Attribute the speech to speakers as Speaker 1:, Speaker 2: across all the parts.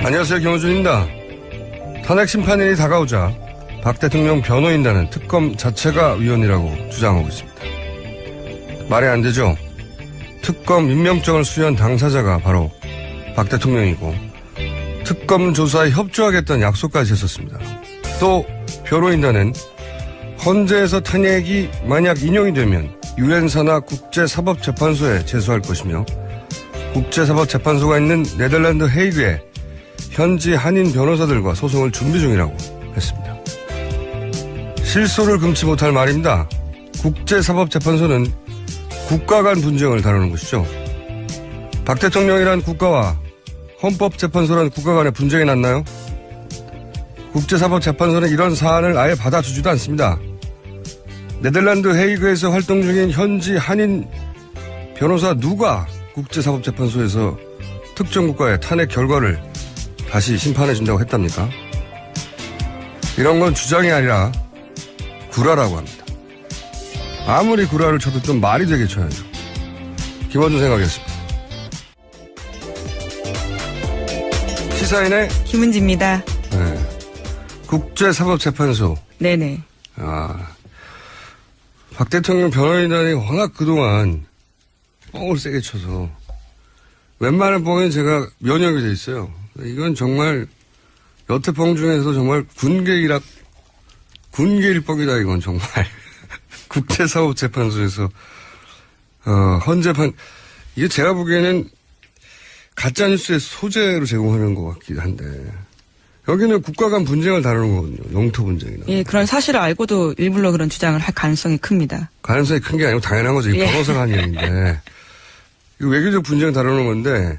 Speaker 1: 안녕하세요. 김호준입니다. 탄핵 심판일이 다가오자 박 대통령 변호인단은 특검 자체가 위헌이라고 주장하고 있습니다. 말이 안 되죠. 특검 임명장을 수여한 당사자가 바로 박 대통령이고 특검 조사에 협조하겠다는 약속까지 했었습니다. 또 변호인단은 헌재에서 탄핵이 만약 인용이 되면 유엔사나 국제사법재판소에 제소할 것이며 국제사법재판소가 있는 네덜란드 헤이그에 현지 한인 변호사들과 소송을 준비 중이라고 했습니다. 실소를 금치 못할 말입니다. 국제사법재판소는 국가 간 분쟁을 다루는 것이죠. 박 대통령이란 국가와 헌법재판소란 국가 간의 분쟁이 났나요? 국제사법재판소는 이런 사안을 아예 받아주지도 않습니다. 네덜란드 헤이그에서 활동 중인 현지 한인 변호사 누가 국제사법재판소에서 특정 국가의 탄핵 결과를 다시 심판해준다고 했답니까? 이런 건 주장이 아니라 구라라고 합니다. 아무리 구라를 쳐도 좀 말이 되게 쳐야죠. 김어준 생각이었습니다. 시사인의
Speaker 2: 김은지입니다.
Speaker 1: 네. 국제사법재판소.
Speaker 2: 네네.
Speaker 1: 박 대통령 변호인단이 워낙 그동안 뻥을 세게 쳐서 웬만한 뻥엔 제가 면역이 돼 있어요. 이건 정말 여태 뻥 중에서도 정말 군계일 뻥이다 이건 정말. 국제사법재판소에서 헌재판 이게 제가 보기에는 가짜뉴스의 소재로 제공하는 것 같긴 한데 여기는 국가 간 분쟁을 다루는 거거든요. 영토 분쟁이나.
Speaker 2: 예, 그런 사실을 알고도 일부러 그런 주장을 할 가능성이 큽니다.
Speaker 1: 가능성이 큰 게 아니고 당연한 거죠. 이 변호사가 한 얘기인데. 이거 외교적 분쟁을 다루는 건데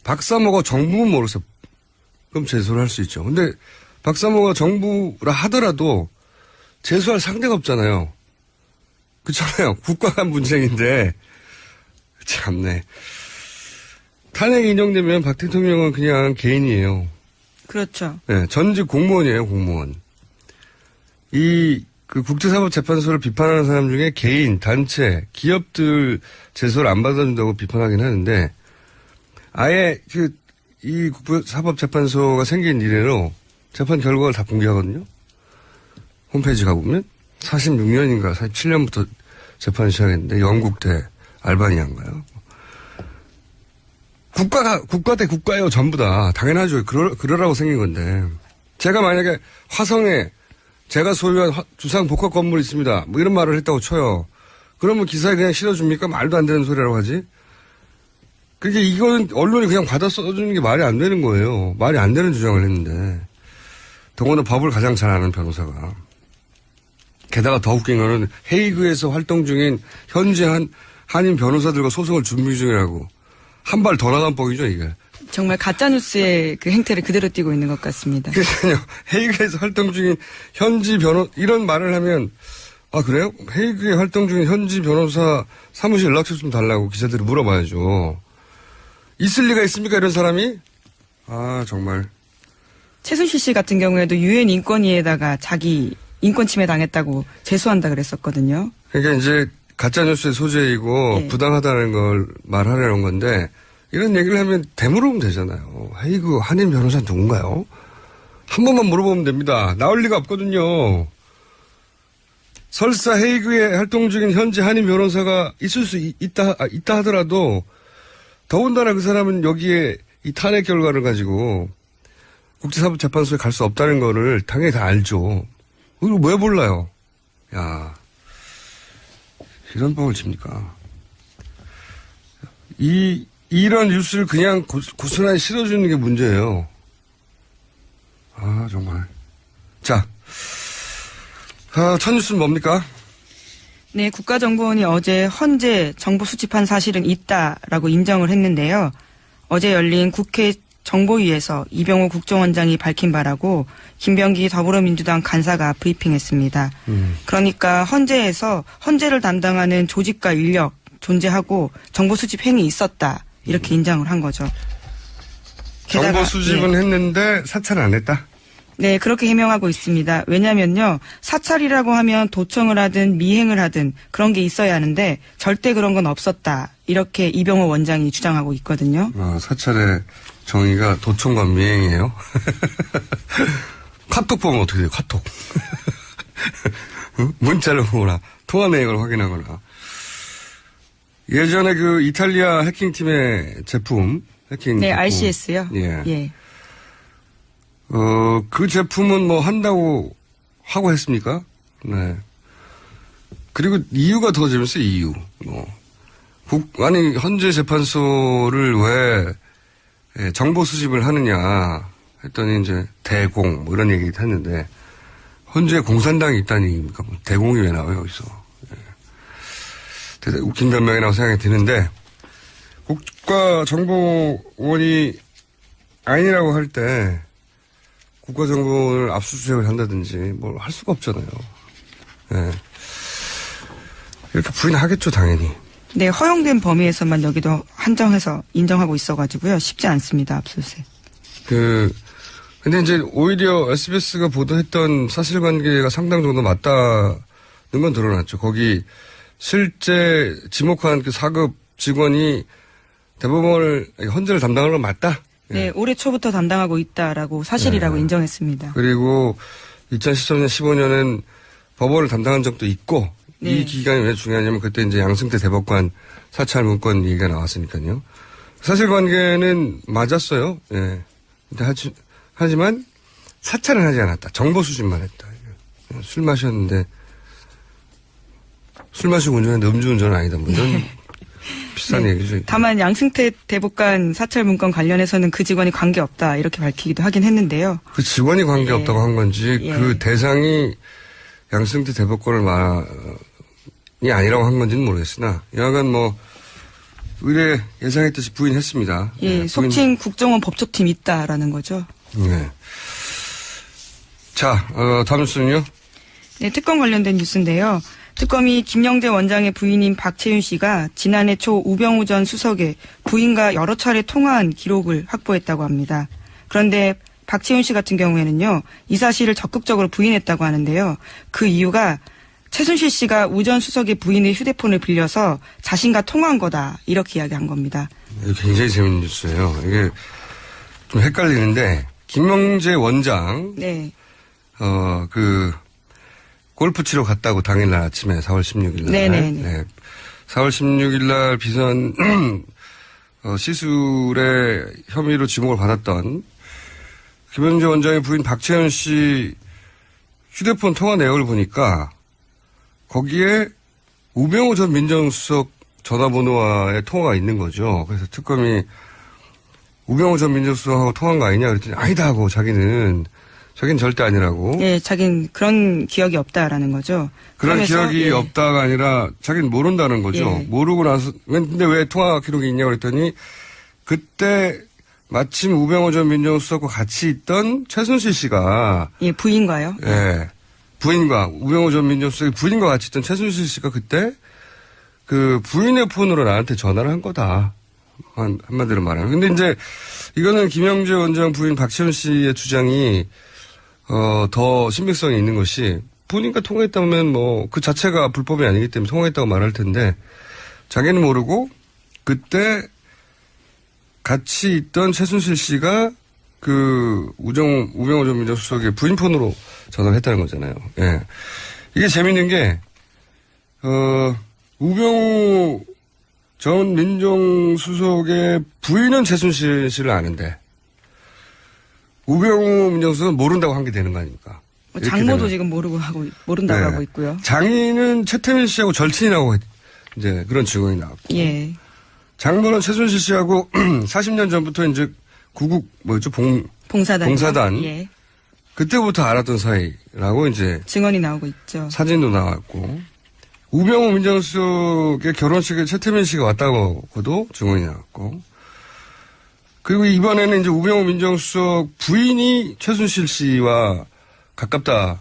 Speaker 1: 박사모가 정부는 모르겠어요. 그럼 제소를 할 수 있죠. 근데 박사모가 정부라 하더라도 제소할 상대가 없잖아요. 그렇잖아요. 국가 간 분쟁인데. 참네. 탄핵 인용되면 박 대통령은 그냥 개인이에요.
Speaker 2: 그렇죠.
Speaker 1: 네, 전직 공무원이에요, 공무원. 그 국제사법재판소를 비판하는 사람 중에 개인, 단체, 기업들 제소를 안 받아준다고 비판하긴 하는데, 아예 이 국제사법재판소가 생긴 이래로 재판 결과를 다 공개하거든요. 홈페이지 가보면 46년인가 47년부터 재판을 시작했는데, 영국 대 알바니아인가요? 국가 대 국가예요, 전부 다. 당연하죠. 그러라고 생긴 건데. 제가 만약에 화성에 제가 소유한 주상 복합 건물이 있습니다. 뭐 이런 말을 했다고 쳐요. 그러면 기사에 그냥 실어줍니까? 말도 안 되는 소리라고 하지. 그게 이거는 언론이 그냥 받아 써주는 게 말이 안 되는 거예요. 말이 안 되는 주장을 했는데. 더구나 법을 가장 잘 아는 변호사가. 게다가 더 웃긴 거는 헤이그에서 활동 중인 현지 한인 변호사들과 소송을 준비 중이라고. 한 발 더 나간 뻥이죠, 이게.
Speaker 2: 정말 가짜뉴스의 그 행태를 그대로 띠고 있는 것 같습니다.
Speaker 1: 그러니까요. 헤이그에서 활동 중인 현지 이런 말을 하면, 아, 그래요? 헤이그에 활동 중인 현지 변호사 사무실 연락처 좀 달라고 기자들이 물어봐야죠. 있을 리가 있습니까, 이런 사람이? 아, 정말.
Speaker 2: 최순실 씨 같은 경우에도 유엔 인권위에다가 자기 인권 침해 당했다고 제소한다 그랬었거든요.
Speaker 1: 그러니까 이제 가짜뉴스의 소재이고
Speaker 2: 네.
Speaker 1: 부당하다는 걸 말하려는 건데 이런 얘기를 하면 되물으면 되잖아요. 헤이그 한인 변호사 누군가요? 한 번만 물어보면 됩니다. 나올 리가 없거든요. 설사 헤이그에 활동 중인 현지 한인 변호사가 있을 수 있다 하더라도 더군다나 그 사람은 여기에 이 탄핵 결과를 가지고 국제사법재판소에 갈 수 없다는 거를 당연히 다 알죠. 이걸 왜 몰라요? 야, 이런 뻥을 칩니까? 이런 뉴스를 그냥 고스란히 실어주는 게 문제예요. 아, 정말. 자, 첫 뉴스는 뭡니까?
Speaker 2: 네, 국가정보원이 어제 헌재 정보 수집한 사실은 있다라고 인정을 했는데요. 어제 열린 국회 정보위에서 이병호 국정원장이 밝힌 바라고 김병기 더불어민주당 간사가 브리핑했습니다. 그러니까 헌재에서 헌재를 담당하는 조직과 인력 존재하고 정보 수집 행위 있었다. 이렇게 인정을 한 거죠.
Speaker 1: 정보 수집은 했는데 사찰을 안 했다?
Speaker 2: 네, 그렇게 해명하고 있습니다. 왜냐면요, 사찰이라고 하면 도청을 하든 미행을 하든 그런 게 있어야 하는데 절대 그런 건 없었다. 이렇게 이병호 원장이 주장하고 있거든요.
Speaker 1: 사찰의 정의가 도청과 미행이에요. 카톡 보면 어떻게 돼요? 카톡. 문자를 보거나 통화 내역을 확인하거나. 예전에 그 이탈리아 해킹팀의 제품, 해킹
Speaker 2: 네,
Speaker 1: 제품.
Speaker 2: RCS요.
Speaker 1: 예.
Speaker 2: 예.
Speaker 1: 그 제품은 뭐 한다고 하고 했습니까? 네. 그리고 이유가 더 재밌어요, 이유. 아니, 헌재 재판소를 왜 정보 수집을 하느냐 했더니 이제 대공, 뭐 이런 얘기 했는데, 헌재에 공산당이 있다는 얘기입니까? 뭐 대공이 왜 나와요, 여기서. 대단히 웃긴 변명이라고 생각이 드는데, 국가정보원이 아니라고 할 때, 국가정보원을 압수수색을 한다든지 뭘 할 수가 없잖아요. 네. 이렇게 부인하겠죠, 당연히.
Speaker 2: 네, 허용된 범위에서만 여기도 한정해서 인정하고 있어가지고요. 쉽지 않습니다, 압수수색.
Speaker 1: 근데 이제 오히려 SBS가 보도했던 사실관계가 상당 정도 맞다는 건 드러났죠. 거기 실제 지목한 그 4급 직원이 대법원을, 헌재를 담당하는 건 맞다?
Speaker 2: 네, 올해 초부터 담당하고 있다라고 사실이라고 인정했습니다.
Speaker 1: 그리고 2013년, 15년은 법원을 담당한 적도 있고,
Speaker 2: 네.
Speaker 1: 이 기간이 왜 중요하냐면 그때 이제 양승태 대법관 사찰 문건 얘기가 나왔으니까요. 사실관계는 맞았어요. 예. 근데 하지만 사찰은 하지 않았다. 정보 수집만 했다. 술 마셨는데, 술 마시고 운전했는데 음주운전은 아니다. 뭐 이런 비싼 얘기죠.
Speaker 2: 다만 양승태 대법관 사찰 문건 관련해서는 그 직원이 관계없다 이렇게 밝히기도 하긴 했는데요.
Speaker 1: 그 직원이 관계없다고
Speaker 2: 예.
Speaker 1: 한 건지
Speaker 2: 예.
Speaker 1: 그 대상이 양승태 대법관이 아니라고 한 건지는 모르겠으나 여하간 뭐 의뢰 예상했듯이 부인했습니다.
Speaker 2: 예, 속칭 국정원 법조팀 있다라는 거죠.
Speaker 1: 네. 자, 다음 뉴스는요?
Speaker 2: 네, 특검 관련된 뉴스인데요. 특검이 김영재 원장의 부인인 박채윤 씨가 지난해 초 우병우 전 수석의 부인과 여러 차례 통화한 기록을 확보했다고 합니다. 그런데 박채윤 씨 같은 경우에는요, 이 사실을 적극적으로 부인했다고 하는데요. 그 이유가 최순실 씨가 우 전 수석의 부인의 휴대폰을 빌려서 자신과 통화한 거다 이렇게 이야기한 겁니다.
Speaker 1: 이게 굉장히 재밌는 뉴스예요. 이게 좀 헷갈리는데 김영재 원장,
Speaker 2: 네,
Speaker 1: 골프 치러 갔다고 당일날 아침에 4월 16일 날.
Speaker 2: 네네네.
Speaker 1: 네. 4월 16일 날 비선 시술의 혐의로 지목을 받았던 김영재 원장의 부인 박채연 씨 휴대폰 통화 내역을 보니까 거기에 우병우 전 민정수석 전화번호와의 통화가 있는 거죠. 그래서 특검이 우병우 전 민정수석하고 통화한 거 아니냐 그랬더니 아니다 하고 자기는 절대 아니라고.
Speaker 2: 예, 자긴 그런 기억이 없다라는 거죠.
Speaker 1: 그런
Speaker 2: 그러면서,
Speaker 1: 기억이
Speaker 2: 예.
Speaker 1: 없다가 아니라 자기는 모른다는 거죠.
Speaker 2: 예.
Speaker 1: 모르고 나서 근데 왜 통화 기록이 있냐고 그랬더니 그때 마침 우병우 전 민정수석과 같이 있던 최순실 씨가
Speaker 2: 예, 부인과요.
Speaker 1: 예. 부인과 우병우 전 민정수석의 부인과 같이 있던 최순실 씨가 그때 그 부인의 폰으로 나한테 전화를 한 거다. 한마디로 말하면. 근데 이제 이거는 김영재 원장 부인 박채윤 씨의 주장이 더 신빙성이 있는 것이 부인과 통화했다면 뭐 그 자체가 불법이 아니기 때문에 통화했다고 말할 텐데 자기는 모르고 그때 같이 있던 최순실 씨가 그 우병우 전 민정수석의 부인 폰으로 전화를 했다는 거잖아요. 예. 이게 재밌는 게 우병우 전 민정수석의 부인은 최순실 씨를 아는데 우병우 민정수석은 모른다고 한 게 되는 거 아닙니까?
Speaker 2: 장모도
Speaker 1: 되면.
Speaker 2: 지금 모른다고
Speaker 1: 네.
Speaker 2: 하고 있고요.
Speaker 1: 장인은 최태민 씨하고 절친이라고 이제 그런 증언이 나왔고.
Speaker 2: 예.
Speaker 1: 장모는 최순실 씨하고 40년 전부터 이제
Speaker 2: 봉사단.
Speaker 1: 봉사단.
Speaker 2: 예.
Speaker 1: 그때부터 알았던 사이라고 이제
Speaker 2: 증언이 나오고 있죠.
Speaker 1: 사진도 나왔고. 우병우 민정수석의 결혼식에 최태민 씨가 왔다고도 증언이 나왔고. 그리고 이번에는 이제 우병우 민정수석 부인이 최순실 씨와 가깝다라고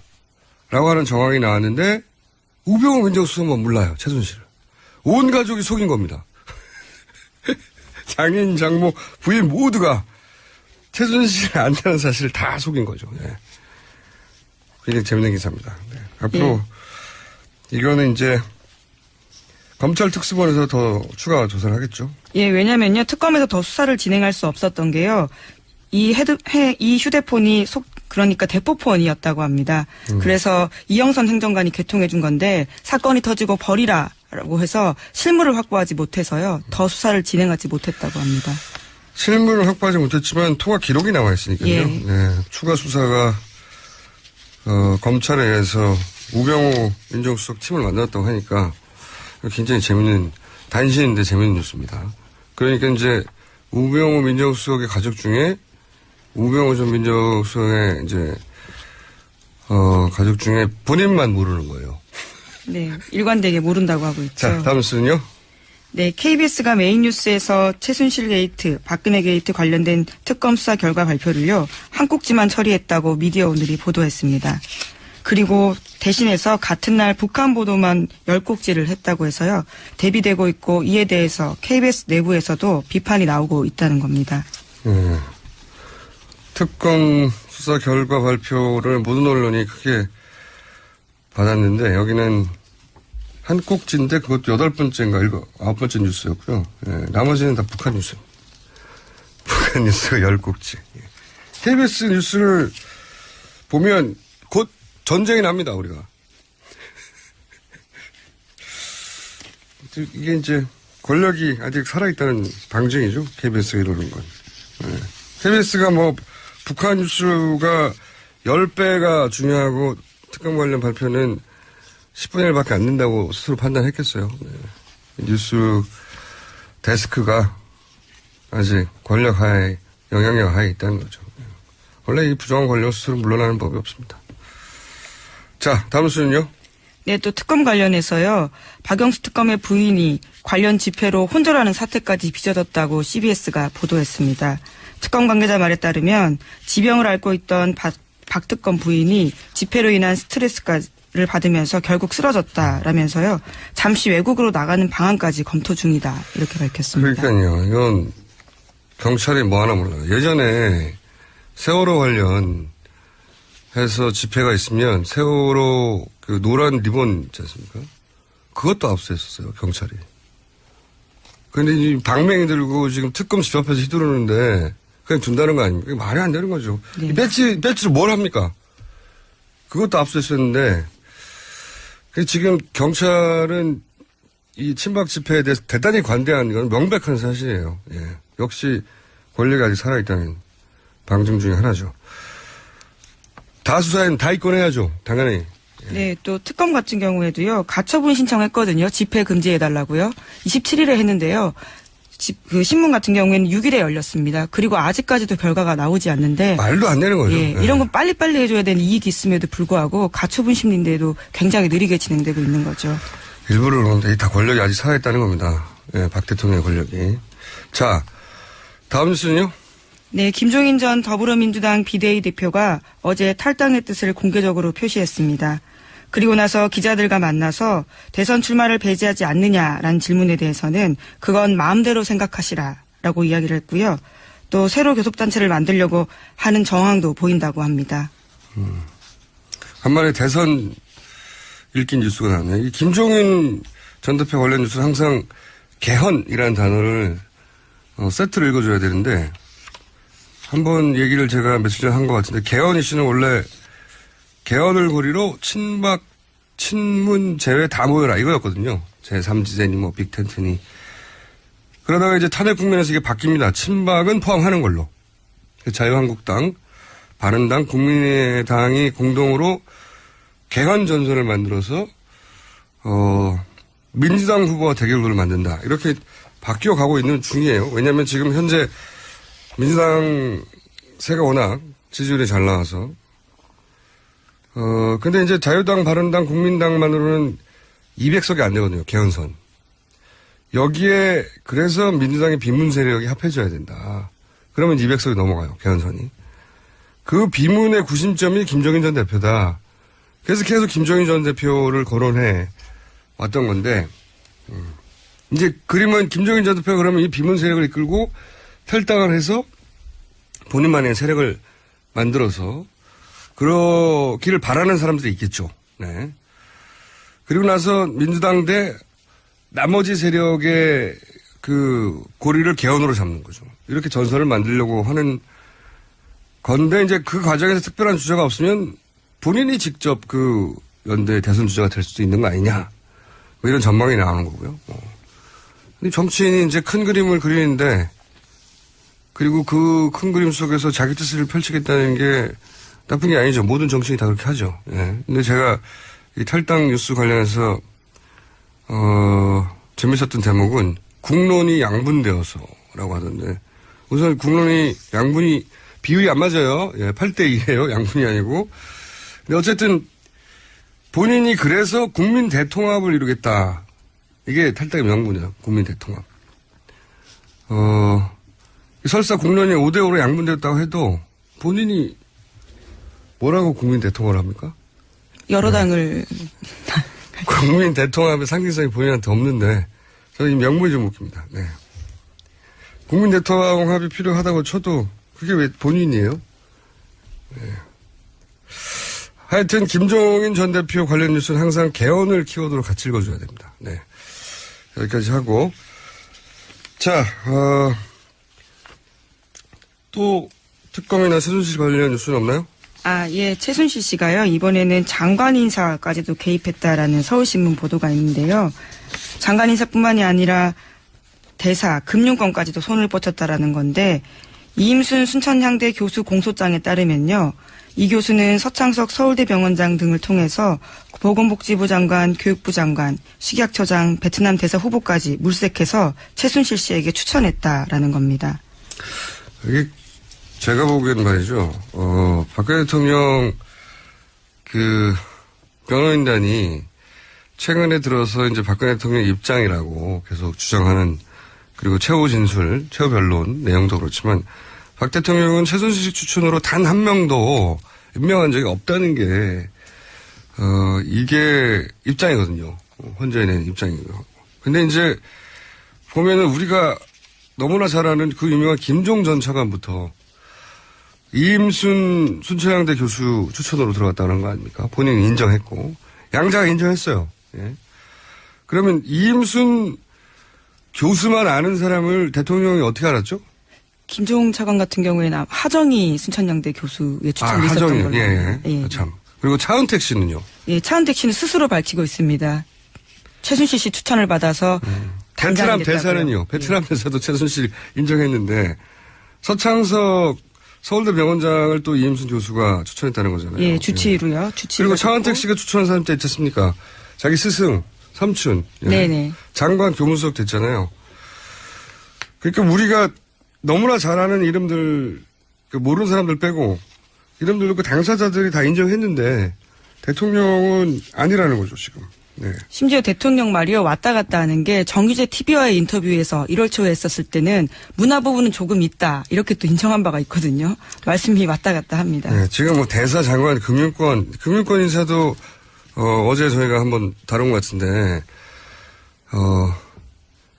Speaker 1: 하는 정황이 나왔는데 우병우 민정수석만 몰라요. 최순실을. 온 가족이 속인 겁니다. 장인, 장모, 부인 모두가 최순실을 안다는 사실을 다 속인 거죠. 예. 굉장히 재밌는 기사입니다. 네. 앞으로 이거는 이제 검찰 특수본에서 더 추가 조사를 하겠죠.
Speaker 2: 예, 왜냐면요. 특검에서 더 수사를 진행할 수 없었던 게요. 이 휴대폰이 그러니까 대포폰이었다고 합니다. 그래서 이영선 행정관이 개통해 준 건데 사건이 터지고 버리라라고 해서 실물을 확보하지 못해서요. 더 수사를 진행하지 못했다고 합니다.
Speaker 1: 실물을 확보하지 못했지만 통화 기록이 나와 있으니까요.
Speaker 2: 예.
Speaker 1: 네, 추가 수사가 검찰에 의해서 우병우 민정수석 팀을 만들었다고 하니까 굉장히 재밌는 단신인데 재밌는 뉴스입니다. 그러니까 이제 우병우 민정수석의 가족 중에 우병우 전 민정수석의 이제 가족 중에 본인만 모르는 거예요.
Speaker 2: 네, 일관되게 모른다고 하고 있죠.
Speaker 1: 자, 다음 수는요.
Speaker 2: 네, KBS가 메인 뉴스에서 최순실 게이트, 박근혜 게이트 관련된 특검 수사 결과 발표를요, 한 꼭지만 처리했다고 미디어 오늘이 보도했습니다. 그리고 대신해서 같은 날 북한 보도만 10꼭지를 했다고 해서요, 대비되고 있고 이에 대해서 KBS 내부에서도 비판이 나오고 있다는 겁니다.
Speaker 1: 특검 수사 결과 발표를 모든 언론이 크게 받았는데 여기는 한 꼭지인데 그것도 8번째인가 9번째 뉴스였고요. 예, 나머지는 다 북한 뉴스입니다. 북한 뉴스가 10꼭지. 예. KBS 뉴스를 보면 곧 전쟁이 납니다, 우리가. 이게 이제 권력이 아직 살아있다는 방증이죠. KBS가 이러는 건. 예. KBS가 뭐 북한 뉴스가 10배가 중요하고 특검 관련 발표는 10분의 1밖에 안 된다고 스스로 판단했겠어요. 네. 뉴스 데스크가 아직 권력 하에, 영향력 하에 있다는 거죠. 원래 이 부정한 권력 스스로 물러나는 법이 없습니다. 자, 다음 수는요.
Speaker 2: 네, 또 특검 관련해서요. 박영수 특검의 부인이 관련 집회로 혼절하는 사태까지 빚어졌다고 CBS가 보도했습니다. 특검 관계자 말에 따르면 지병을 앓고 있던 박 특검 부인이 집회로 인한 스트레스를 받으면서 결국 쓰러졌다라면서요. 잠시 외국으로 나가는 방안까지 검토 중이다. 이렇게 밝혔습니다.
Speaker 1: 그러니까요. 이건 경찰이 뭐 하나 몰라요. 예전에 세월호 관련 해서 집회가 있으면 세월호 그 노란 리본 있지 않습니까? 그것도 압수했었어요. 경찰이. 근데 이 방맹이 들고 지금 특검 집 앞에서 휘두르는데 그냥 둔다는 거 아닙니까? 말이 안 되는 거죠.
Speaker 2: 네.
Speaker 1: 이 배지로 뭘 합니까? 그것도 압수했었는데 지금 경찰은 이 친박 집회에 대해서 대단히 관대한 건 명백한 사실이에요. 예. 역시 권력이 아직 살아있다는 방증 중에 하나죠. 다 수사에는 다 입건해야죠. 당연히. 예.
Speaker 2: 네, 또 특검 같은 경우에도요. 가처분 신청했거든요. 집회 금지해달라고요. 27일에 했는데요. 그 신문 같은 경우에는 6일에 열렸습니다. 그리고 아직까지도 결과가 나오지 않는데
Speaker 1: 말도 안 되는 거죠.
Speaker 2: 예, 이런 건 빨리빨리 해줘야 되는 이익이 있음에도 불구하고 가처분 심리인데도 굉장히 느리게 진행되고 있는 거죠.
Speaker 1: 일부러 그런데 다 권력이 아직 살아있다는 겁니다. 예, 박 대통령의 권력이. 자, 다음 뉴스는요.
Speaker 2: 네, 김종인 전 더불어민주당 비대위 대표가 어제 탈당의 뜻을 공개적으로 표시했습니다. 그리고 나서 기자들과 만나서 대선 출마를 배제하지 않느냐라는 질문에 대해서는 그건 마음대로 생각하시라라고 이야기를 했고요. 또 새로 교섭단체를 만들려고 하는 정황도 보인다고 합니다.
Speaker 1: 간만에 대선 읽긴 뉴스가 나왔네요. 이 김종인 전 대표 관련 뉴스는 항상 개헌이라는 단어를 세트를 읽어줘야 되는데 한번 얘기를 제가 며칠 전에 한 것 같은데 개헌 이슈는 원래 개헌을 고리로 친박, 친문 제외 다 모여라 이거였거든요. 제3지대니 뭐 빅텐트니. 그러다가 이제 탄핵 국면에서 이게 바뀝니다. 친박은 포함하는 걸로. 자유한국당, 바른당, 국민의당이 공동으로 개헌 전선을 만들어서 민주당 후보와 대결구를 만든다. 이렇게 바뀌어가고 있는 중이에요. 왜냐하면 지금 현재 민주당 세가 워낙 지지율이 잘 나와서 근데 이제 자유당, 바른당, 국민당만으로는 200석이 안 되거든요. 개헌선. 여기에 그래서 민주당의 비문 세력이 합해져야 된다. 그러면 200석이 넘어가요. 개헌선이. 그 비문의 구심점이 김종인 전 대표다. 그래서 계속 김종인 전 대표를 거론해 왔던 건데 이제 그림은 김종인 전 대표가 그러면 이 비문 세력을 이끌고 탈당을 해서 본인만의 세력을 만들어서 그러기를 바라는 사람들이 있겠죠. 네. 그리고 나서 민주당 대 나머지 세력의 그 고리를 개헌으로 잡는 거죠. 이렇게 전선을 만들려고 하는 건데 이제 그 과정에서 특별한 주자가 없으면 본인이 직접 그 연대 대선 주자가 될 수도 있는 거 아니냐. 뭐 이런 전망이 나오는 거고요. 근데 정치인이 이제 큰 그림을 그리는데 그리고 그 큰 그림 속에서 자기 뜻을 펼치겠다는 게 나쁜 게 아니죠. 모든 정치인이 다 그렇게 하죠. 예. 근데 제가 이 탈당 뉴스 관련해서 재밌었던 대목은 국론이 양분되어서라고 하던데 우선 국론이 양분이 비율이 안 맞아요. 예, 8대2예요. 양분이 아니고. 근데 어쨌든 본인이 그래서 국민 대통합을 이루겠다. 이게 탈당의 명분이에요. 국민 대통합. 설사 국론이 5대5로 양분되었다고 해도 본인이 뭐라고 국민 대통합을 합니까?
Speaker 2: 여러 당을.
Speaker 1: 국민 대통합의 상징성이 본인한테 없는데 저는 이 명분이 좀 웃깁니다. 네. 국민 대통합이 필요하다고 쳐도 그게 왜 본인이에요? 네. 하여튼 김종인 전 대표 관련 뉴스는 항상 개헌을 키워드로 같이 읽어줘야 됩니다. 네. 여기까지 하고 자 또 특검이나 최순실 관련 뉴스는 없나요?
Speaker 2: 예, 최순실 씨가요, 이번에는 장관 인사까지도 개입했다라는 서울신문 보도가 있는데요. 장관 인사뿐만이 아니라 대사, 금융권까지도 손을 뻗쳤다라는 건데, 이임순 순천향대 교수 공소장에 따르면요, 이 교수는 서창석 서울대병원장 등을 통해서 보건복지부 장관, 교육부 장관, 식약처장, 베트남 대사 후보까지 물색해서 최순실 씨에게 추천했다라는 겁니다.
Speaker 1: 이게 제가 보기에는 말이죠. 박근혜 대통령 그 변호인단이 최근에 들어서 이제 박근혜 대통령 입장이라고 계속 주장하는 그리고 최후 진술, 최후 변론 내용도 그렇지만 박 대통령은 최순실 씨 추천으로 단 한 명도 임명한 적이 없다는 게 이게 입장이거든요. 혼자의 입장이고요. 근데 이제 보면은 우리가 너무나 잘 아는 그 유명한 김종 전 차관부터 이임순 순천향대 교수 추천으로 들어갔다는 거 아닙니까? 본인이 인정했고 양자가 인정했어요. 예. 그러면 이임순 교수만 아는 사람을 대통령이 어떻게 알았죠?
Speaker 2: 김종 차관 같은 경우에는 하정희 순천향대 교수의 추천이 있었던
Speaker 1: 하정희.
Speaker 2: 걸로.
Speaker 1: 예. 참. 그리고 차은택 씨는요?
Speaker 2: 예, 차은택 씨는 스스로 밝히고 있습니다. 최순실 씨 추천을 받아서
Speaker 1: 베트남 대사는요. 베트남 대사도 최순실 인정했는데 서창석 서울대 병원장을 또 이임순 교수가 추천했다는 거잖아요.
Speaker 2: 예, 주치의로요.
Speaker 1: 예.
Speaker 2: 주치의.
Speaker 1: 그리고 차은택 씨가 추천한 사람 때 있지 않습니까? 자기 스승, 삼촌. 예.
Speaker 2: 네네.
Speaker 1: 장관 교무수석 됐잖아요. 그러니까 우리가 너무나 잘 아는 이름들, 모르는 사람들 빼고 이름들 그 당사자들이 다 인정했는데 대통령은 아니라는 거죠, 지금. 네.
Speaker 2: 심지어 대통령 말이요, 왔다 갔다 하는 게 정규재 TV와의 인터뷰에서 1월 초에 했었을 때는 문화 부분은 조금 있다. 이렇게 또 인정한 바가 있거든요. 말씀이 왔다 갔다 합니다.
Speaker 1: 네, 지금 뭐 대사, 장관, 금융권 인사도 어제 저희가 한번 다룬 것 같은데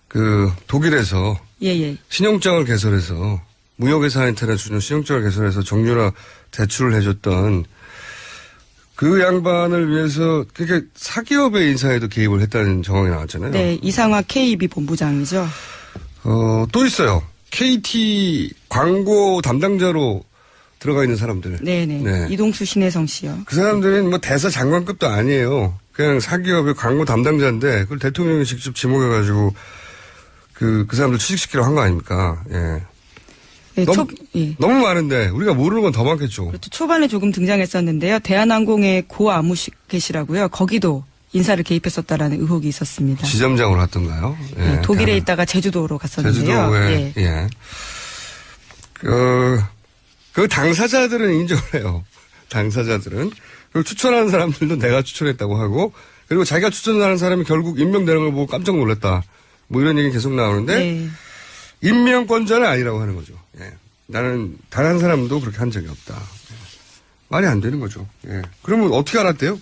Speaker 1: 그 독일에서
Speaker 2: 예.
Speaker 1: 신용장을 개설해서 무역회사한테나 주는 신용장을 개설해서 정유라 대출을 해줬던 그 양반을 위해서 그렇게 사기업의 인사에도 개입을 했다는 정황이 나왔잖아요.
Speaker 2: 네, 이상화 KB 본부장이죠.
Speaker 1: 또 있어요. KT 광고 담당자로 들어가 있는 사람들.
Speaker 2: 네네. 네. 이동수 신혜성 씨요.
Speaker 1: 그 사람들은 뭐 대사 장관급도 아니에요. 그냥 사기업의 광고 담당자인데 그걸 대통령이 직접 지목해가지고 그 사람들 취직시키려고 한 거 아닙니까? 예.
Speaker 2: 네,
Speaker 1: 너무 많은데 우리가 모르는 건 더 많겠죠.
Speaker 2: 그렇죠. 초반에 조금 등장했었는데요. 대한항공의 고 아무개시라고요. 거기도 인사를 개입했었다라는 의혹이 있었습니다.
Speaker 1: 지점장으로 갔던가요? 예,
Speaker 2: 네, 독일에 있다가 제주도로 갔었는데요.
Speaker 1: 제주도에 예. 그 당사자들은 인정을 해요. 당사자들은. 그리고 추천하는 사람들도 내가 추천했다고 하고 그리고 자기가 추천하는 사람이 결국 임명되는 걸 보고 깜짝 놀랐다. 뭐 이런 얘기 계속 나오는데
Speaker 2: 네.
Speaker 1: 임명권자는 아니라고 하는 거죠. 예. 나는 단 한 사람도 그렇게 한 적이 없다. 예. 말이 안 되는 거죠. 예. 그러면 어떻게 알았대요?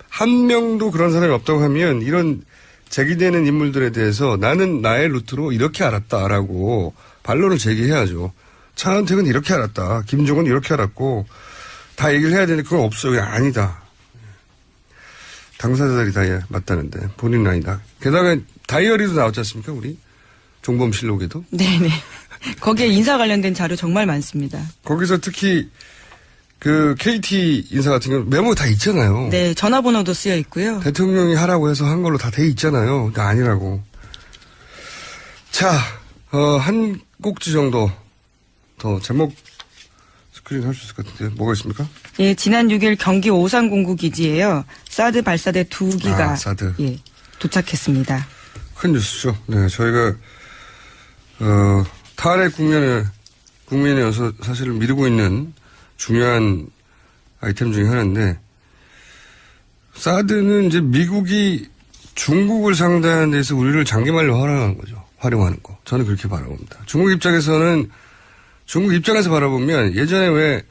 Speaker 1: 한 명도 그런 사람이 없다고 하면 이런 제기되는 인물들에 대해서 나는 나의 루트로 이렇게 알았다라고 반론을 제기해야죠. 차은택은 이렇게 알았다. 김종은 이렇게 알았고 다 얘기를 해야 되는데 그건 없어요. 아니다. 당사자들이 다 맞다는데 본인은 아니다. 게다가 다이어리도 나왔지 않습니까? 우리 종범실록에도.
Speaker 2: 네네. 거기에 인사 관련된 자료 정말 많습니다.
Speaker 1: 거기서 특히 그 KT 인사 같은 경우 메모 다 있잖아요.
Speaker 2: 네, 전화번호도 쓰여 있고요.
Speaker 1: 대통령이 하라고 해서 한 걸로 다 돼 있잖아요. 근데 아니라고. 자, 한 꼭지 정도 더 제목 스크린 할 수 있을 것 같은데 뭐가 있습니까?
Speaker 2: 예, 지난 6일 경기 오산공구 기지에요. 사드 발사대 2기가
Speaker 1: 사드.
Speaker 2: 예, 도착했습니다.
Speaker 1: 큰 뉴스죠. 네, 저희가 탄핵 국면이어서 사실 미루고 있는 중요한 아이템 중에 하나인데 사드는 이제 미국이 중국을 상대하는 데서 우리를 장기말로 활용하는 거죠. 활용하는 거. 저는 그렇게 바라봅니다. 중국 입장에서 바라보면 예전에 왜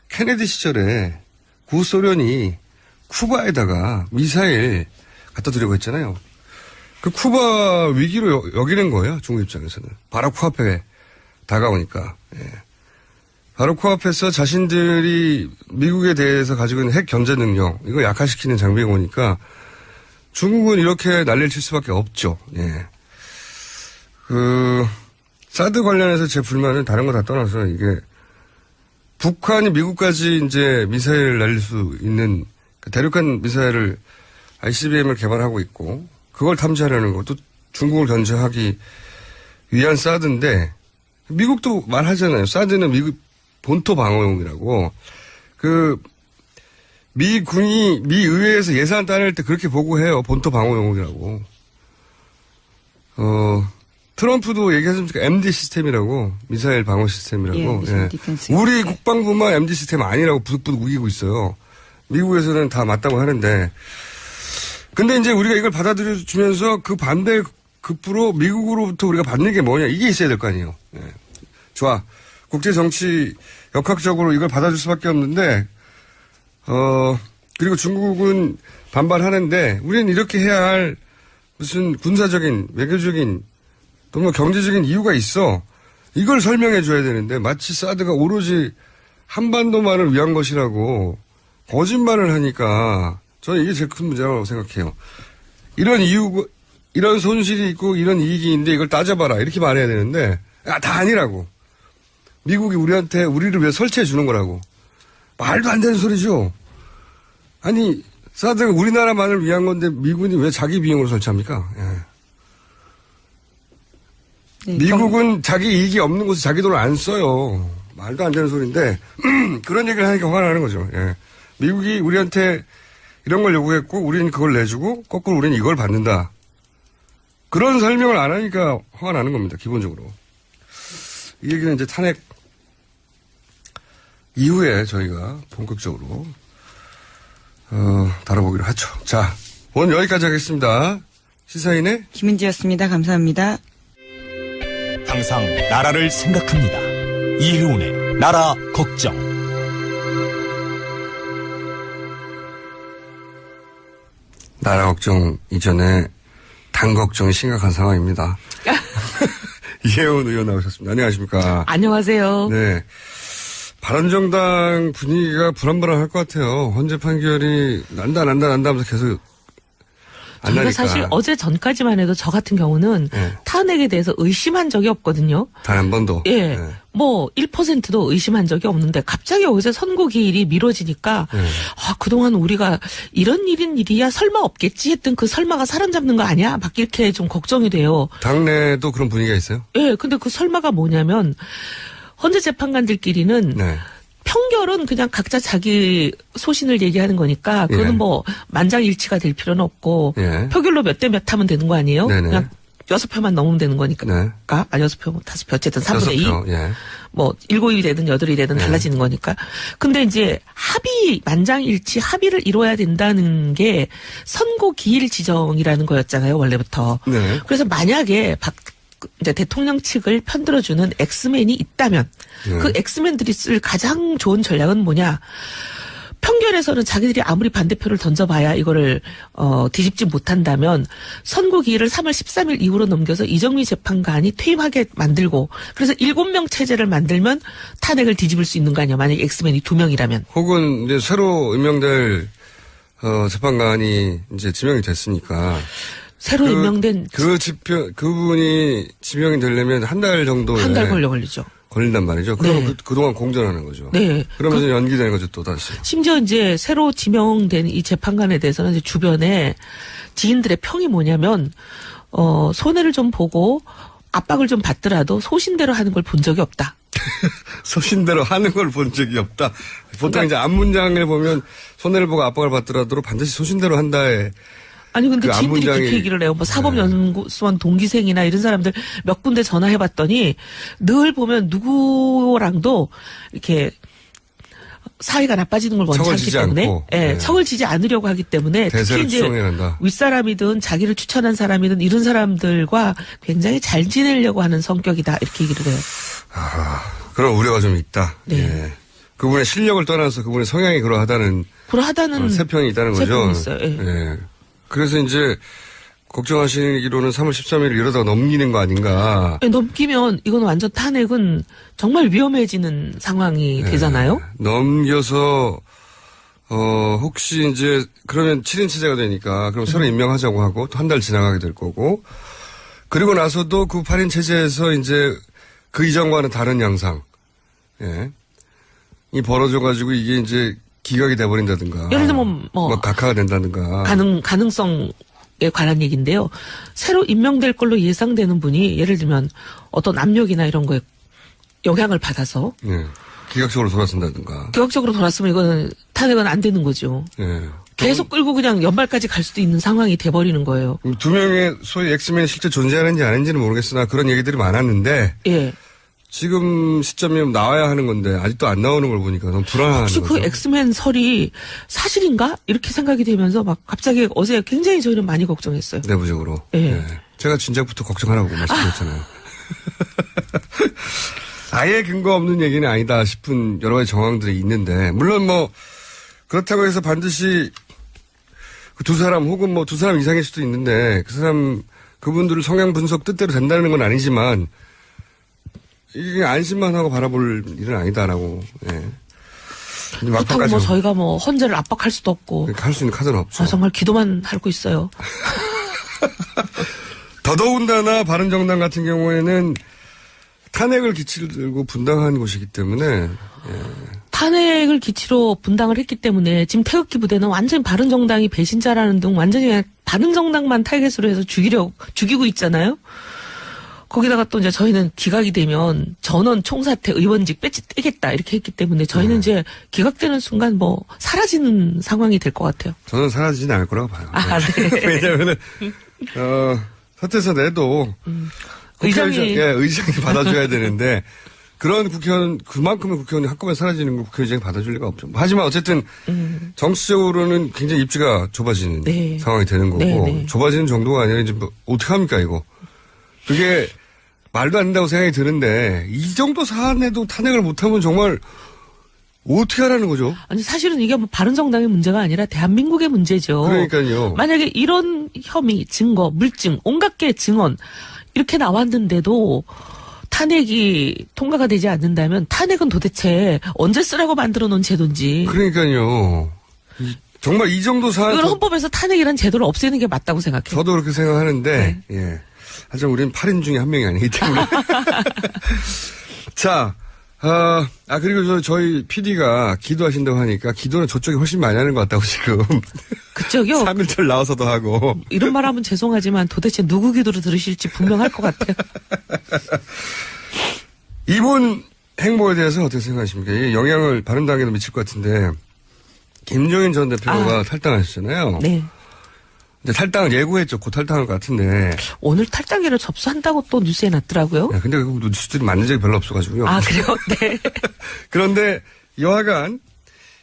Speaker 1: 케네디 시절에 구소련이 쿠바에다가 미사일 갖다 두려고 했잖아요. 그 쿠바 위기로 여기는 거예요. 중국 입장에서는. 바로 코앞에 다가오니까. 예. 바로 코앞에서 자신들이 미국에 대해서 가지고 있는 핵 견제 능력, 이거 약화시키는 장비가 오니까 중국은 이렇게 난리를 칠 수밖에 없죠. 예. 사드 관련해서 제 불만은 다른 거 다 떠나서 이게 북한이 미국까지 이제 미사일을 날릴 수 있는 대륙간 미사일을 ICBM을 개발하고 있고 그걸 탐지하려는 것도 중국을 견제하기 위한 사드인데 미국도 말하잖아요. 사드는 미국 본토 방어용이라고. 미 의회에서 예산 따낼 때 그렇게 보고해요. 본토 방어용이라고. 트럼프도 얘기하셨습니까? MD 시스템이라고. 미사일 방어 시스템이라고.
Speaker 2: 예,
Speaker 1: 예. 우리 국방부만 MD 시스템 아니라고 부득부득 우기고 있어요. 미국에서는 다 맞다고 하는데. 근데 이제 우리가 이걸 받아들여주면서 그 반대 급부로 미국으로부터 우리가 받는 게 뭐냐. 이게 있어야 될 거 아니에요. 예. 좋아. 국제 정치 역학적으로 이걸 받아줄 수밖에 없는데, 그리고 중국은 반발하는데, 우리는 이렇게 해야 할 무슨 군사적인, 외교적인, 또는 경제적인 이유가 있어. 이걸 설명해 줘야 되는데, 마치 사드가 오로지 한반도만을 위한 것이라고 거짓말을 하니까, 저는 이게 제일 큰 문제라고 생각해요. 이런 손실이 있고, 이런 이익이 있는데, 이걸 따져봐라. 이렇게 말해야 되는데, 다 아니라고. 미국이 우리를 위해 설치해 주는 거라고. 말도 안 되는 소리죠. 아니, 사드가 우리나라만을 위한 건데 미군이 왜 자기 비용으로 설치합니까? 예. 네, 미국은 자기 이익이 없는 곳에 자기 돈을 안 써요. 말도 안 되는 소리인데 그런 얘기를 하니까 화가 나는 거죠. 예. 미국이 우리한테 이런 걸 요구했고 우리는 그걸 내주고 거꾸로 우리는 이걸 받는다. 그런 설명을 안 하니까 화가 나는 겁니다. 기본적으로. 이 얘기는 이제 탄핵 이후에 저희가 본격적으로 다뤄보기로 하죠. 자, 오늘 여기까지 하겠습니다. 시사인의
Speaker 2: 김은지였습니다. 감사합니다.
Speaker 3: 항상 나라를 생각합니다. 이혜훈의 나라 걱정.
Speaker 1: 나라 걱정 이전에 당 걱정이 심각한 상황입니다. 이혜훈 의원 나오셨습니다. 안녕하십니까.
Speaker 4: 안녕하세요.
Speaker 1: 네. 바른정당 분위기가 불안불안할 것 같아요. 헌재 판결이 난다 하면서 계속 안
Speaker 4: 저희가
Speaker 1: 나니까.
Speaker 4: 사실 어제 전까지만 해도 저 같은 경우는
Speaker 1: 네.
Speaker 4: 탄핵에 대해서 의심한 적이 없거든요.
Speaker 1: 단 한 번도.
Speaker 4: 예.
Speaker 1: 네.
Speaker 4: 뭐 1%도 의심한 적이 없는데 갑자기 어제 선고 기일이 미뤄지니까
Speaker 1: 네.
Speaker 4: 그동안 우리가 이런 일이야 설마 없겠지 했던 그 설마가 사람 잡는 거 아니야? 막 이렇게 좀 걱정이 돼요.
Speaker 1: 당내도 그런 분위기가 있어요?
Speaker 4: 예. 근데 그 설마가 뭐냐면 헌재 재판관들끼리는
Speaker 1: 네.
Speaker 4: 평결은 그냥 각자 자기 소신을 얘기하는 거니까 그거는
Speaker 1: 예.
Speaker 4: 뭐 만장일치가 될 필요는 없고
Speaker 1: 예.
Speaker 4: 표결로 몇 대 몇 하면 되는 거 아니에요?
Speaker 1: 네네.
Speaker 4: 그냥 6표만 넘으면 되는 거니까.
Speaker 1: 네.
Speaker 4: 6표, 5표 어쨌든 3분의 2.
Speaker 1: 6표, 예.
Speaker 4: 뭐 7이 되든 8이 되든 달라지는 거니까. 근데 이제 만장일치 합의를 이뤄야 된다는 게 선고 기일 지정이라는 거였잖아요, 원래부터.
Speaker 1: 네.
Speaker 4: 그래서 만약에 이제 대통령 측을 편들어주는 엑스맨이 있다면
Speaker 1: 네.
Speaker 4: 그 엑스맨들이 쓸 가장 좋은 전략은 뭐냐? 측면에서는 자기들이 아무리 반대표를 던져봐야 이거를 뒤집지 못한다면 선고 기일을 3월 13일 이후로 넘겨서 이정미 재판관이 퇴임하게 만들고 그래서 7명 체제를 만들면 탄핵을 뒤집을 수 있는 거 아니야. 만약에 엑스맨이 2명이라면.
Speaker 1: 혹은 이제 새로 임명될 재판관이 이제 지명이 됐으니까
Speaker 4: 새로 임명된
Speaker 1: 그분이 지명이 되려면 한 달 정도
Speaker 4: 한 달 걸리죠.
Speaker 1: 걸린단 말이죠. 그러면
Speaker 4: 네.
Speaker 1: 그동안 공전하는 거죠.
Speaker 4: 네.
Speaker 1: 그러면서 연기되는 거죠, 또 다시.
Speaker 4: 심지어 이제 새로 지명된 이 재판관에 대해서는 이제 주변에 지인들의 평이 뭐냐면 손해를 좀 보고 압박을 좀 받더라도 소신대로 하는 걸 본 적이 없다.
Speaker 1: 소신대로 하는 걸 본 적이 없다. 보통
Speaker 4: 그러니까
Speaker 1: 이제 앞문장을 보면 손해를 보고 압박을 받더라도 반드시 소신대로 한다에
Speaker 4: 아니 근데
Speaker 1: 그
Speaker 4: 지인들이
Speaker 1: 앞문장이-
Speaker 4: 그렇게 얘기를 해요. 뭐 사법연구원 동기생이나 이런 사람들 몇 군데 전화해봤더니 늘 보면 누구랑도 이렇게 사이가 나빠지는 걸 원치
Speaker 1: 척을
Speaker 4: 않기
Speaker 1: 지지
Speaker 4: 때문에
Speaker 1: 않고.
Speaker 4: 예,
Speaker 1: 네.
Speaker 4: 척을 지지 않으려고 하기 때문에 특히
Speaker 1: 대세를
Speaker 4: 이제
Speaker 1: 추종해야 한다.
Speaker 4: 윗사람이든 자기를 추천한 사람이든 이런 사람들과 굉장히 잘 지내려고 하는 성격이다 이렇게 얘기를 해요.
Speaker 1: 그런 우려가 좀 있다.
Speaker 4: 네.
Speaker 1: 예. 그분의 실력을 떠나서 그분의 성향이 그러하다는
Speaker 4: 그러하다는
Speaker 1: 세평이 있다는 거죠.
Speaker 4: 세평이 있어요. 예.
Speaker 1: 예. 그래서 이제 걱정하시기로는 3월 13일을 이러다가 넘기는 거 아닌가.
Speaker 4: 넘기면 이건 완전 탄핵은 정말 위험해지는 상황이 되잖아요.
Speaker 1: 넘겨서 혹시 이제 그러면 7인 체제가 되니까 그럼 새로 임명하자고 하고 또 한 달 지나가게 될 거고 그리고 나서도 그 8인 체제에서 이제 그 이전과는 다른 양상 이 벌어져가지고 이게 이제 기각이 돼버린다든가
Speaker 4: 예를 들면 뭐
Speaker 1: 각하가 된다든가
Speaker 4: 가능성에 관한 얘기인데요. 새로 임명될 걸로 예상되는 분이 예를 들면 어떤 압력이나 이런 거에 영향을 받아서
Speaker 1: 예. 기각적으로 돌아선다든가
Speaker 4: 기각적으로 돌았으면 이거는 탄핵은 안 되는 거죠.
Speaker 1: 예.
Speaker 4: 계속 끌고 그냥 연말까지 갈 수도 있는 상황이 돼버리는 거예요.
Speaker 1: 두 명의 소위 엑스맨이 실제 존재하는지 아닌지는 모르겠으나 그런 얘기들이 많았는데
Speaker 4: 예.
Speaker 1: 지금 시점이면 나와야 하는 건데 아직도 안 나오는 걸 보니까 너무 불안한
Speaker 4: 혹시
Speaker 1: 거죠.
Speaker 4: 그 엑스맨 설이 사실인가? 이렇게 생각이 되면서 막 갑자기 어제 굉장히 저희는 많이 걱정했어요.
Speaker 1: 내부적으로.
Speaker 4: 예.
Speaker 1: 예. 제가 진작부터 걱정하라고 말씀드렸잖아요. 아예 근거 없는 얘기는 아니다 싶은 여러 가지 정황들이 있는데 물론 뭐 그렇다고 해서 반드시 그 두 사람 혹은 뭐 두 사람 이상일 수도 있는데 그분들을 성향 분석 뜻대로 된다는 건 아니지만 이게 안심만 하고 바라볼 일은 아니다라고. 예.
Speaker 4: 그렇다고 뭐 저희가 뭐 헌재를 압박할 수도 없고
Speaker 1: 할 수 있는 카드는 없죠.
Speaker 4: 정말 기도만 하고 있어요.
Speaker 1: 더더군다나 바른정당 같은 경우에는 탄핵을 기치로 들고 분당한 곳이기 때문에
Speaker 4: 탄핵을 기치로 분당을 했기 때문에 지금 태극기 부대는 완전히 바른정당이 배신자라는 등 완전히 그냥 바른정당만 타겟으로 해서 죽이고 있잖아요. 거기다가 또 이제 저희는 기각이 되면 전원 총사퇴 의원직 떼겠다 이렇게 했기 때문에 저희는 이제 기각되는 순간 뭐 사라지는 상황이 될 것 같아요.
Speaker 1: 저는 사라지진 않을 거라고 봐요.
Speaker 4: 아, 네.
Speaker 1: 왜냐하면은 사퇴서 내도 의장이 받아줘야 되는데 그런 국회의원 그만큼의 국회의원이 한꺼번에 사라지는 걸 국회의장이 받아줄 리가 없죠. 하지만 어쨌든 정치적으로는 굉장히 입지가 좁아지는
Speaker 4: 네.
Speaker 1: 상황이 되는 거고
Speaker 4: 네.
Speaker 1: 좁아지는 정도가 아니라 이제 뭐 어떻게 합니까 이거. 그게 말도 안 된다고 생각이 드는데 이 정도 사안에도 탄핵을 못하면 정말 어떻게 하라는 거죠?
Speaker 4: 아니 사실은 이게 뭐 바른정당의 문제가 아니라 대한민국의 문제죠.
Speaker 1: 그러니까요.
Speaker 4: 만약에 이런 혐의, 증거, 물증, 온갖 개의 증언 이렇게 나왔는데도 탄핵이 통과가 되지 않는다면 탄핵은 도대체 언제 쓰라고 만들어 놓은 제도인지.
Speaker 1: 그러니까요. 정말 이 정도 사안.
Speaker 4: 이건 헌법에서 탄핵이란 제도를 없애는 게 맞다고 생각해요.
Speaker 1: 저도 그렇게 생각하는데, 예. 하지만 우리는 8인 중에 한 명이 아니기 때문에. 자, 그리고 저희 PD가 기도하신다고 하니까 기도는 저쪽이 훨씬 많이 하는 것 같다고 지금.
Speaker 4: 그쪽이요?
Speaker 1: 3일절 나와서도 하고.
Speaker 4: 이런 말 하면 죄송하지만 도대체 누구 기도를 들으실지 분명할 것 같아요.
Speaker 1: 이번 행보에 대해서 어떻게 생각하십니까? 이 영향을 바른당에도 미칠 것 같은데, 김종인 전 대표가 탈당하셨잖아요.
Speaker 4: 네.
Speaker 1: 근데 탈당을 예고했죠. 곧 탈당할 것 같은데.
Speaker 4: 오늘 탈당계를 접수한다고 또 뉴스에 났더라고요.
Speaker 1: 야, 근데 그 뉴스들이 맞는 적이 별로 없어가지고요.
Speaker 4: 아, 그래요? 네.
Speaker 1: 그런데 여하간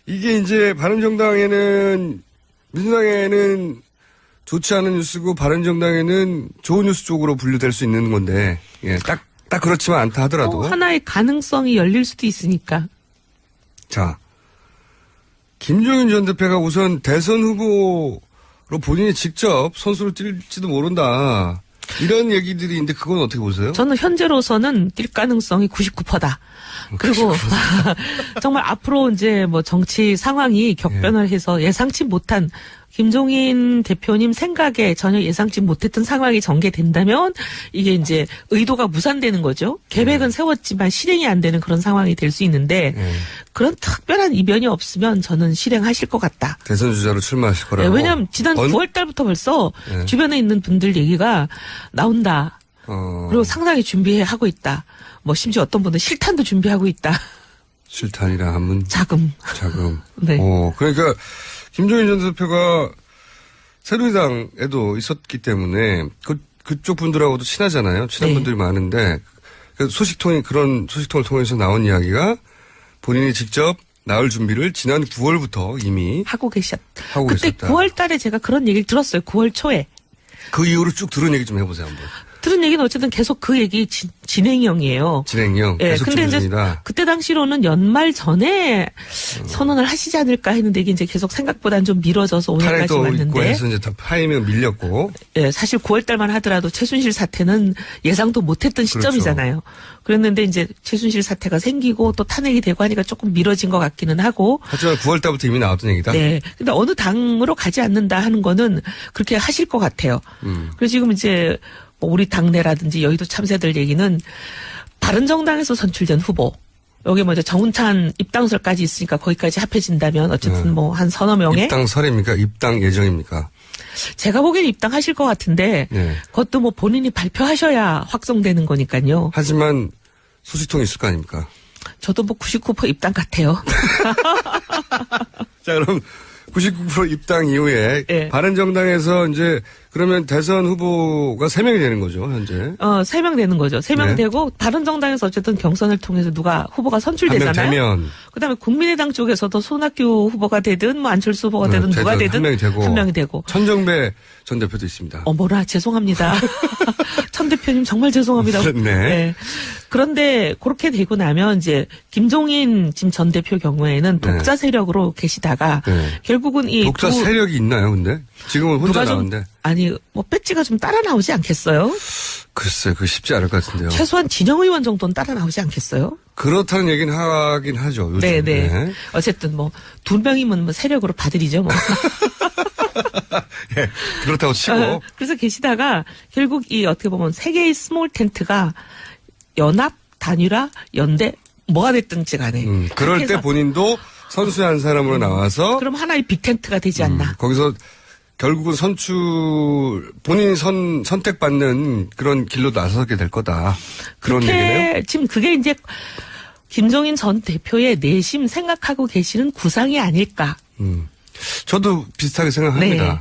Speaker 1: 이게 이제 바른정당에는 민주당에는 좋지 않은 뉴스고 바른정당에는 좋은 뉴스 쪽으로 분류될 수 있는 건데 예, 딱 그렇지만 않다 하더라도
Speaker 4: 하나의 가능성이 열릴 수도 있으니까.
Speaker 1: 자 김종인 전 대표가 우선 대선 후보로 본인이 직접 선수로 뛸지도 모른다. 이런 얘기들이 있는데 그건 어떻게 보세요?
Speaker 4: 저는 현재로서는 뛸 가능성이 99%다. 그리고 정말 앞으로 이제 뭐 정치 상황이 격변을 해서 예상치 못한 김종인 대표님 생각에 전혀 예상치 못했던 상황이 전개된다면 이게 이제 의도가 무산되는 거죠. 계획은 세웠지만 실행이 안 되는 그런 상황이 될 수 있는데 그런 특별한 이변이 없으면 저는 실행하실 것 같다.
Speaker 1: 대선 주자로 출마하실 거라고.
Speaker 4: 왜냐하면 지난 9월 달부터 벌써 주변에 있는 분들 얘기가 나온다. 그리고 상당히 준비하고 있다. 뭐 심지어 어떤 분은 실탄도 준비하고 있다.
Speaker 1: 실탄이라 하면
Speaker 4: 자금. 네.
Speaker 1: 그러니까 김종인 전 대표가 새누리당에도 있었기 때문에 그쪽 분들하고도 친하잖아요. 친한
Speaker 4: 네.
Speaker 1: 분들이 많은데 그 그런 소식통을 통해서 나온 이야기가 본인이 직접 나올 준비를 지난 9월부터 이미
Speaker 4: 하고
Speaker 1: 그때
Speaker 4: 계셨다. 9월 달에 제가 그런 얘기를 들었어요. 9월 초에.
Speaker 1: 그 이후로 쭉 들은 얘기 좀 해보세요 한번.
Speaker 4: 들은 얘기는 어쨌든 계속 그 얘기 진행형이에요.
Speaker 1: 진행형.
Speaker 4: 예,
Speaker 1: 계속
Speaker 4: 근데 이제
Speaker 1: 진행이다.
Speaker 4: 그때 당시로는 연말 전에 선언을 하시지 않을까 했는데 이게 이제 계속 생각보다는 좀 미뤄져서 오늘까지
Speaker 1: 탄핵도 있고
Speaker 4: 왔는데.
Speaker 1: 해서 이제 다 파이면 밀렸고.
Speaker 4: 예, 사실 9월 달만 하더라도 최순실 사태는 예상도 못했던 시점이잖아요. 그랬는데 이제 최순실 사태가 생기고 또 탄핵이 되고 하니까 조금 미뤄진 것 같기는 하고.
Speaker 1: 하지만 9월 달부터 이미 나왔던 얘기다.
Speaker 4: 네. 근데 어느 당으로 가지 않는다 하는 거는 그렇게 하실 것 같아요. 그래서 지금 이제 뭐 우리 당내라든지 여의도 참새들 얘기는 바른정당에서 선출된 후보. 여기 뭐 이제 정운찬 입당설까지 있으니까 거기까지 합해진다면 어쨌든 뭐 한 서너 명의.
Speaker 1: 입당설입니까? 입당 예정입니까?
Speaker 4: 제가 보기엔 입당하실 것 같은데.
Speaker 1: 네.
Speaker 4: 그것도 뭐 본인이 발표하셔야 확정되는 거니까요.
Speaker 1: 하지만 소식통이 있을 거 아닙니까?
Speaker 4: 저도 뭐 99% 입당 같아요.
Speaker 1: 자, 그럼 99% 입당 이후에
Speaker 4: 네.
Speaker 1: 바른정당에서 이제 그러면 대선 후보가 3명이 되는 거죠, 현재.
Speaker 4: 3명 되는 거죠. 3명
Speaker 1: 네.
Speaker 4: 되고 바른정당에서 어쨌든 경선을 통해서 누가 후보가
Speaker 1: 한 명
Speaker 4: 선출되잖아요.
Speaker 1: 되면
Speaker 4: 그다음에 국민의당 쪽에서도 손학규 후보가 되든 뭐 안철수 후보가 되든 누가 되든
Speaker 1: 한 명이 되고.
Speaker 4: 되고.
Speaker 1: 천정배 전 대표도 있습니다.
Speaker 4: 어머나 죄송합니다. 천 대표님 정말 죄송합니다.
Speaker 1: 네.
Speaker 4: 그런데 그렇게 되고 나면 이제 김종인 지금 전 대표 경우에는 독자 세력으로 계시다가
Speaker 1: 네.
Speaker 4: 결국은 이
Speaker 1: 독자
Speaker 4: 두-
Speaker 1: 세력이 있나요, 근데? 지금은 혼자
Speaker 4: 누가 좀
Speaker 1: 나오는데.
Speaker 4: 아니 뭐 배지가 좀 따라 나오지 않겠어요?
Speaker 1: 글쎄, 그거 쉽지 않을 것 같은데요.
Speaker 4: 최소한 진영 의원 정도는 따라 나오지 않겠어요?
Speaker 1: 그렇다는 얘기는 하긴 하죠, 요즘.
Speaker 4: 네네.
Speaker 1: 네.
Speaker 4: 어쨌든 뭐 2명이면 뭐 세력으로 봐드리죠 뭐.
Speaker 1: 예, 그렇다고 치고.
Speaker 4: 그래서 계시다가 결국 이 어떻게 보면 세 개의 스몰 텐트가 연합, 단일화, 연대 뭐가 됐든지 간에.
Speaker 1: 그럴
Speaker 4: 그렇게
Speaker 1: 때
Speaker 4: 해서
Speaker 1: 본인도 선수의 한 사람으로 나와서
Speaker 4: 그럼 하나의 빅텐트가 되지 않나.
Speaker 1: 거기서 결국은 본인이 선택받는 그런 길로 나서게 될 거다. 그런 얘기네요.
Speaker 4: 그렇게 지금 그게 이제 김종인 전 대표의 내심 생각하고 계시는 구상이 아닐까.
Speaker 1: 저도 비슷하게 생각합니다.
Speaker 4: 네.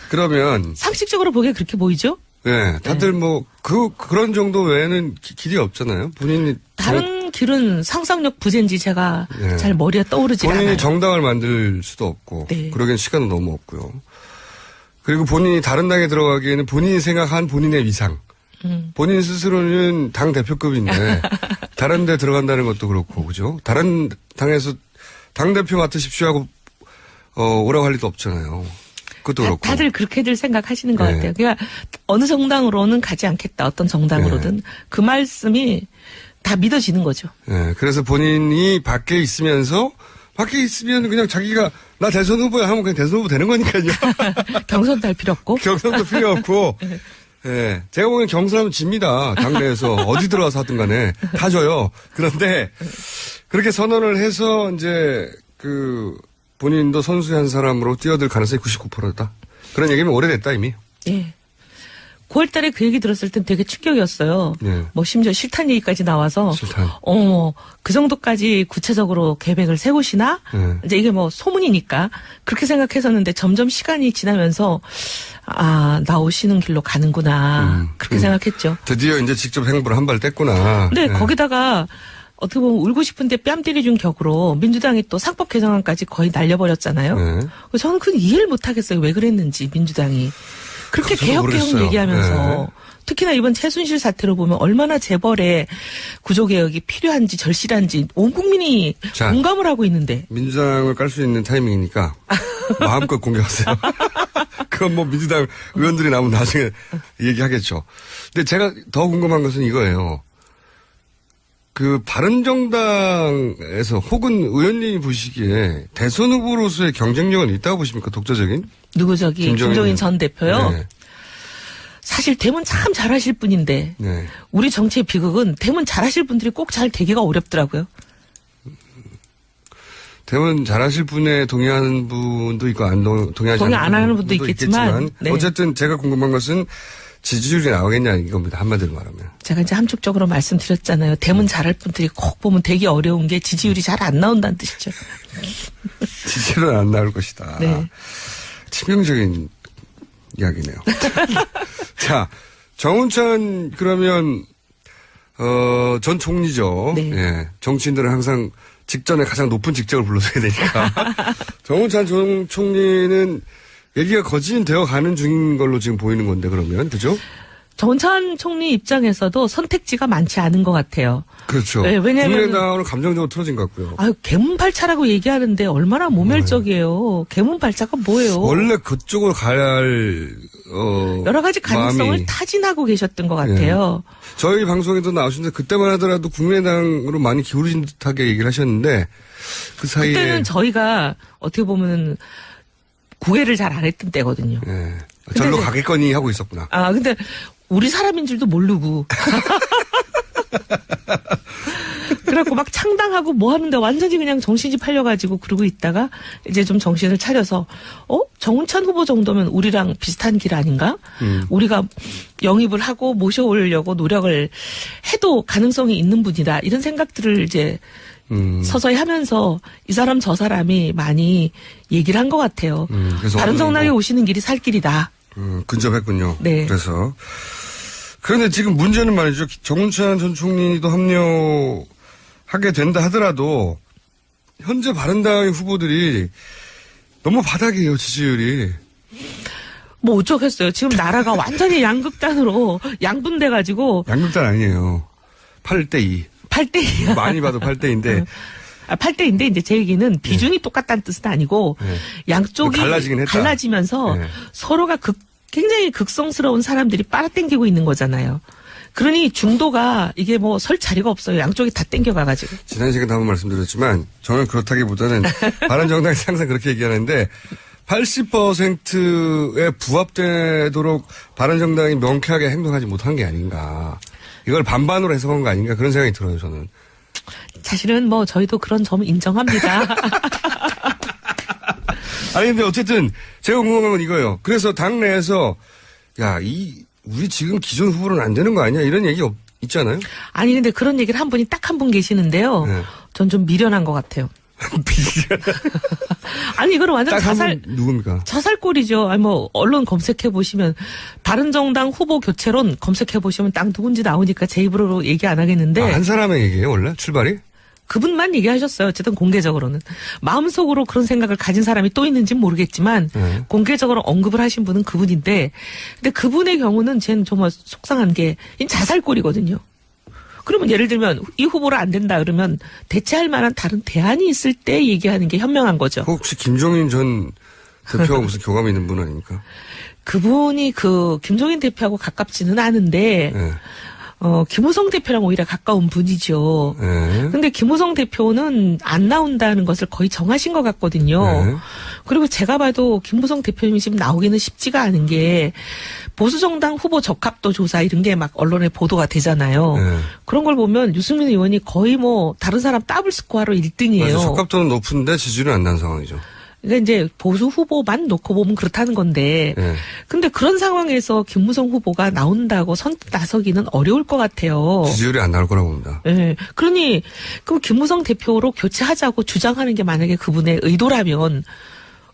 Speaker 1: 그러면
Speaker 4: 상식적으로 보기에 그렇게 보이죠?
Speaker 1: 네, 다들 뭐 그런 정도 외에는 길이 없잖아요. 본인이
Speaker 4: 다른 길은 상상력 부재인지 제가
Speaker 1: 네.
Speaker 4: 잘 머리에 떠오르지
Speaker 1: 본인이
Speaker 4: 않아요.
Speaker 1: 정당을 만들 수도 없고
Speaker 4: 네.
Speaker 1: 그러기엔 시간은 너무 없고요. 그리고 본인이 다른 당에 들어가기에는 본인이 생각한 본인의 위상. 본인 스스로는 당 대표급인데 다른 데 들어간다는 것도 그렇고 그죠? 다른 당에서 당 대표 맡으십시오 하고 오라고 할 리도 없잖아요. 그것도 그렇고.
Speaker 4: 다들 그렇게들 생각하시는 것
Speaker 1: 네.
Speaker 4: 같아요. 그러니까 어느 정당으로는 가지 않겠다. 어떤 정당으로든. 그 말씀이 다 믿어지는 거죠.
Speaker 1: 네, 그래서 본인이 밖에 있으면 그냥 자기가 나 대선 후보야 하면 그냥 대선 후보 되는 거니까요.
Speaker 4: 경선도 할 필요 없고.
Speaker 1: 경선도 필요 없고. 예, 제가 보기엔 경선하면 집니다. 당내에서 어디 들어가서 하든 간에 다 져요. 그런데 그렇게 선언을 해서 이제 본인도 선수의 한 사람으로 뛰어들 가능성이 99%다. 그런 얘기면 오래됐다 이미.
Speaker 4: 예. 9월 달에 그 얘기 들었을 땐 되게 충격이었어요.
Speaker 1: 네.
Speaker 4: 뭐 심지어 실탄 얘기까지 나와서.
Speaker 1: 실탄.
Speaker 4: 그 정도까지 구체적으로 계획을 세우시나?
Speaker 1: 네.
Speaker 4: 이제 이게 뭐 소문이니까. 그렇게 생각했었는데 점점 시간이 지나면서 나오시는 길로 가는구나. 그렇게 생각했죠.
Speaker 1: 드디어 이제 직접 행보를 한 발 뗐구나.
Speaker 4: 근데
Speaker 1: 네.
Speaker 4: 거기다가 어떻게 보면 울고 싶은데 뺨 때려준 격으로 민주당이 또 상법 개정안까지 거의 날려버렸잖아요.
Speaker 1: 네.
Speaker 4: 저는 그 이해를 못하겠어요. 왜 그랬는지 민주당이. 그렇게
Speaker 1: 저도
Speaker 4: 개혁
Speaker 1: 모르겠어요.
Speaker 4: 얘기하면서
Speaker 1: 네.
Speaker 4: 특히나 이번 최순실 사태로 보면 얼마나 재벌의 구조개혁이 필요한지 절실한지 온 국민이
Speaker 1: 자,
Speaker 4: 공감을 하고 있는데.
Speaker 1: 민주당을 깔 수 있는 타이밍이니까 마음껏 공개하세요. 그건 뭐 민주당 의원들이 나오면 나중에 얘기하겠죠. 근데 제가 더 궁금한 것은 이거예요. 그 바른정당에서 혹은 의원님이 보시기에 대선 후보로서의 경쟁력은 있다고 보십니까? 독자적인?
Speaker 4: 누구 저기 김종인 전 대표요?
Speaker 1: 네.
Speaker 4: 사실 대문 참 잘하실 분인데
Speaker 1: 네.
Speaker 4: 우리 정치의 비극은 대문 잘하실 분들이 꼭 잘 되기가 어렵더라고요.
Speaker 1: 대면 잘하실 분에 동의하는 분도 있고 동의하지
Speaker 4: 동의
Speaker 1: 않는
Speaker 4: 안 하는 분도 있겠지만, 네.
Speaker 1: 어쨌든 제가 궁금한 것은 지지율이 나오겠냐 이겁니다. 한마디로 말하면.
Speaker 4: 제가 이제 함축적으로 말씀드렸잖아요. 대문 잘할 분들이 꼭 보면 되게 어려운 게 지지율이 잘 안 나온다는 뜻이죠.
Speaker 1: 지지율은 안 나올 것이다.
Speaker 4: 네.
Speaker 1: 치명적인 이야기네요. 자, 정운찬 그러면 전 총리죠.
Speaker 4: 네.
Speaker 1: 예, 정치인들은 항상 직전에 가장 높은 직책을 불러줘야 되니까. 정운찬 전 총리는 얘기가 거진되어 가는 중인 걸로 지금 보이는 건데 그러면 그죠?
Speaker 4: 정운찬 총리 입장에서도 선택지가 많지 않은 것 같아요.
Speaker 1: 그렇죠.
Speaker 4: 네, 왜냐하면
Speaker 1: 국민의당은 감정적으로 틀어진 것 같고요.
Speaker 4: 아유 개문발차라고 얘기하는데 얼마나 모멸적이에요. 개문발차가 뭐예요?
Speaker 1: 원래 그쪽으로 가야 할
Speaker 4: 여러 가지 가능성을
Speaker 1: 마음이.
Speaker 4: 타진하고 계셨던 것 같아요.
Speaker 1: 저희 방송에도 나오셨는데 그때만 하더라도 국민의당으로 많이 기울어진 듯하게 얘기를 하셨는데 그 사이에
Speaker 4: 그때는 저희가 어떻게 보면 구애를 잘 안 했던 때거든요.
Speaker 1: 예, 절로 가겠거니 하고 있었구나.
Speaker 4: 아 근데 우리 사람인 줄도 모르고 그래갖고 막 창당하고 뭐 하는데 완전히 그냥 정신이 팔려가지고 그러고 있다가 이제 좀 정신을 차려서 정운찬 후보 정도면 우리랑 비슷한 길 아닌가? 우리가 영입을 하고 모셔오려고 노력을 해도 가능성이 있는 분이다. 이런 생각들을 이제 서서히 하면서 이 사람 저 사람이 많이 얘기를 한 것 같아요.
Speaker 1: 그래서
Speaker 4: 바른정당에 오시는 길이 살 길이다.
Speaker 1: 근접했군요.
Speaker 4: 네.
Speaker 1: 그래서 그런데 지금 문제는 말이죠. 정운찬 전 총리도 합류하게 된다 하더라도 현재 바른당의 후보들이 너무 바닥이에요. 지지율이.
Speaker 4: 뭐 어쩌겠어요. 지금 나라가 완전히 양극단으로 양분돼가지고
Speaker 1: 양극단 아니에요. 8대2.
Speaker 4: 8대2야.
Speaker 1: 많이 봐도 8대인데
Speaker 4: 8대인데 이제 제 얘기는 비중이 똑같다는 뜻은 아니고
Speaker 1: 네.
Speaker 4: 양쪽이
Speaker 1: 갈라지긴 했다.
Speaker 4: 갈라지면서
Speaker 1: 네.
Speaker 4: 서로가 굉장히 극성스러운 사람들이 빨아당기고 있는 거잖아요. 그러니 중도가 이게 뭐 설 자리가 없어요. 양쪽이 다 땡겨가가지고.
Speaker 1: 지난 시간에 한번 말씀드렸지만 저는 그렇다기보다는 바른정당이 항상 그렇게 얘기하는데 80%에 부합되도록 바른정당이 명쾌하게 행동하지 못한 게 아닌가. 이걸 반반으로 해석한 거 아닌가 그런 생각이 들어요. 저는.
Speaker 4: 사실은 뭐 저희도 그런 점을 인정합니다.
Speaker 1: 아니 근데 어쨌든 제가 궁금한 건 이거예요. 그래서 당내에서 우리 지금 기존 후보로는 안 되는 거 아니야? 이런 얘기 있잖아요. 아니
Speaker 4: 근데 그런 얘기를 한 분이 딱 한 분 계시는데요.
Speaker 1: 네.
Speaker 4: 전 좀 미련한 것 같아요. 아니 이거는 완전
Speaker 1: 누굽니까?
Speaker 4: 자살골이죠. 아니 뭐 언론 검색해 보시면 바른정당 후보 교체론 검색해 보시면 딱 누군지 나오니까 제 입으로 얘기 안 하겠는데
Speaker 1: 한 사람의 얘기예요 원래 출발이?
Speaker 4: 그분만 얘기하셨어요. 어쨌든 공개적으로는 마음속으로 그런 생각을 가진 사람이 또 있는지는 모르겠지만 공개적으로 언급을 하신 분은 그분인데 근데 그분의 경우는 쟤는 정말 속상한 게 자살골이거든요. 그러면 예를 들면 이 후보로 안 된다 그러면 대체할 만한 다른 대안이 있을 때 얘기하는 게 현명한 거죠.
Speaker 1: 혹시 김종인 전 대표하고 무슨 교감이 있는 분 아닙니까?
Speaker 4: 그분이 김종인 대표하고 가깝지는 않은데
Speaker 1: 네.
Speaker 4: 김무성 대표랑 오히려 가까운 분이죠.
Speaker 1: 네.
Speaker 4: 근데 김무성 대표는 안 나온다는 것을 거의 정하신 것 같거든요.
Speaker 1: 네.
Speaker 4: 그리고 제가 봐도 김무성 대표님이 지금 나오기는 쉽지가 않은 게 보수정당 후보 적합도 조사 이런 게 막 언론에 보도가 되잖아요.
Speaker 1: 네.
Speaker 4: 그런 걸 보면 유승민 의원이 거의 뭐 다른 사람 더블 스코어로 1등이에요.
Speaker 1: 맞아, 적합도는 높은데 지지율은 안 난 상황이죠.
Speaker 4: 그러니까 이제 보수 후보만 놓고 보면 그렇다는 건데
Speaker 1: 네.
Speaker 4: 근데 그런 상황에서 김무성 후보가 나온다고 선뜻 나서기는 어려울 것 같아요.
Speaker 1: 지지율이 안 나올 거라고 봅니다.
Speaker 4: 네. 그러니 그럼 김무성 대표로 교체하자고 주장하는 게 만약에 그분의 의도라면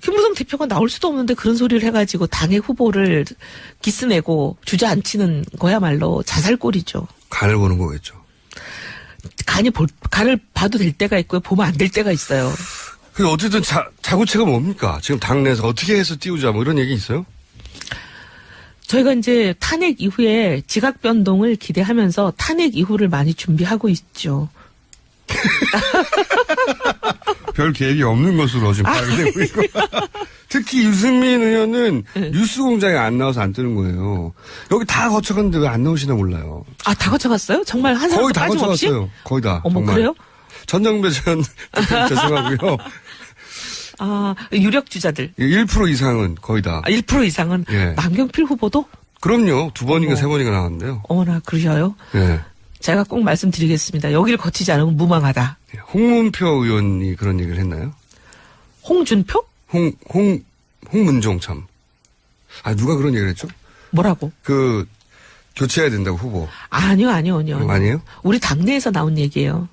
Speaker 4: 김무성 대표가 나올 수도 없는데 그런 소리를 해가지고 당의 후보를 기스내고 주저앉히는 거야말로 자살골이죠.
Speaker 1: 간을 보는 거겠죠.
Speaker 4: 간을 봐도 될 때가 있고요. 보면 안 될 때가 있어요.
Speaker 1: 그 어쨌든 자구책은 뭡니까? 지금 당내에서 어떻게 해서 띄우자 뭐 이런 얘기 있어요?
Speaker 4: 저희가 이제 탄핵 이후에 지각 변동을 기대하면서 탄핵 이후를 많이 준비하고 있죠.
Speaker 1: 별 계획이 없는 것으로 지금 파악되고 있고. 특히 유승민 의원은 뉴스공장에 안 나와서 안 뜨는 거예요. 여기 다 거쳐갔는데 왜 안 나오시나 몰라요.
Speaker 4: 아, 다 거쳐갔어요? 정말 한
Speaker 1: 거의
Speaker 4: 사람도
Speaker 1: 다
Speaker 4: 빠짐없이?
Speaker 1: 거쳐갔어요. 거의 다.
Speaker 4: 어머,
Speaker 1: 정말.
Speaker 4: 그래요?
Speaker 1: 전정배 전 죄송하고요.
Speaker 4: 아, 유력 주자들.
Speaker 1: 1% 이상은 거의 다.
Speaker 4: 아, 1% 이상은
Speaker 1: 예.
Speaker 4: 남경필 후보도?
Speaker 1: 그럼요. 2번인가
Speaker 4: 어머.
Speaker 1: 3번인가 나왔는데요.
Speaker 4: 어머나, 그러셔요?
Speaker 1: 예.
Speaker 4: 제가 꼭 말씀드리겠습니다. 여기를 거치지 않으면 무망하다.
Speaker 1: 홍문표 의원이 그런 얘기를 했나요?
Speaker 4: 홍준표?
Speaker 1: 홍문종 참. 아, 누가 그런 얘기를 했죠?
Speaker 4: 뭐라고?
Speaker 1: 교체해야 된다고 후보.
Speaker 4: 아니요.
Speaker 1: 아니에요?
Speaker 4: 우리 당내에서 나온 얘기예요.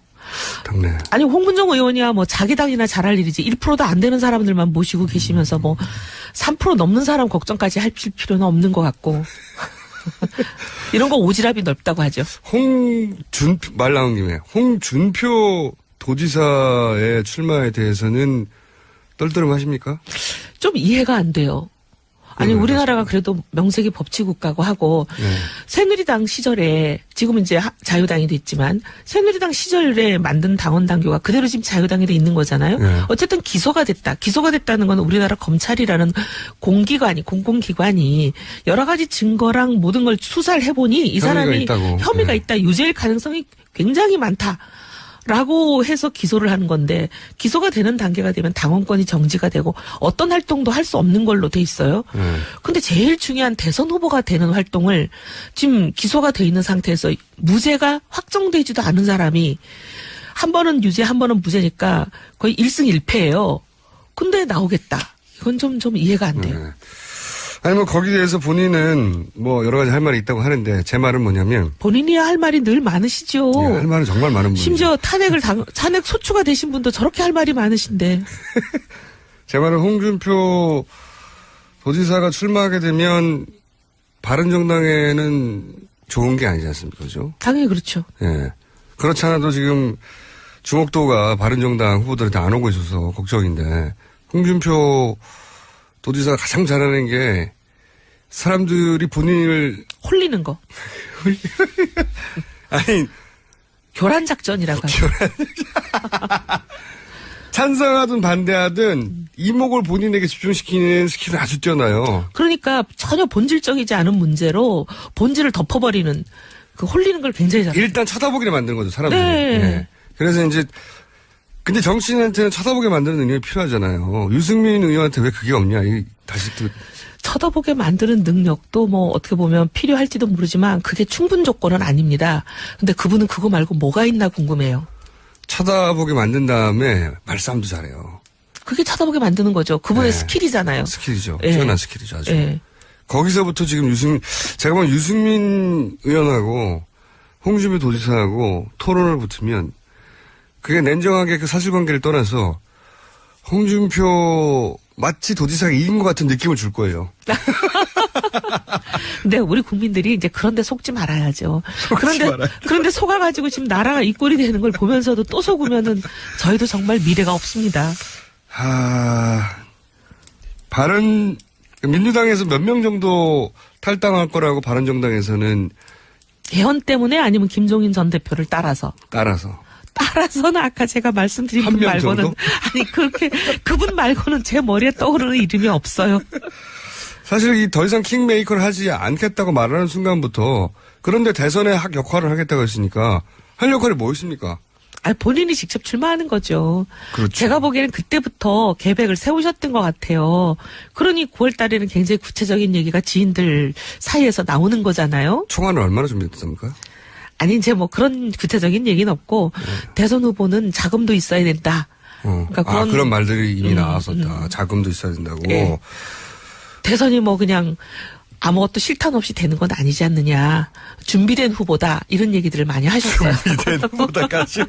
Speaker 1: 당내.
Speaker 4: 아니, 홍문종 의원이야 뭐 자기 당이나 잘할 일이지 1%도 안 되는 사람들만 모시고 계시면서 뭐 3% 넘는 사람 걱정까지 할 필요는 없는 것 같고. 이런 거 오지랖이 넓다고 하죠.
Speaker 1: 말 나온 김에 홍준표 도지사의 출마에 대해서는 떨떠름하십니까?
Speaker 4: 좀 이해가 안 돼요. 아니,
Speaker 1: 네,
Speaker 4: 우리나라가 그래도 명색이 법치국가고 하고,
Speaker 1: 네.
Speaker 4: 새누리당 시절에, 지금은 이제 자유당이 됐지만, 새누리당 시절에 만든 당원 당규가 그대로 지금 자유당에 돼 있는 거잖아요.
Speaker 1: 네.
Speaker 4: 어쨌든 기소가 됐다. 기소가 됐다는 건 우리나라 검찰이라는 공기관이, 공공기관이 여러 가지 증거랑 모든 걸 수사를 해보니 이 사람이
Speaker 1: 있다고.
Speaker 4: 혐의가
Speaker 1: 네.
Speaker 4: 있다. 유죄일 가능성이 굉장히 많다. 라고 해서 기소를 하는 건데 기소가 되는 단계가 되면 당원권이 정지가 되고 어떤 활동도 할 수 없는 걸로 돼 있어요. 근데 제일 중요한 대선 후보가 되는 활동을 지금 기소가 돼 있는 상태에서 무죄가 확정되지도 않은 사람이 한 번은 유죄 한 번은 무죄니까 거의 1승 1패예요. 근데 나오겠다. 이건 좀 이해가 안 돼요.
Speaker 1: 네. 아니, 뭐, 거기에 대해서 본인은 뭐, 여러 가지 할 말이 있다고 하는데, 제 말은 뭐냐면.
Speaker 4: 본인이야 할 말이 늘 많으시죠.
Speaker 1: 예, 할 말은 정말 많은 분이죠.
Speaker 4: 심지어 탄핵 소추가 되신 분도 저렇게 할 말이 많으신데.
Speaker 1: 제 말은 홍준표 도지사가 출마하게 되면, 바른정당에는 좋은 게 아니지 않습니까? 그죠?
Speaker 4: 당연히 그렇죠.
Speaker 1: 예. 그렇지 않아도 지금 주목도가 바른정당 후보들한테 안 오고 있어서 걱정인데, 홍준표 도지사가 가장 잘하는 게 사람들이 본인을
Speaker 4: 홀리는 거.
Speaker 1: 아니
Speaker 4: 교란 작전이라고 하죠.
Speaker 1: 찬성하든 반대하든 이목을 본인에게 집중시키는 스킬은 아주 뛰어나요.
Speaker 4: 그러니까 전혀 본질적이지 않은 문제로 본질을 덮어버리는 그 홀리는 걸 굉장히 잘해요.
Speaker 1: 일단 쳐다보기를 만드는 거죠, 사람들이.
Speaker 4: 네.
Speaker 1: 예. 그래서 이제 근데 정치인한테는 쳐다보게 만드는 능력이 필요하잖아요. 유승민 의원한테 왜 그게 없냐? 다시 또
Speaker 4: 쳐다보게 만드는 능력도 뭐 어떻게 보면 필요할지도 모르지만 그게 충분 조건은 아닙니다. 근데 그분은 그거 말고 뭐가 있나 궁금해요.
Speaker 1: 쳐다보게 만든 다음에 말싸움도 잘해요.
Speaker 4: 그게 쳐다보게 만드는 거죠. 그분의
Speaker 1: 네.
Speaker 4: 스킬이잖아요.
Speaker 1: 스킬이죠.
Speaker 4: 예.
Speaker 1: 뛰어난 스킬이죠, 아주.
Speaker 4: 예.
Speaker 1: 거기서부터 지금 제가 보면 유승민 의원하고 홍준표 도지사하고 토론을 붙으면 그게 냉정하게 그 사실관계를 떠나서 홍준표 마치 도지사가 이긴 것 같은 느낌을 줄 거예요.
Speaker 4: 근데 우리 국민들이 이제 그런데 속지 말아야죠. 그런데 속아가지고 지금 나라가 이 꼴이 되는 걸 보면서도 또 속으면은 저희도 정말 미래가 없습니다.
Speaker 1: 민주당에서 몇 명 정도 탈당할 거라고 바른정당에서는
Speaker 4: 개헌 때문에 아니면 김종인 전 대표를 따라서는 아까 제가 말씀드린
Speaker 1: 한
Speaker 4: 분
Speaker 1: 명
Speaker 4: 말고는
Speaker 1: 정도?
Speaker 4: 아니 그렇게 그분 말고는 제 머리에 떠오르는 이름이 없어요.
Speaker 1: 사실 더 이상 킹메이커를 하지 않겠다고 말하는 순간부터 그런데 대선에 역할을 하겠다고 했으니까 할 역할이 뭐 있습니까?
Speaker 4: 아 본인이 직접 출마하는 거죠.
Speaker 1: 그렇죠.
Speaker 4: 제가 보기에는 그때부터 계획을 세우셨던 것 같아요. 그러니 9월 달에는 굉장히 구체적인 얘기가 지인들 사이에서 나오는 거잖아요.
Speaker 1: 총알을 얼마나 준비했습니까?
Speaker 4: 아니 이제 뭐 그런 구체적인 얘기는 없고 대선 후보는 자금도 있어야 된다. 그러니까
Speaker 1: 그런 말들이 이미 나왔었다. 자금도 있어야 된다고.
Speaker 4: 예. 대선이 뭐 그냥 아무것도 실탄 없이 되는 건 아니지 않느냐. 준비된 후보다 이런 얘기들을 많이 하셨어요.
Speaker 1: 준비된 후보다까지.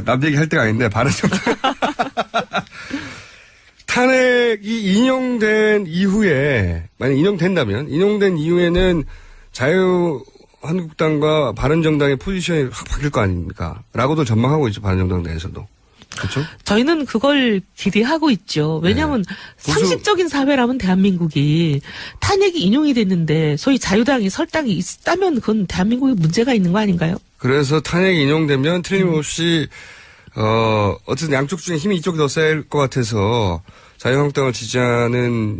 Speaker 1: 남 얘기할 때가 아닌데 바른정당. 탄핵이 인용된 이후에 만약 인용된 이후에는 자유한국당과 바른정당의 포지션이 확 바뀔 거 아닙니까? 라고도 전망하고 있죠. 바른정당 내에서도. 그렇죠?
Speaker 4: 저희는 그걸 기대하고 있죠. 왜냐하면
Speaker 1: 보수-
Speaker 4: 상식적인 사회라면 대한민국이 탄핵이 인용이 됐는데 소위 자유당이 설당이 있다면 그건 대한민국에 문제가 있는 거 아닌가요?
Speaker 1: 그래서 탄핵이 인용되면 틀림없이 어쨌든 양쪽 중에 힘이 이쪽이 더 셀 것 같아서 자유한국당을 지지하는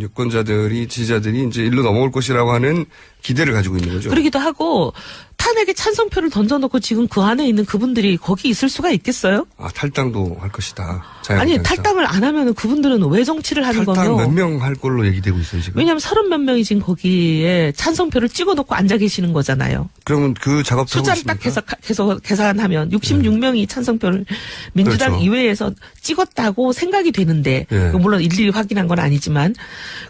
Speaker 1: 지지자들이 이제 일로 넘어올 것이라고 하는 기대를 가지고 있는 거죠.
Speaker 4: 그러기도 하고 탄핵에 찬성표를 던져놓고 지금 그 안에 있는 그분들이 거기 있을 수가 있겠어요?
Speaker 1: 탈당도 할 것이다.
Speaker 4: 아니
Speaker 1: 자유한국당에서.
Speaker 4: 탈당을 안 하면 그분들은 왜 정치를 하는
Speaker 1: 탈당
Speaker 4: 거며?
Speaker 1: 몇 명 할 걸로 얘기되고 있어요 지금.
Speaker 4: 왜냐하면 30몇 명이 지금 거기에 찬성표를 찍어놓고 앉아 계시는 거잖아요.
Speaker 1: 그러면 그 작업도 하고
Speaker 4: 숫자를 딱
Speaker 1: 있습니까?
Speaker 4: 계속 계산하면 66명이 찬성표를 민주당
Speaker 1: 그렇죠.
Speaker 4: 이외에서 찍었다고 생각이 되는데
Speaker 1: 예.
Speaker 4: 물론 일일이 확인한 건 아니지만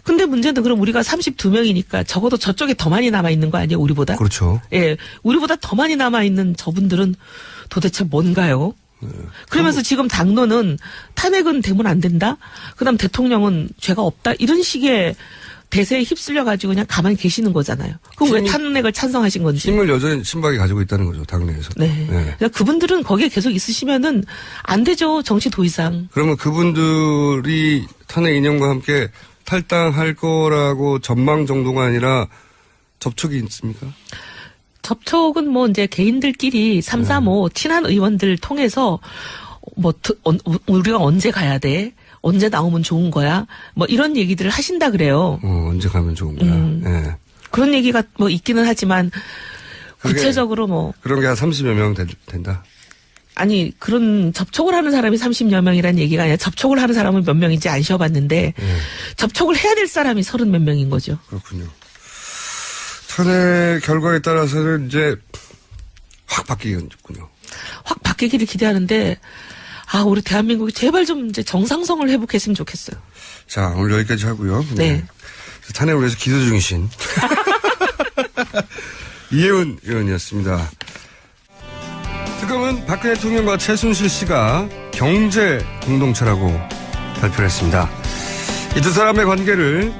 Speaker 4: 근데 문제는 그럼 우리가 32명이니까 적어도 저쪽에 더 많이 남아 있는 거 아니에요 우리보다?
Speaker 1: 그렇죠.
Speaker 4: 예, 우리보다 더 많이 남아 있는 저분들은 도대체 뭔가요? 그러면서 지금 당론은 탄핵은 되면 안 된다. 그다음 대통령은 죄가 없다. 이런 식의 대세에 휩쓸려 가지고 그냥 가만히 계시는 거잖아요. 그럼 왜
Speaker 1: 힘이-
Speaker 4: 탄핵을 찬성하신 건지?
Speaker 1: 힘을 여전히 친박이 가지고 있다는 거죠 당내에서.
Speaker 4: 네. 그러니까 그분들은 거기에 계속 있으시면은 안 되죠. 정치 도의상.
Speaker 1: 그러면 그분들이 탄핵 인용과 함께 탈당할 거라고 전망 정도가 아니라 접촉이 있습니까?
Speaker 4: 접촉은 뭐 이제 개인들끼리 3, 4, 5 친한 의원들 통해서 우리가 언제 가야 돼? 언제 나오면 좋은 거야? 뭐 이런 얘기들을 하신다 그래요.
Speaker 1: 언제 가면 좋은 거야. 예.
Speaker 4: 그런 얘기가 뭐 있기는 하지만
Speaker 1: 그게-
Speaker 4: 구체적으로 뭐
Speaker 1: 그런 게 한 30여 명 된다.
Speaker 4: 아니 그런 접촉을 하는 사람이 30여 명이라는 얘기가 아니라 접촉을 하는 사람은 몇 명인지 안 쉬어봤는데 접촉을 해야 될 사람이 30 몇 명인 거죠.
Speaker 1: 그렇군요. 탄핵 결과에 따라서는 이제 확 바뀌겠군요.
Speaker 4: 확 바뀌기를 기대하는데 우리 대한민국이 제발 좀 이제 정상성을 회복했으면 좋겠어요.
Speaker 1: 자, 오늘 여기까지 하고요.
Speaker 4: 네.
Speaker 1: 탄핵을 위해서 기도 중이신 이혜훈 의원이었습니다. 특검은 박근혜 대통령과 최순실 씨가 경제 공동체라고 발표를 했습니다. 이 두 사람의 관계를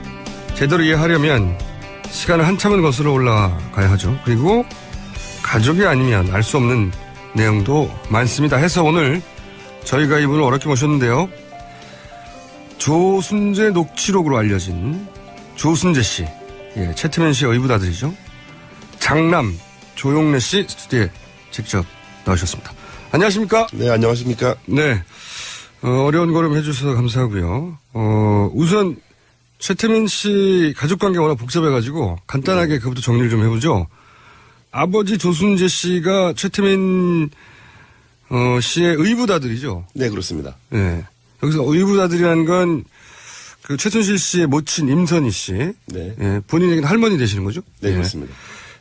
Speaker 1: 제대로 이해하려면 시간을 한참은 거슬러 올라가야 하죠. 그리고 가족이 아니면 알 수 없는 내용도 많습니다. 해서 오늘 저희가 이분을 어렵게 모셨는데요. 조순재 녹취록으로 알려진 조순재 씨, 최태민 씨의 의붓아들이죠. 장남 조용래 씨 스튜디오에 직접 나오셨습니다. 안녕하십니까?
Speaker 5: 네, 안녕하십니까?
Speaker 1: 네. 어려운 걸음 해주셔서 감사하고요. 우선 최태민 씨 가족관계 워낙 복잡해가지고 간단하게 그것부터 정리를 좀 해보죠. 아버지 조순재 씨가 최태민 씨의 의붓아들이죠.
Speaker 5: 네, 그렇습니다.
Speaker 1: 네. 여기서 의붓아들이라는 건 그 최순실 씨의 모친 임선희 씨.
Speaker 5: 네.
Speaker 1: 예, 본인에게는 할머니 되시는 거죠?
Speaker 5: 네,
Speaker 1: 예.
Speaker 5: 그렇습니다.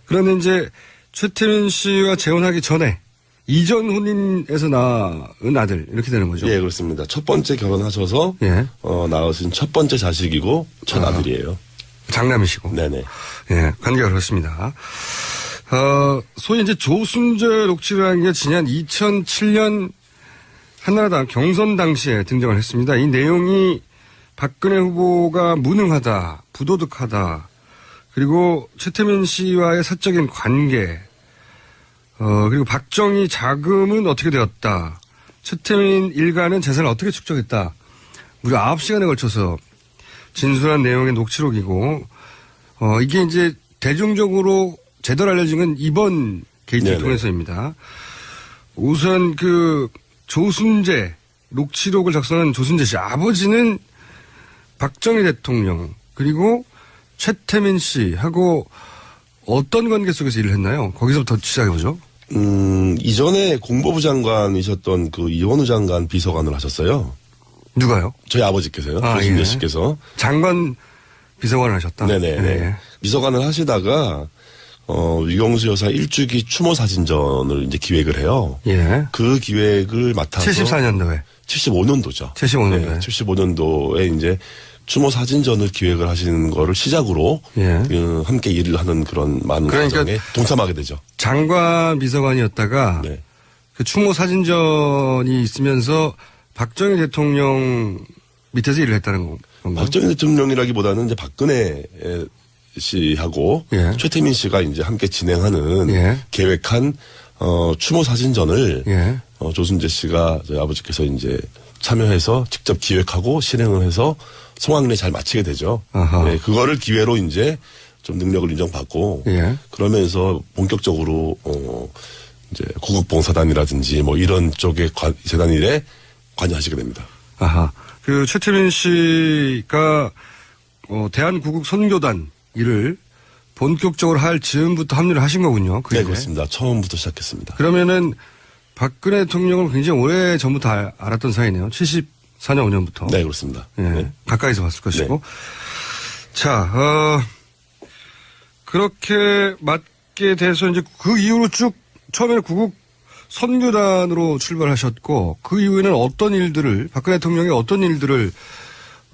Speaker 1: 그런데 이제 최태민 씨와 재혼하기 전에 이전 혼인에서 낳은 아들 이렇게 되는 거죠?
Speaker 5: 예, 그렇습니다. 첫 번째 결혼하셔서
Speaker 1: 예.
Speaker 5: 낳으신 첫 번째 자식이고 첫 아들이에요.
Speaker 1: 장남이시고.
Speaker 5: 네네.
Speaker 1: 예, 관계가 그렇습니다. 소위 이제 조순재 녹취라는 게 지난 2007년 한나라당 경선 당시에 등장을 했습니다. 이 내용이 박근혜 후보가 무능하다, 부도덕하다, 그리고 최태민 씨와의 사적인 관계, 그리고 박정희 자금은 어떻게 되었다, 최태민 일가는 재산을 어떻게 축적했다, 무려 9시간에 걸쳐서 진술한 내용의 녹취록이고, 이게 이제 대중적으로 제대로 알려진 건 이번 게이트를
Speaker 5: 네네.
Speaker 1: 통해서입니다. 우선 그 조순재 녹취록을 작성한 조순재 씨 아버지는 박정희 대통령 그리고 최태민 씨하고 어떤 관계 속에서 일을 했나요? 거기서부터 시작해보죠.
Speaker 5: 이전에 공보부 장관이셨던 그 이원우 장관 비서관을 하셨어요.
Speaker 1: 누가요?
Speaker 5: 저희 아버지께서요.
Speaker 1: 아,
Speaker 5: 조순재
Speaker 1: 예.
Speaker 5: 씨께서.
Speaker 1: 장관 비서관을 하셨다.
Speaker 5: 네네.
Speaker 1: 네.
Speaker 5: 비서관을 하시다가, 유경수 여사 일주기 추모 사진전을 이제 기획을 해요.
Speaker 1: 예.
Speaker 5: 그 기획을 맡아서.
Speaker 1: 74년도에.
Speaker 5: 75년도죠.
Speaker 1: 75년도에.
Speaker 5: 네, 75년도에 이제 추모 사진전을 기획을 하시는 거를 시작으로
Speaker 1: 예.
Speaker 5: 함께 일을 하는 그런 많은
Speaker 1: 그러니까
Speaker 5: 과정에 동참하게 되죠.
Speaker 1: 장관 비서관이었다가
Speaker 5: 네.
Speaker 1: 그 추모 사진전이 있으면서 박정희 대통령 밑에서 일을 했다는 건가요?
Speaker 5: 박정희 대통령이라기보다는 이제 박근혜 씨하고
Speaker 1: 예.
Speaker 5: 최태민 씨가 이제 함께 진행하는
Speaker 1: 예.
Speaker 5: 계획한 추모 사진전을
Speaker 1: 예.
Speaker 5: 조순재 씨가 저희 아버지께서 이제 참여해서 직접 기획하고 실행을 해서 성황리에 잘 마치게 되죠.
Speaker 1: 아하.
Speaker 5: 네, 그거를 기회로 이제 좀 능력을 인정받고
Speaker 1: 예.
Speaker 5: 그러면서 본격적으로 이제 구국봉사단이라든지 뭐 이런 쪽의 재단 일에 관여하시게 됩니다.
Speaker 1: 아하. 그 최태민 씨가 대한구국 선교단 일을 본격적으로 할 즈음부터 합류를 하신 거군요. 그
Speaker 5: 네,
Speaker 1: 일에.
Speaker 5: 그렇습니다. 처음부터 시작했습니다.
Speaker 1: 그러면은 박근혜 대통령을 굉장히 오래 전부터 알았던 사이네요. 74년 5년부터.
Speaker 5: 네, 그렇습니다.
Speaker 1: 예.
Speaker 5: 네.
Speaker 1: 가까이서 봤을 것이고.
Speaker 5: 네.
Speaker 1: 자, 그렇게 맡게 돼서 이제 그 이후로 쭉 처음에는 구국 선교단으로 출발하셨고 그 이후에는 어떤 일들을 박근혜 대통령이 어떤 일들을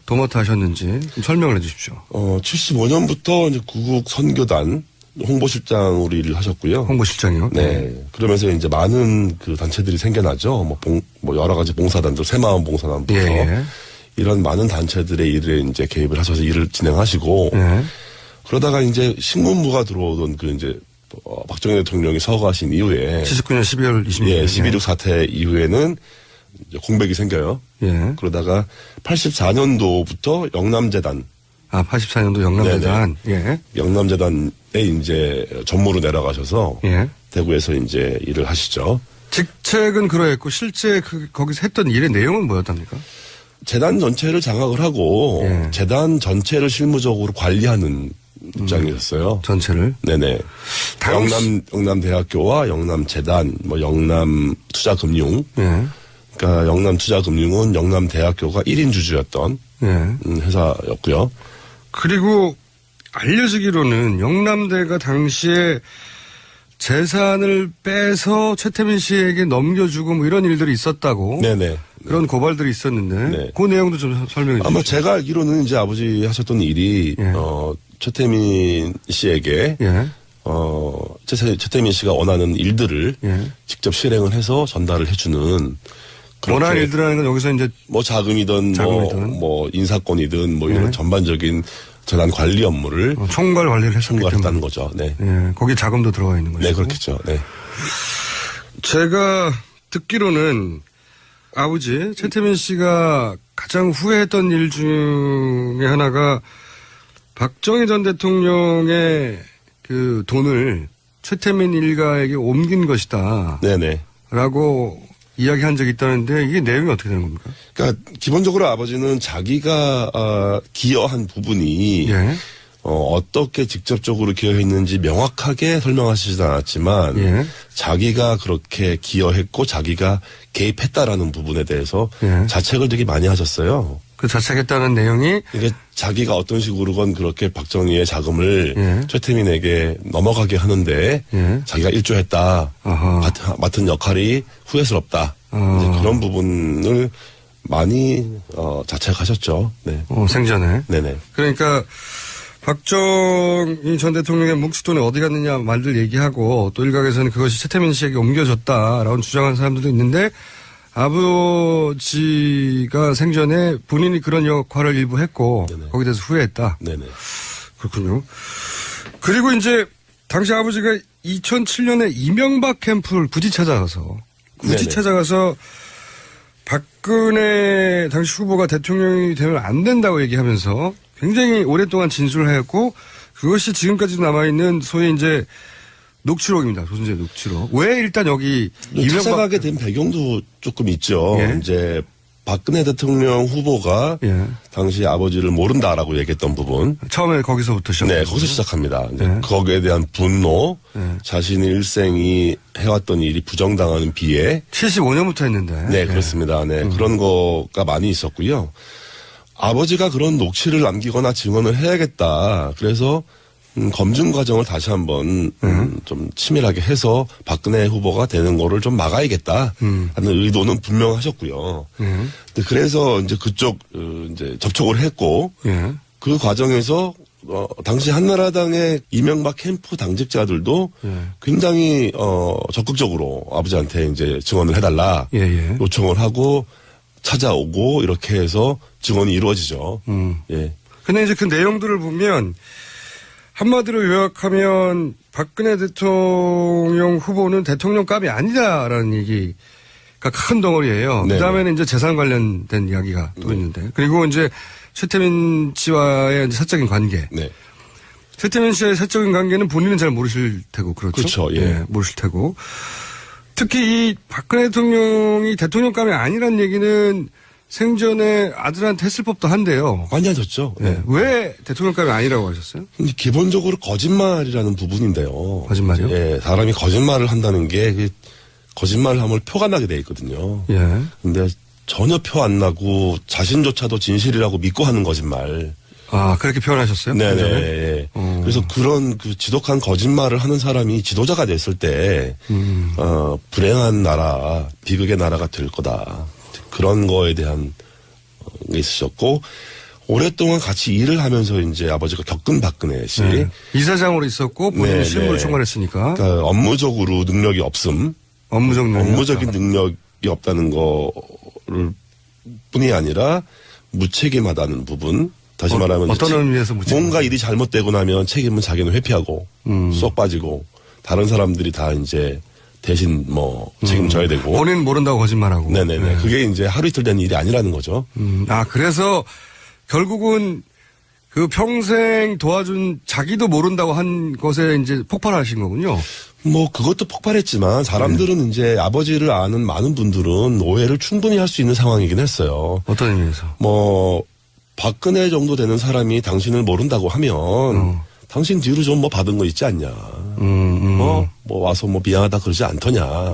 Speaker 1: 도맡아 하셨는지 좀 설명을 해 주십시오.
Speaker 5: 75년부터 이제 구국 선교단 홍보실장으로 일을 하셨고요.
Speaker 1: 홍보실장이요?
Speaker 5: 네. 그러면서 이제 많은 그 단체들이 생겨나죠. 뭐 여러 가지 봉사단들, 새마을 봉사단부터
Speaker 1: 예.
Speaker 5: 이런 많은 단체들의 일에 이제 개입을 하셔서 일을 진행하시고
Speaker 1: 예.
Speaker 5: 그러다가 이제 신문부가 들어오던 그 이제 박정희 대통령이 서거하신 이후에
Speaker 1: 79년 12월 26일.
Speaker 5: 예, 12.6 사태 이후에는 이제 공백이 생겨요.
Speaker 1: 예.
Speaker 5: 그러다가 84년도부터 영남재단
Speaker 1: 84년도 영남재단. 예.
Speaker 5: 영남재단에 이제 전무로 내려가셔서
Speaker 1: 예.
Speaker 5: 대구에서 이제 일을 하시죠.
Speaker 1: 직책은 그러했고 실제 거기서 했던 일의 내용은 뭐였답니까?
Speaker 5: 재단 전체를 장악을 하고
Speaker 1: 예.
Speaker 5: 재단 전체를 실무적으로 관리하는 입장이었어요.
Speaker 1: 전체를.
Speaker 5: 네네. 영남대학교와 영남재단, 뭐 영남투자금융.
Speaker 1: 예.
Speaker 5: 그러니까 영남투자금융은 영남대학교가 1인 주주였던
Speaker 1: 예.
Speaker 5: 회사였고요.
Speaker 1: 그리고 알려지기로는 영남대가 당시에 재산을 빼서 최태민 씨에게 넘겨주고 뭐 이런 일들이 있었다고.
Speaker 5: 네네.
Speaker 1: 그런 고발들이 있었는데.
Speaker 5: 네.
Speaker 1: 그 내용도 좀 설명해 주시죠.
Speaker 5: 아마 제가 알기로는 이제 아버지 하셨던 일이
Speaker 1: 예.
Speaker 5: 최태민 씨에게
Speaker 1: 예.
Speaker 5: 최태민 씨가 원하는 일들을
Speaker 1: 예. 직접
Speaker 5: 실행을 해서 전달을 해주는
Speaker 1: 원하는 일들이라는 건 여기서 이제
Speaker 5: 뭐 자금이든 뭐 인사권이든 뭐 이런
Speaker 1: 예.
Speaker 5: 전반적인 재단 관리 업무를
Speaker 1: 총괄 관리를 했었기 때문에.
Speaker 5: 총괄했다는 거죠. 네.
Speaker 1: 예. 거기에 자금도 들어가 있는 거죠.
Speaker 5: 네, 그렇겠죠. 네.
Speaker 1: 제가 듣기로는 아버지 최태민 씨가 가장 후회했던 일 중에 하나가 박정희 전 대통령의 그 돈을 최태민 일가에게 옮긴 것이다.
Speaker 5: 네네.
Speaker 1: 라고 이야기한 적이 있다는데 이게 내용이 어떻게 되는 겁니까?
Speaker 5: 그러니까 기본적으로 아버지는 자기가 기여한 부분이
Speaker 1: 예.
Speaker 5: 어떻게 직접적으로 기여했는지 명확하게 설명하시지 않았지만
Speaker 1: 예.
Speaker 5: 자기가 그렇게 기여했고 자기가 개입했다라는 부분에 대해서
Speaker 1: 예.
Speaker 5: 자책을 되게 많이 하셨어요.
Speaker 1: 그 자책했다는 내용이
Speaker 5: 이게 자기가 어떤 식으로건 그렇게 박정희의 자금을
Speaker 1: 예.
Speaker 5: 최태민에게 넘어가게 하는데
Speaker 1: 예.
Speaker 5: 자기가 일조했다.
Speaker 1: 아하.
Speaker 5: 맡은 역할이 후회스럽다. 이제 그런 부분을 많이 자책하셨죠. 네.
Speaker 1: 생전에.
Speaker 5: 네네.
Speaker 1: 그러니까 박정희 전 대통령의 뭉칫돈이 어디 갔느냐 말들 얘기하고 또 일각에서는 그것이 최태민 씨에게 옮겨졌다라고 주장하는 사람들도 있는데 아버지가 생전에 본인이 그런 역할을 일부 했고
Speaker 5: 네네.
Speaker 1: 거기에 대해서 후회했다.
Speaker 5: 네네.
Speaker 1: 그렇군요. 그리고 이제 당시 아버지가 2007년에 이명박 캠프를 굳이 찾아가서
Speaker 5: 네네.
Speaker 1: 박근혜 당시 후보가 대통령이 되면 안 된다고 얘기하면서 굉장히 오랫동안 진술을 하였고 그것이 지금까지도 남아있는 소위 이제 녹취록입니다. 조선제 녹취록. 왜 일단 여기
Speaker 5: 찾아가게 된 배경도 조금 있죠.
Speaker 1: 예.
Speaker 5: 이제 박근혜 대통령 후보가
Speaker 1: 예.
Speaker 5: 당시 아버지를 모른다라고 얘기했던 부분.
Speaker 1: 처음에 거기서부터 시작합니다.
Speaker 5: 네, 거기서 시작합니다. 이제
Speaker 1: 네.
Speaker 5: 거기에 대한 분노,
Speaker 1: 네.
Speaker 5: 자신의 일생이 해왔던 일이 부정당하는 비애.
Speaker 1: 75년부터 했는데.
Speaker 5: 네, 그렇습니다. 네, 그런 거가 많이 있었고요. 아버지가 그런 녹취를 남기거나 증언을 해야겠다. 그래서 검증 과정을 다시 한번 좀 치밀하게 해서 박근혜 후보가 되는 거를 좀 막아야겠다 하는 의도는 분명하셨고요. 근데 그래서 이제 그쪽 이제 접촉을 했고
Speaker 1: 예.
Speaker 5: 그 과정에서 당시 한나라당의 이명박 캠프 당직자들도
Speaker 1: 예.
Speaker 5: 굉장히 적극적으로 아버지한테 이제 증언을 해달라
Speaker 1: 예.
Speaker 5: 요청을 하고 찾아오고 이렇게 해서 증언이 이루어지죠. 예.
Speaker 1: 근데 이제 그 내용들을 보면 한마디로 요약하면 박근혜 대통령 후보는 대통령감이 아니다라는 얘기가 큰 덩어리예요.
Speaker 5: 네네.
Speaker 1: 그다음에는 이제 재산 관련된 이야기가 또 있는데 그리고 이제 최태민 씨와의 이제 사적인 관계.
Speaker 5: 네.
Speaker 1: 최태민 씨의 사적인 관계는 본인은 잘 모르실 테고 그렇죠.
Speaker 5: 그렇죠. 예.
Speaker 1: 모르실 테고 특히 이 박근혜 대통령이 대통령감이 아니란 얘기는 생전에 아들한테 했을 법도 한데요.
Speaker 5: 많이 하셨죠.
Speaker 1: 네. 왜 대통령감이 아니라고 하셨어요?
Speaker 5: 근데 기본적으로 거짓말이라는 부분인데요.
Speaker 1: 거짓말이요?
Speaker 5: 예, 사람이 거짓말을 한다는 게 그 거짓말을 하면 표가 나게 돼 있거든요.
Speaker 1: 예.
Speaker 5: 근데 전혀 표 안 나고 자신조차도 진실이라고 믿고 하는 거짓말.
Speaker 1: 아, 그렇게 표현하셨어요?
Speaker 5: 네네.
Speaker 1: 예전에?
Speaker 5: 예. 그래서 그런 그 지독한 거짓말을 하는 사람이 지도자가 됐을 때, 불행한 나라, 비극의 나라가 될 거다. 그런 거에 대한 게 있으셨고, 오랫동안 같이 일을 하면서 이제 아버지가 겪은 박근혜 씨.
Speaker 1: 네. 이사장으로 있었고 본인이
Speaker 5: 네,
Speaker 1: 실무를
Speaker 5: 네.
Speaker 1: 총괄했으니까
Speaker 5: 그러니까 업무적으로 능력이 없음.
Speaker 1: 업무적 능력.
Speaker 5: 업무적인 능력이 없다는 거를 뿐이 아니라 무책임하다는 부분. 다시 말하면
Speaker 1: 어떤
Speaker 5: 이제
Speaker 1: 의미에서 무책임?
Speaker 5: 뭔가 일이 잘못되고 나면 책임은 자기는 회피하고 쏙 빠지고 다른 사람들이 다 이제 대신 뭐 책임져야 되고.
Speaker 1: 본인 모른다고 거짓말하고.
Speaker 5: 네네네.
Speaker 1: 네.
Speaker 5: 그게 이제 하루 이틀 된 일이 아니라는 거죠.
Speaker 1: 아, 그래서 결국은 그 평생 도와준 자기도 모른다고 한 것에 이제 폭발하신 거군요.
Speaker 5: 뭐 그것도 폭발했지만 사람들은 이제 아버지를 아는 많은 분들은 오해를 충분히 할 수 있는 상황이긴 했어요.
Speaker 1: 어떤 의미에서?
Speaker 5: 뭐 박근혜 정도 되는 사람이 당신을 모른다고 하면 당신 뒤로 좀 뭐 받은 거 있지 않냐. 뭐 와서 뭐 미안하다 그러지 않더냐.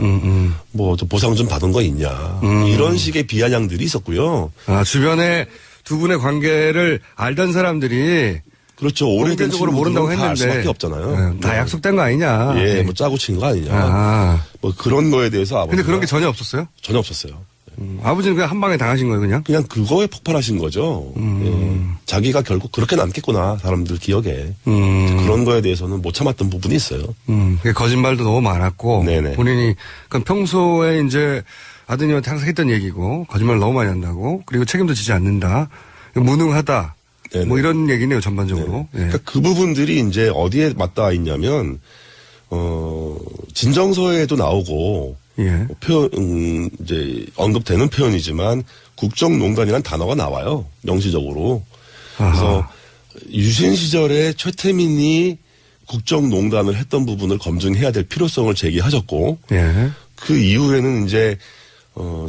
Speaker 5: 뭐 좀 보상 좀 받은 거 있냐. 이런 식의 비아냥들이 있었고요.
Speaker 1: 아, 주변에 두 분의 관계를 알던 사람들이
Speaker 5: 그렇죠. 오래된
Speaker 1: 공개적으로 모른다고
Speaker 5: 친구들은 다알
Speaker 1: 했는데
Speaker 5: 수밖에 없잖아요.
Speaker 1: 네, 다 약속된 거 아니냐.
Speaker 5: 예, 뭐 짜고 친 거 아니냐.
Speaker 1: 아.
Speaker 5: 뭐 그런 거에 대해서 아버지가
Speaker 1: 근데 그런 게 전혀 없었어요?
Speaker 5: 전혀 없었어요.
Speaker 1: 아버지는 그냥 한 방에 당하신 거예요, 그냥?
Speaker 5: 그냥 그거에 폭발하신 거죠. 예. 자기가 결국 그렇게 남겠구나 사람들 기억에. 그런 거에 대해서는 못 참았던 부분이 있어요.
Speaker 1: 그게 거짓말도 너무 많았고
Speaker 5: 네네.
Speaker 1: 본인이 그러니까 평소에 이제 아드님한테 항상 했던 얘기고 거짓말 너무 많이 한다고 그리고 책임도 지지 않는다. 무능하다.
Speaker 5: 네네.
Speaker 1: 뭐 이런 얘기네요, 전반적으로. 예.
Speaker 5: 그러니까 그 부분들이 이제 어디에 맞닿아 있냐면 진정서에도 나오고
Speaker 1: 예.
Speaker 5: 표현 이제 언급되는 표현이지만 국정농단이라는 단어가 나와요. 명시적으로. 그래서 유신 시절에 최태민이 국정농단을 했던 부분을 검증해야 될 필요성을 제기하셨고
Speaker 1: 예.
Speaker 5: 그 이후에는 이제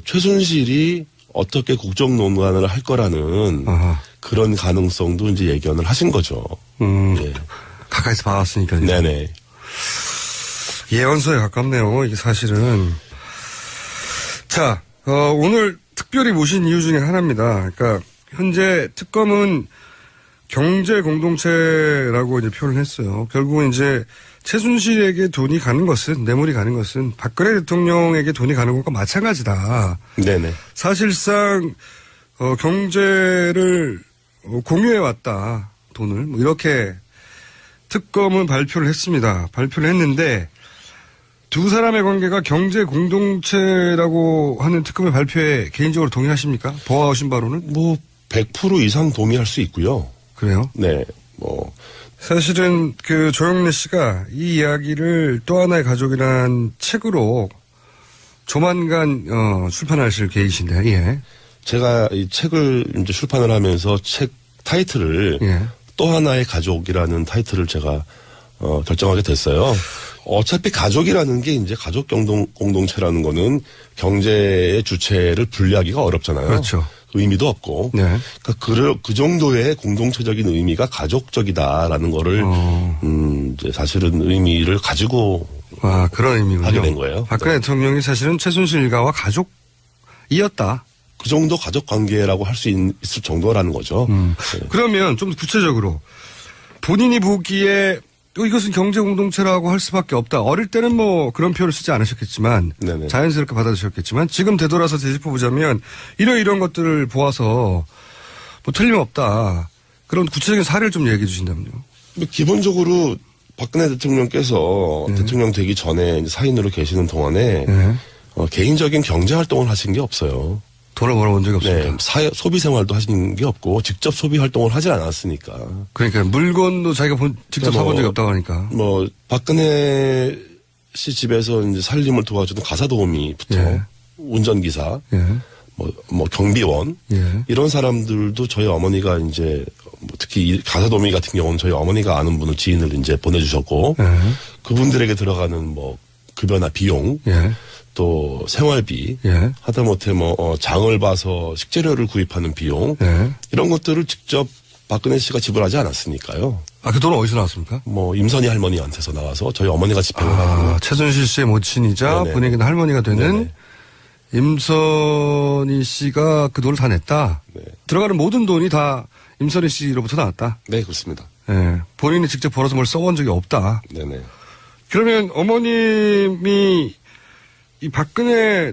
Speaker 5: 최순실이 어떻게 국정농단을 할 거라는
Speaker 1: 아하.
Speaker 5: 그런 가능성도 이제 예견을 하신 거죠. 예.
Speaker 1: 가까이서 봐왔으니까요.
Speaker 5: 네네.
Speaker 1: 예언서에 가깝네요, 이게 사실은. 자, 오늘 특별히 모신 이유 중에 하나입니다. 그러니까, 현재 특검은 경제 공동체라고 이제 표현을 했어요. 결국은 이제 최순실에게 돈이 가는 것은, 뇌물이 가는 것은 박근혜 대통령에게 돈이 가는 것과 마찬가지다.
Speaker 5: 네네.
Speaker 1: 사실상, 경제를 공유해왔다. 돈을. 뭐 이렇게 특검은 발표를 했습니다. 발표를 했는데, 두 사람의 관계가 경제 공동체라고 하는 특검의 발표에 개인적으로 동의하십니까? 보아오신 바로는?
Speaker 5: 뭐 100% 이상 동의할 수 있고요.
Speaker 1: 그래요?
Speaker 5: 네. 뭐
Speaker 1: 사실은 그 조영래 씨가 이 이야기를 또 하나의 가족이란 책으로 조만간 출판하실 계획이신데, 예.
Speaker 5: 제가 이 책을 이제 출판을 하면서 책 타이틀을
Speaker 1: 예.
Speaker 5: 또 하나의 가족이라는 타이틀을 제가 결정하게 됐어요. 어차피 가족이라는 게 이제 가족 공동체라는 거는 경제의 주체를 분리하기가 어렵잖아요.
Speaker 1: 그렇죠.
Speaker 5: 의미도 없고.
Speaker 1: 네.
Speaker 5: 그러니까 그 정도의 공동체적인 의미가 가족적이다라는 거를 이제 사실은 의미를 가지고
Speaker 1: 아, 그런 의미군요.
Speaker 5: 하게 된 거예요.
Speaker 1: 박근혜 대통령이 사실은 최순실 일가와 가족이었다.
Speaker 5: 그 정도 가족 관계라고 할 수 있을 정도라는 거죠. 네.
Speaker 1: 그러면 좀 구체적으로 본인이 보기에 또 이것은 경제 공동체라고 할 수밖에 없다. 어릴 때는 뭐 그런 표현을 쓰지 않으셨겠지만
Speaker 5: 네네.
Speaker 1: 자연스럽게 받아들였겠지만 지금 되돌아서 되짚어보자면 이런 것들을 보아서 뭐 틀림없다. 그런 구체적인 사례를 좀 얘기해 주신다면요.
Speaker 5: 기본적으로 박근혜 대통령께서 대통령 되기 전에 이제 사인으로 계시는 동안에
Speaker 1: 네.
Speaker 5: 개인적인 경제 활동을 하신 게 없어요.
Speaker 1: 돈을 벌어본 적이 없습니다.
Speaker 5: 네, 소비 생활도 하신 게 없고 직접 소비 활동을 하질 않았으니까.
Speaker 1: 그러니까 물건도 자기가 직접
Speaker 5: 뭐,
Speaker 1: 사본 적이 없다고 하니까.
Speaker 5: 뭐 박근혜 씨 집에서 이제 살림을 도와주는 가사 도우미부터
Speaker 1: 예.
Speaker 5: 운전기사,
Speaker 1: 예.
Speaker 5: 뭐 경비원
Speaker 1: 예.
Speaker 5: 이런 사람들도 저희 어머니가 이제 뭐 특히 이 가사 도우미 같은 경우는 저희 어머니가 아는 분을 지인을 이제 보내주셨고
Speaker 1: 예.
Speaker 5: 그분들에게 들어가는 뭐 급여나 비용.
Speaker 1: 예.
Speaker 5: 또 생활비,
Speaker 1: 예.
Speaker 5: 하다못해 장을 봐서 식재료를 구입하는 비용
Speaker 1: 예.
Speaker 5: 이런 것들을 직접 박근혜 씨가 지불하지 않았으니까요.
Speaker 1: 그 돈은 어디서 나왔습니까?
Speaker 5: 임선희 할머니한테서 나와서 저희 어머니가 집행을 하고.
Speaker 1: 최순실 씨의 모친이자
Speaker 5: 네네.
Speaker 1: 본인에게는 할머니가 되는
Speaker 5: 네네.
Speaker 1: 임선희 씨가 그 돈을 다 냈다.
Speaker 5: 네.
Speaker 1: 들어가는 모든 돈이 다 임선희 씨로부터 나왔다.
Speaker 5: 네, 그렇습니다.
Speaker 1: 예. 본인이 직접 벌어서 뭘 써본 적이 없다.
Speaker 5: 네네.
Speaker 1: 그러면 어머님이 이 박근혜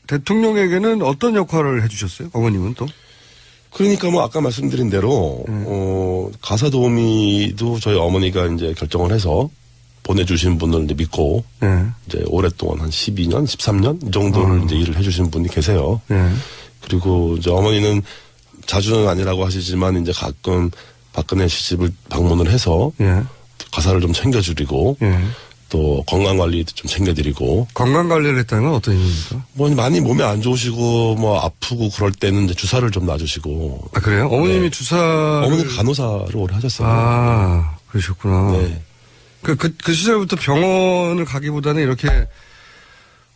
Speaker 1: 대통령에게는 어떤 역할을 해주셨어요? 어머님은 또?
Speaker 5: 그러니까 아까 말씀드린 대로, 가사 도우미도 저희 어머니가 이제 결정을 해서 보내주신 분을 이제 믿고,
Speaker 1: 예.
Speaker 5: 이제 오랫동안 한 12년, 13년 이 정도를 이제 일을 해주신 분이 계세요.
Speaker 1: 예.
Speaker 5: 그리고 이제 어머니는 자주는 아니라고 하시지만 이제 가끔 박근혜 씨 집을 방문을 해서
Speaker 1: 예.
Speaker 5: 가사를 좀 챙겨드리고
Speaker 1: 예.
Speaker 5: 또 건강관리도 좀 챙겨드리고
Speaker 1: 건강관리를 했다는 건 어떤 의미입니까?
Speaker 5: 많이 몸에 안 좋으시고 아프고 그럴 때는 이제 주사를 좀 놔주시고.
Speaker 1: 그래요? 어머님이
Speaker 5: 네.
Speaker 1: 주사.
Speaker 5: 어머니 간호사를 오래 하셨어요.
Speaker 1: 그러셨구나.
Speaker 5: 네.
Speaker 1: 그 시절부터 병원을 가기보다는 이렇게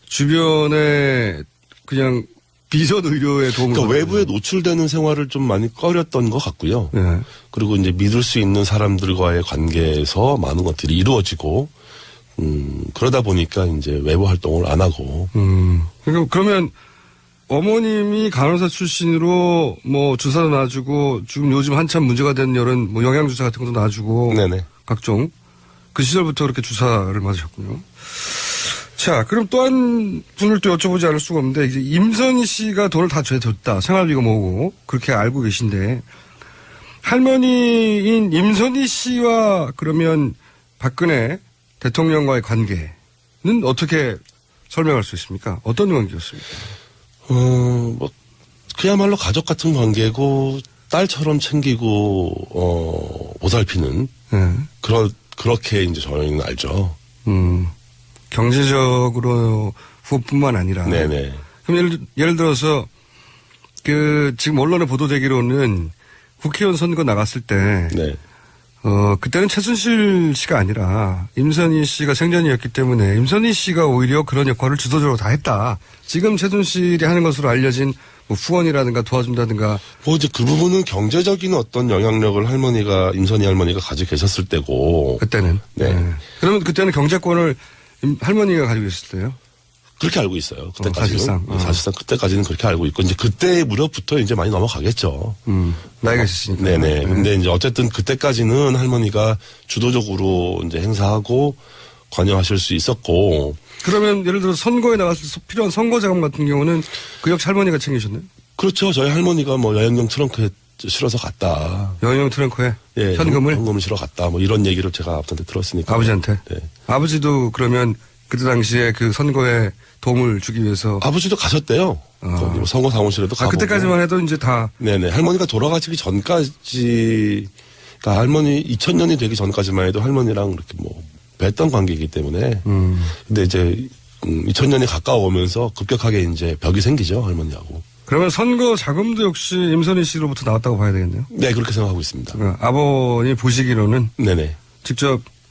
Speaker 1: 주변에 그냥 비선 의료에 도움을.
Speaker 5: 그러니까 외부에 노출되는 생활을 좀 많이 꺼렸던 것 같고요.
Speaker 1: 네.
Speaker 5: 그리고 이제 믿을 수 있는 사람들과의 관계에서 많은 것들이 이루어지고, 그러다 보니까 이제 외부 활동을 안 하고.
Speaker 1: 그러면 어머님이 간호사 출신으로 주사도 놔주고 지금 요즘 한참 문제가 되는 이런 영양주사 같은 것도 놔주고.
Speaker 5: 네네.
Speaker 1: 각종. 그 시절부터 그렇게 주사를 맞으셨군요. 자, 그럼 또 한 분을 또 여쭤보지 않을 수가 없는데, 이제 임선희 씨가 돈을 다 줬다. 생활비가 뭐고, 그렇게 알고 계신데, 할머니인 임선희 씨와 그러면 박근혜 대통령과의 관계는 어떻게 설명할 수 있습니까? 어떤 관계였습니까?
Speaker 5: 그야말로 가족 같은 관계고, 딸처럼 챙기고, 보살피는, 그렇게 이제 저희는 알죠.
Speaker 1: 경제적으로 후원뿐만 아니라.
Speaker 5: 네네.
Speaker 1: 그럼 예를 들어서 지금 언론에 보도되기로는 국회의원 선거 나갔을 때
Speaker 5: 네.
Speaker 1: 그때는 최순실 씨가 아니라 임선희 씨가 생전이었기 때문에 임선희 씨가 오히려 그런 역할을 주도적으로 다 했다. 지금 최순실이 하는 것으로 알려진 후원이라든가 도와준다든가.
Speaker 5: 이제 그 부분은 경제적인 어떤 영향력을 임선희 할머니가 가지고 계셨을 때고.
Speaker 1: 그때는.
Speaker 5: 네.
Speaker 1: 그러면 그때는 경제권을 할머니가 가지고 있을 때요?
Speaker 5: 그렇게 알고 있어요. 그때까지는.
Speaker 1: 사실상.
Speaker 5: 사실상 그때까지는 그렇게 알고 있고, 이제 그때 무렵부터 이제 많이 넘어가겠죠.
Speaker 1: 나이가 있으시니까.
Speaker 5: 네네. 근데 이제 어쨌든 그때까지는 할머니가 주도적으로 이제 행사하고 관여하실 수 있었고.
Speaker 1: 그러면 예를 들어 선거에 나갔을 때 필요한 선거 자금 같은 경우는 그 역시 할머니가 챙기셨나요?
Speaker 5: 그렇죠. 저희 할머니가 여행용 트렁크에 실어서 갔다.
Speaker 1: 여행용 트렁크에?
Speaker 5: 예.
Speaker 1: 현금을?
Speaker 5: 현금을 실어 갔다. 이런 얘기를 제가 아버지한테 들었으니까.
Speaker 1: 아버지한테?
Speaker 5: 네.
Speaker 1: 아버지도 그러면 그때 당시에 그 선거에 도움을 주기 위해서.
Speaker 5: 아버지도 가셨대요. 선거 사무실에도 가고.
Speaker 1: 그때까지만 해도 이제 다.
Speaker 5: 네네. 할머니가 돌아가시기 전까지, 그러니까 할머니 2000년이 되기 전까지만 해도 할머니랑 이렇게 뵀던 관계이기 때문에. 근데 이제 2000년이 가까워오면서 급격하게 이제 벽이 생기죠, 할머니하고.
Speaker 1: 그러면 선거 자금도 역시 임선희 씨로부터 나왔다고 봐야 되겠네요.
Speaker 5: 네, 그렇게 생각하고 있습니다.
Speaker 1: 아버님 보시기로는
Speaker 5: 네네.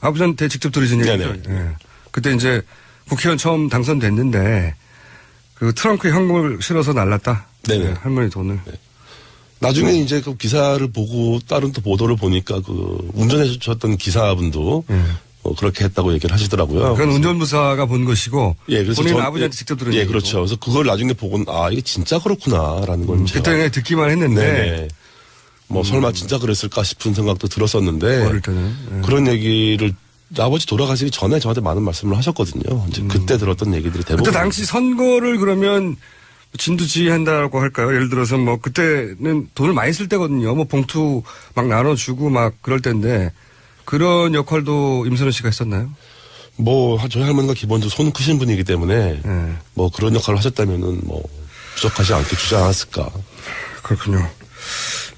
Speaker 1: 아버지한테 직접 들으신 얘기죠.
Speaker 5: 네네.
Speaker 1: 예. 그때 이제 국회의원 처음 당선됐는데 그 트렁크에 현금을 실어서 날랐다.
Speaker 5: 네네.
Speaker 1: 네, 할머니 돈을.
Speaker 5: 네. 나중에 이제 그 기사를 보고 다른 또 보도를 보니까 운전해 주셨던 기사분도 그렇게 했다고 얘기를 하시더라고요.
Speaker 1: 그건 운전부사가 본 것이고.
Speaker 5: 예, 그래서
Speaker 1: 본인은 아버지한테 직접 들은
Speaker 5: 예,
Speaker 1: 얘기고.
Speaker 5: 그렇죠. 그래서 그걸 나중에 보고 이게 진짜 그렇구나라는 걸 제가.
Speaker 1: 그때 듣기만 했는데.
Speaker 5: 네네. 설마 진짜 그랬을까 싶은 생각도 들었었는데.
Speaker 1: 어릴 때는. 예.
Speaker 5: 그런 얘기를 아버지 돌아가시기 전에 저한테 많은 말씀을 하셨거든요. 이제 그때 들었던 얘기들이 대부분.
Speaker 1: 그때 당시 선거를 그러면 진두지휘한다고 할까요? 예를 들어서 그때는 돈을 많이 쓸 때거든요. 봉투 막 나눠주고 막 그럴 때인데 그런 역할도 임선호 씨가 했었나요?
Speaker 5: 저희 할머니가 기본적으로 손 크신 분이기 때문에 그런 역할을 하셨다면은 부족하지 않게 주지 않았을까.
Speaker 1: 그렇군요.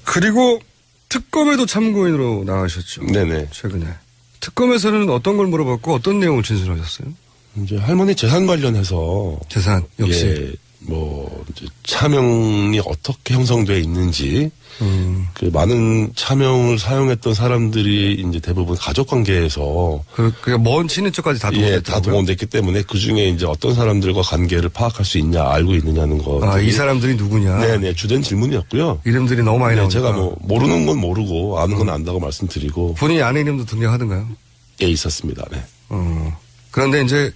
Speaker 1: 그리고 특검에도 참고인으로 나가셨죠.
Speaker 5: 네네.
Speaker 1: 최근에. 특검에서는 어떤 걸 물어봤고 어떤 내용을 진술하셨어요?
Speaker 5: 이제 할머니 재산 관련해서
Speaker 1: 재산 역시.
Speaker 5: 예, 이제 차명이 어떻게 형성돼 있는지 그 많은 차명을 사용했던 사람들이 이제 대부분 가족 관계에서
Speaker 1: 그러니까 먼 친인척까지 다 동원됐다고요?
Speaker 5: 다 동원됐기 때문에 그 중에 이제 어떤 사람들과 관계를 파악할 수 있냐, 알고 있느냐는 거.
Speaker 1: 아, 이 사람들이 누구냐?
Speaker 5: 네네, 주된 질문이었고요.
Speaker 1: 이름들이 너무 많이
Speaker 5: 네,
Speaker 1: 나오니까.
Speaker 5: 제가 뭐 모르는 건 모르고 아는 건 안다고 말씀드리고
Speaker 1: 본인이 아내 이름도 등장하던가요?
Speaker 5: 예, 있었습니다. 네.
Speaker 1: 그런데 이제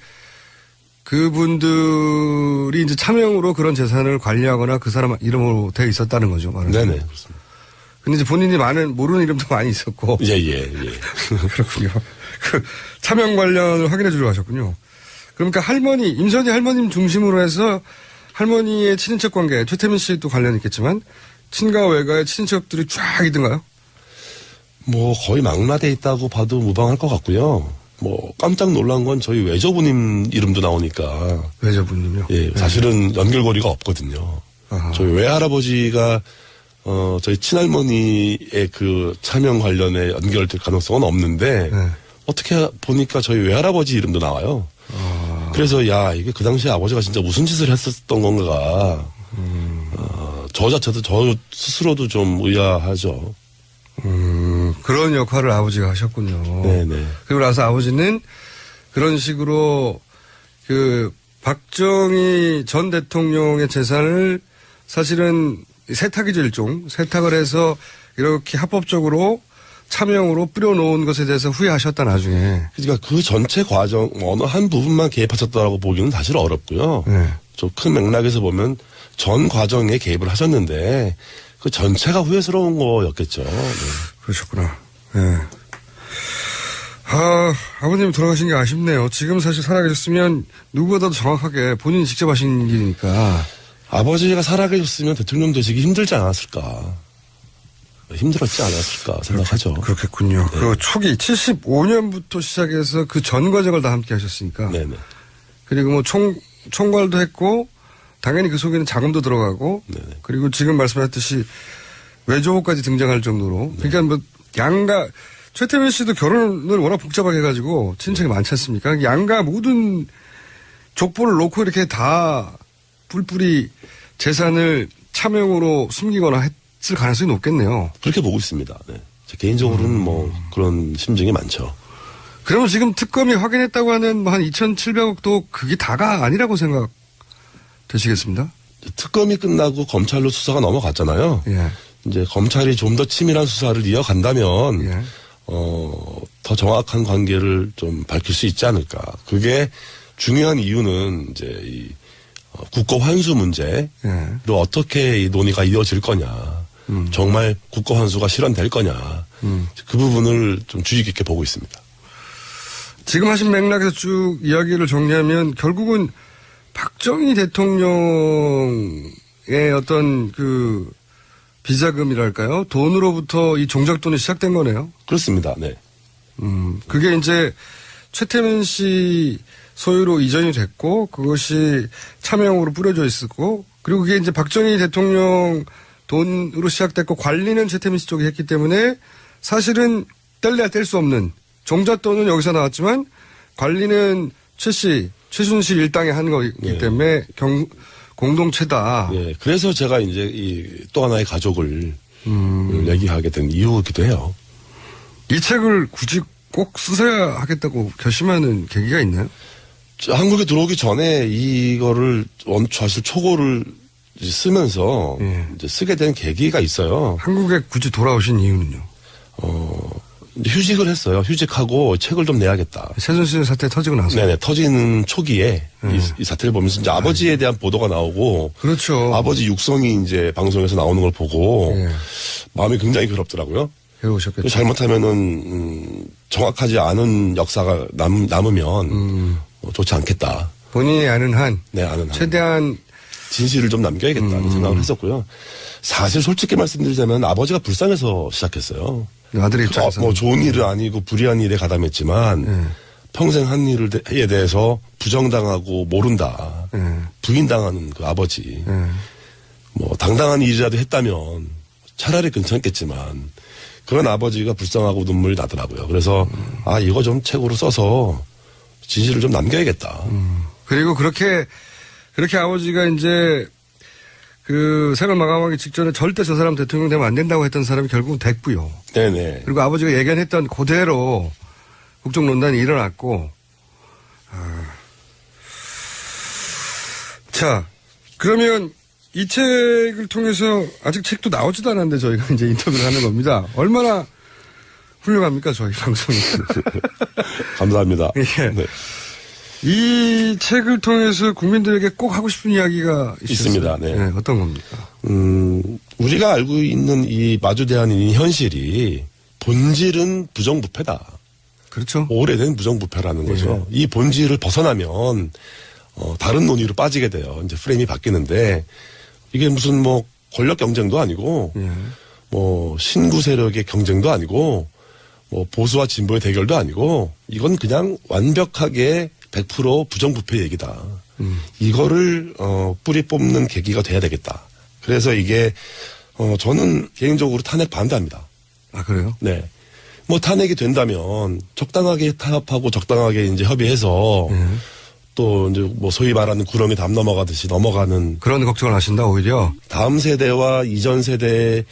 Speaker 1: 그분들이 이제 차명으로 그런 재산을 관리하거나 그 사람 이름으로 되어 있었다는 거죠. 말하자면.
Speaker 5: 네네, 그렇습니다.
Speaker 1: 근데 이제 본인이 모르는 이름도 많이 있었고.
Speaker 5: 예.
Speaker 1: 그렇군요. 그 차명 관련을 확인해 주려고 하셨군요. 그러니까 임선희 할머님 중심으로 해서 할머니의 친인척 관계, 최태민 씨도 관련이 있겠지만 친가 외가의 친인척들이 쫙 있던가요?
Speaker 5: 뭐 거의 망라돼 있다고 봐도 무방할 것 같고요. 뭐 깜짝 놀란 건 저희 외조부님 이름도 나오니까.
Speaker 1: 외조부님요?
Speaker 5: 예, 사실은 연결고리가 없거든요.
Speaker 1: 아하.
Speaker 5: 저희 외할아버지가 저희 친할머니의 그 차명 관련에 연결될 가능성은 없는데
Speaker 1: 네.
Speaker 5: 어떻게 보니까 저희 외할아버지 이름도 나와요. 그래서 이게 그 당시에 아버지가 진짜 무슨 짓을 했었던 건가. 저 자체도 저 스스로도 좀 의아하죠.
Speaker 1: 그런 역할을 아버지가 하셨군요.
Speaker 5: 네네.
Speaker 1: 그리고 나서 아버지는 그런 식으로 그 박정희 전 대통령의 재산을 사실은 세탁이죠, 일종. 세탁을 해서 이렇게 합법적으로 차명으로 뿌려놓은 것에 대해서 후회하셨다, 나중에.
Speaker 5: 그러니까 그 전체 과정, 어느 한 부분만 개입하셨다라고 보기는 사실 어렵고요.
Speaker 1: 네.
Speaker 5: 좀 큰 맥락에서 보면 전 과정에 개입을 하셨는데 그 전체가 후회스러운 거였겠죠. 네.
Speaker 1: 그러셨구나. 네. 아버님 돌아가신 게 아쉽네요. 지금 사실 살아계셨으면 누구보다도 정확하게 본인이 직접 하신 일이니까.
Speaker 5: 아버지가 살아계셨으면 대통령 되시기 힘들지 않았을까. 힘들었지 않았을까 생각하죠.
Speaker 1: 그렇겠군요.
Speaker 5: 네.
Speaker 1: 그 초기 75년부터 시작해서 그 전 과정을 다 함께 하셨으니까.
Speaker 5: 네네.
Speaker 1: 그리고 뭐 총괄도 했고 당연히 그 속에는 자금도 들어가고
Speaker 5: 네네.
Speaker 1: 그리고 지금 말씀하셨듯이 외조까지 등장할 정도로 그러니까 뭐 양가 최태민 씨도 결혼을 워낙 복잡하게 해가지고 친척이 많지 않습니까? 양가 모든 족보를 놓고 이렇게 다 뿔뿔이 재산을 차명으로 숨기거나 했을 가능성이 높겠네요.
Speaker 5: 그렇게 보고 있습니다. 네. 제 개인적으로는 뭐 그런 심증이 많죠.
Speaker 1: 그러면 지금 특검이 확인했다고 하는 뭐 한 2,700억도 그게 다가 아니라고 생각되시겠습니다?
Speaker 5: 특검이 끝나고 검찰로 수사가 넘어갔잖아요.
Speaker 1: 예.
Speaker 5: 이제 검찰이 좀 더 치밀한 수사를 이어간다면
Speaker 1: 예.
Speaker 5: 더 정확한 관계를 좀 밝힐 수 있지 않을까. 그게 중요한 이유는 이제 이 국고 환수 문제로
Speaker 1: 예.
Speaker 5: 어떻게 이 논의가 이어질 거냐. 정말 국고 환수가 실현될 거냐. 그 부분을 좀 주의 깊게 보고 있습니다.
Speaker 1: 지금 하신 맥락에서 쭉 이야기를 정리하면 결국은 박정희 대통령의 어떤 그 비자금이랄까요? 돈으로부터 이 종잣돈이 시작된 거네요.
Speaker 5: 그렇습니다. 네.
Speaker 1: 그게 이제 최태민 씨 소유로 이전이 됐고 그것이 차명으로 뿌려져 있었고 그리고 그게 이제 박정희 대통령 돈으로 시작됐고 관리는 최태민 씨 쪽이 했기 때문에 사실은 뗄래야 뗄 수 없는 종잣돈은 여기서 나왔지만 관리는 최순실 일당이 한 거기
Speaker 5: 예.
Speaker 1: 때문에 공동체다.
Speaker 5: 예. 그래서 제가 이제 이 또 하나의 가족을 얘기하게 된 이유이기도 해요.
Speaker 1: 이 책을 굳이 꼭 쓰셔야 하겠다고 결심하는 계기가 있나요?
Speaker 5: 한국에 들어오기 전에 이거를 사실 초고를 쓰면서
Speaker 1: 예.
Speaker 5: 이제 쓰게 된 계기가 있어요.
Speaker 1: 한국에 굳이 돌아오신 이유는요?
Speaker 5: 이제 휴직을 했어요. 휴직하고 책을 좀 내야겠다.
Speaker 1: 최순실 사태 터지고 나서.
Speaker 5: 네네, 터지는 초기에 이 사태를 보면서 이제 아버지에 대한 보도가 나오고.
Speaker 1: 그렇죠.
Speaker 5: 아버지 육성이 이제 방송에서 나오는 걸 보고.
Speaker 1: 예.
Speaker 5: 마음이 굉장히 괴롭더라고요.
Speaker 1: 배우셨겠죠.
Speaker 5: 잘못하면은, 정확하지 않은 역사가 남으면, 좋지 않겠다.
Speaker 1: 본인이 아는 한.
Speaker 5: 네, 아는 한.
Speaker 1: 최대한.
Speaker 5: 진실을 좀 남겨야겠다는 생각을 했었고요. 사실 솔직히 말씀드리자면 아버지가 불쌍해서 시작했어요.
Speaker 1: 아들의 입장에서.
Speaker 5: 뭐 좋은 일은 아니고 불의한 일에 가담했지만 평생 한 일에 대해서 부정당하고 모른다. 부인당하는 그 아버지. 뭐 당당한 일이라도 했다면 차라리 괜찮겠지만 그런 아버지가 불쌍하고 눈물이 나더라고요. 그래서 이거 좀 책으로 써서 진실을 좀 남겨야겠다.
Speaker 1: 그리고 그렇게 아버지가 이제 그 생을 마감하기 직전에 절대 저 사람 대통령 되면 안 된다고 했던 사람이 결국은 됐고요.
Speaker 5: 네네.
Speaker 1: 그리고 아버지가 예견했던 그대로 국정농단이 일어났고. 자, 그러면 이 책을 통해서 아직 책도 나오지도 않았는데 저희가 이제 인터뷰를 하는 겁니다. 얼마나 훌륭합니까, 저희 방송이.
Speaker 5: 감사합니다.
Speaker 1: 예.
Speaker 5: 네.
Speaker 1: 이 책을 통해서 국민들에게 꼭 하고 싶은 이야기가
Speaker 5: 있습니다. 네.
Speaker 1: 네, 어떤 겁니까?
Speaker 5: 우리가 알고 있는 이 마주대한 이 현실이 본질은 부정부패다.
Speaker 1: 그렇죠.
Speaker 5: 오래된 부정부패라는 거죠. 이 본질을 벗어나면 다른 논의로 빠지게 돼요. 이제 프레임이 바뀌는데 이게 무슨 뭐 권력 경쟁도 아니고 뭐 신구 세력의 경쟁도 아니고 뭐 보수와 진보의 대결도 아니고 이건 그냥 완벽하게 100% 부정부패 얘기다. 이거를 뿌리 뽑는 계기가 돼야 되겠다. 그래서 이게 저는 개인적으로 탄핵 반대합니다.
Speaker 1: 아, 그래요?
Speaker 5: 네. 뭐 탄핵이 된다면 적당하게 타협하고 적당하게 이제 협의해서 또 이제 뭐 소위 말하는 구렁이 담 넘어가듯이 넘어가는
Speaker 1: 그런 걱정을 하신다, 오히려.
Speaker 5: 다음 세대와 이전 세대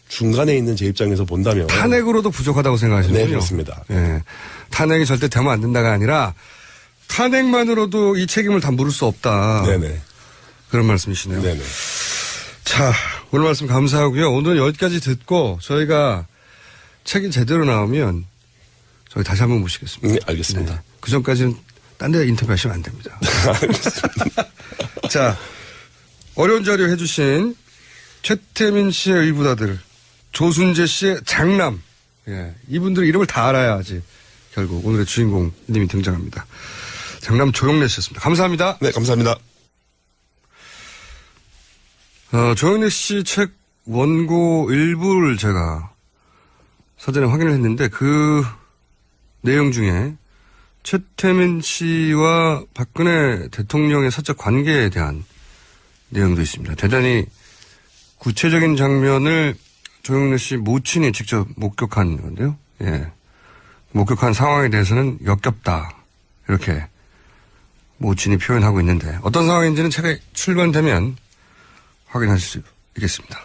Speaker 5: 중간에 있는 제 입장에서 본다면
Speaker 1: 탄핵으로도 부족하다고 생각하시는군요.
Speaker 5: 네, 그렇습니다.
Speaker 1: 예. 탄핵이 절대 되면 안 된다가 아니라 탄핵만으로도 이 책임을 다 물을 수 없다.
Speaker 5: 네네.
Speaker 1: 그런 말씀이시네요.
Speaker 5: 네네.
Speaker 1: 자, 오늘 말씀 감사하고요. 오늘은 여기까지 듣고 저희가 책이 제대로 나오면 저희 다시 한번 모시겠습니다.
Speaker 5: 네, 알겠습니다.
Speaker 1: 네. 그 전까지는 딴 데 인터뷰하시면 안 됩니다.
Speaker 5: 알겠습니다.
Speaker 1: 자, 어려운 자료 해주신 최태민 씨의 의붓아들, 조순재 씨의 장남. 예, 이분들 이름을 다 알아야지 결국 오늘의 주인공님이 등장합니다. 장남 조영래 씨였습니다. 감사합니다.
Speaker 5: 네, 감사합니다.
Speaker 1: 조영래 씨 책 원고 일부를 제가 사전에 확인을 했는데 그 내용 중에 최태민 씨와 박근혜 대통령의 사적 관계에 대한 내용도 있습니다. 대단히 구체적인 장면을 조영래 씨 모친이 직접 목격한 건데요. 예. 목격한 상황에 대해서는 역겹다. 이렇게 모친이 표현하고 있는데 어떤 상황인지는 책에 출간되면 확인하실 수 있겠습니다.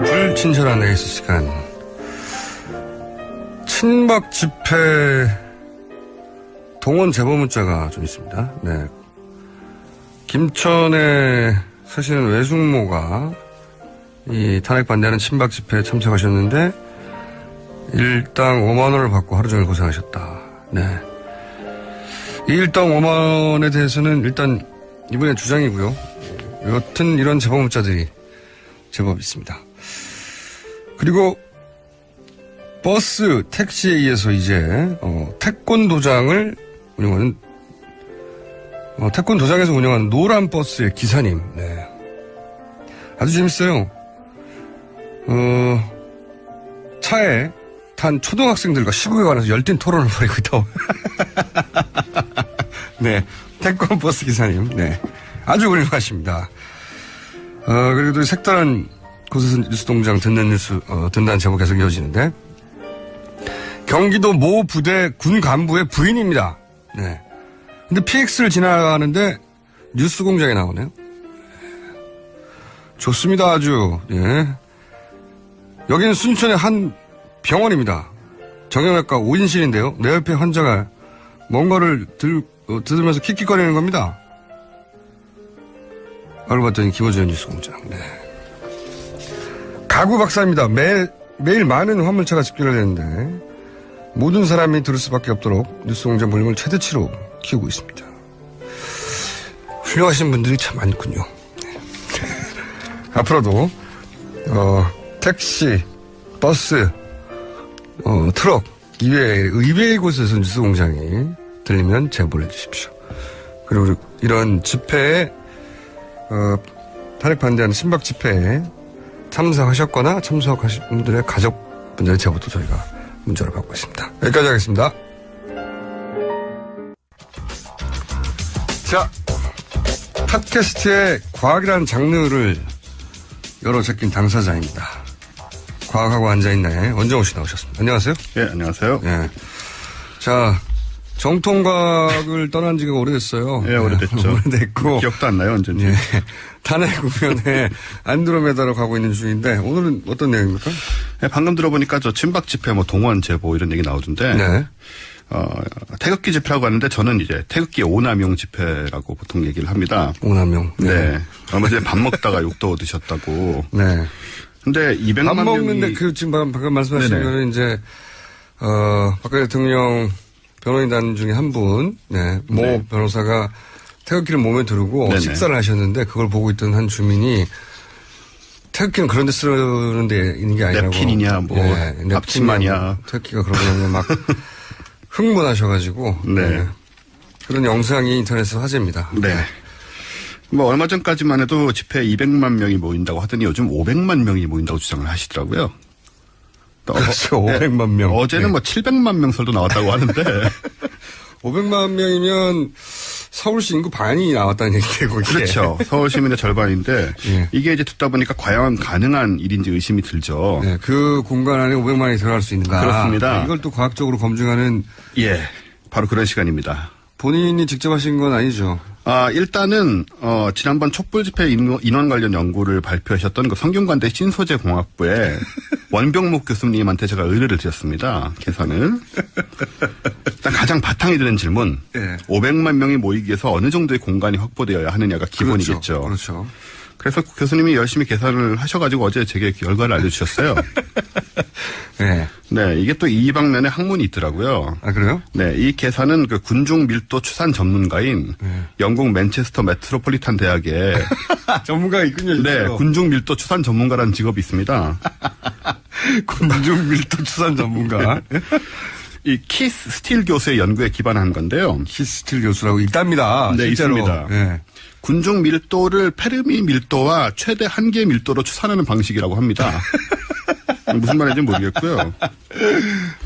Speaker 1: 불친절한 에이스 시간. 친박 집회 동원 제보 문자가 좀 있습니다. 네. 김천에 사시는 외숙모가 이 탄핵 반대하는 친박 집회에 참석하셨는데 일당 5만 원을 받고 하루 종일 고생하셨다. 네. 이 일당 5만 원에 대해서는 일단 이번에 주장이고요. 여튼 이런 제보 문자들이 제법 있습니다. 그리고 버스, 택시에 의해서 이제 태권 도장을 운영하는 태권 도장에서 운영하는 노란 버스의 기사님. 네. 아주 재밌어요. 차에 탄 초등학생들과 시국에 관해서 열띤 토론을 벌이고 있다고. 네. 태권 버스 기사님. 네. 아주 훌륭하십니다. 그리고 또 색다른 곳에서 뉴스동장 듣는 제보 계속 이어지는데, 경기도 모 부대 군 간부의 부인입니다. 네. 근데 PX를 지나가는데 뉴스 공장에 나오네요. 좋습니다, 아주. 예. 여기는 순천의 한 병원입니다. 정형외과 5인실인데요. 내 옆에 환자가 뭔가를 들으면서 킥킥거리는 겁니다. 알고 봤더니 김어준 뉴스 공장. 네. 가구 박사입니다. 매일 많은 화물차가 집결을 했는데 모든 사람이 들을 수밖에 없도록 뉴스 공장 볼륨을 최대치로 키우고 있습니다. 훌륭하신 분들이 참 많군요. 네. 앞으로도 택시, 버스, 트럭 의외의 곳에서 뉴스 공장이 들리면 제보를 해주십시오. 그리고 이런 집회에 탄핵 반대하는 친박 집회에 참석하셨거나 참석하신 분들의 가족분들의 제보도 저희가 문자로 받고 있습니다. 여기까지 하겠습니다. 자, 팟캐스트의 과학이라는 장르를 열어 제낀 당사자입니다. 과학하고 앉아있네. 원정호 씨 나오셨습니다. 안녕하세요.
Speaker 6: 예, 안녕하세요.
Speaker 1: 예. 자, 정통과학을 떠난 지가 오래됐어요.
Speaker 6: 예, 오래됐죠.
Speaker 1: 오래됐고.
Speaker 6: 기억도 안 나요, 언제인지.
Speaker 1: 예. 탄핵 국면에 안드로메다로 가고 있는 중인데, 오늘은 어떤 내용입니까?
Speaker 6: 예, 방금 들어보니까 저 친박 집회, 뭐 동원 제보 이런 얘기 나오던데.
Speaker 1: 네.
Speaker 6: 태극기 집회라고 하는데 저는 이제 태극기 오남용 집회라고 보통 얘기를 합니다.
Speaker 1: 오남용.
Speaker 6: 네. 얼마 전에 밥 먹다가 욕도 얻으셨다고.
Speaker 1: 네.
Speaker 6: 근데 200만
Speaker 1: 밥 먹는데
Speaker 6: 명이
Speaker 1: 그 지금 방금 말씀하신
Speaker 6: 네네.
Speaker 1: 거는 이제 박근혜 대통령 변호인단 중에 한 분, 네, 모
Speaker 6: 네.
Speaker 1: 변호사가 태극기를 몸에 두르고
Speaker 6: 네네.
Speaker 1: 식사를 하셨는데 그걸 보고 있던 한 주민이 태극기는 그런 데 쓰는 데 있는 게 아니라고.
Speaker 6: 냅킨이냐, 뭐,
Speaker 1: 냅킨이냐,
Speaker 6: 앞치마냐.
Speaker 1: 태극기가 그러냐고 막 흥분하셔가지고.
Speaker 6: 네.
Speaker 1: 그런 영상이 인터넷에서 화제입니다.
Speaker 6: 네. 뭐 얼마 전까지만 해도 집회에 200만 명이 모인다고 하더니 요즘 500만 명이 모인다고 주장을 하시더라고요. 또
Speaker 1: 그렇죠. 500만 명.
Speaker 6: 어제는
Speaker 1: 네.
Speaker 6: 뭐 700만 명 설도 나왔다고 하는데
Speaker 1: 500만 명이면 서울시 인구 반이 나왔다는 얘기고.
Speaker 6: 그렇죠. 서울 시민의 절반인데
Speaker 1: 예.
Speaker 6: 이게 이제 듣다 보니까 과연 가능한 일인지 의심이 들죠.
Speaker 1: 네, 그 공간 안에 500만이 들어갈 수 있는가.
Speaker 6: 그렇습니다.
Speaker 1: 이걸 또 과학적으로 검증하는.
Speaker 6: 예. 바로 그런 시간입니다.
Speaker 1: 본인이 직접 하신 건 아니죠.
Speaker 6: 일단은 지난번 촛불 집회 인원 관련 연구를 발표하셨던 그 성균관대 신소재공학부의 원병목 교수님한테 제가 의뢰를 드렸습니다. 계산을. 일단 가장 바탕이 되는 질문.
Speaker 1: 예.
Speaker 6: 500만 명이 모이기 위해서 어느 정도의 공간이 확보되어야 하느냐가 기본이겠죠.
Speaker 1: 그렇죠.
Speaker 6: 그래서 교수님이 열심히 계산을 하셔가지고 어제 제게 결과를 알려주셨어요.
Speaker 1: 네.
Speaker 6: 네, 이게 또 이 방면에 학문이 있더라고요.
Speaker 1: 아, 그래요?
Speaker 6: 네, 이 계산은 그 군중 밀도 추산 전문가인 영국 맨체스터 메트로폴리탄 대학의
Speaker 1: 전문가가 있군요.
Speaker 6: 네, 군중 밀도 추산 전문가라는 직업이 있습니다.
Speaker 1: 군중 밀도 추산 전문가.
Speaker 6: 이 키스 스틸 교수의 연구에 기반한 건데요.
Speaker 1: 키스틸 교수라고 있답니다.
Speaker 6: 네,
Speaker 1: 실제로.
Speaker 6: 있습니다.
Speaker 1: 네.
Speaker 6: 군중 밀도를 페르미 밀도와 최대 한계 밀도로 추산하는 방식이라고 합니다. 무슨 말인지 모르겠고요.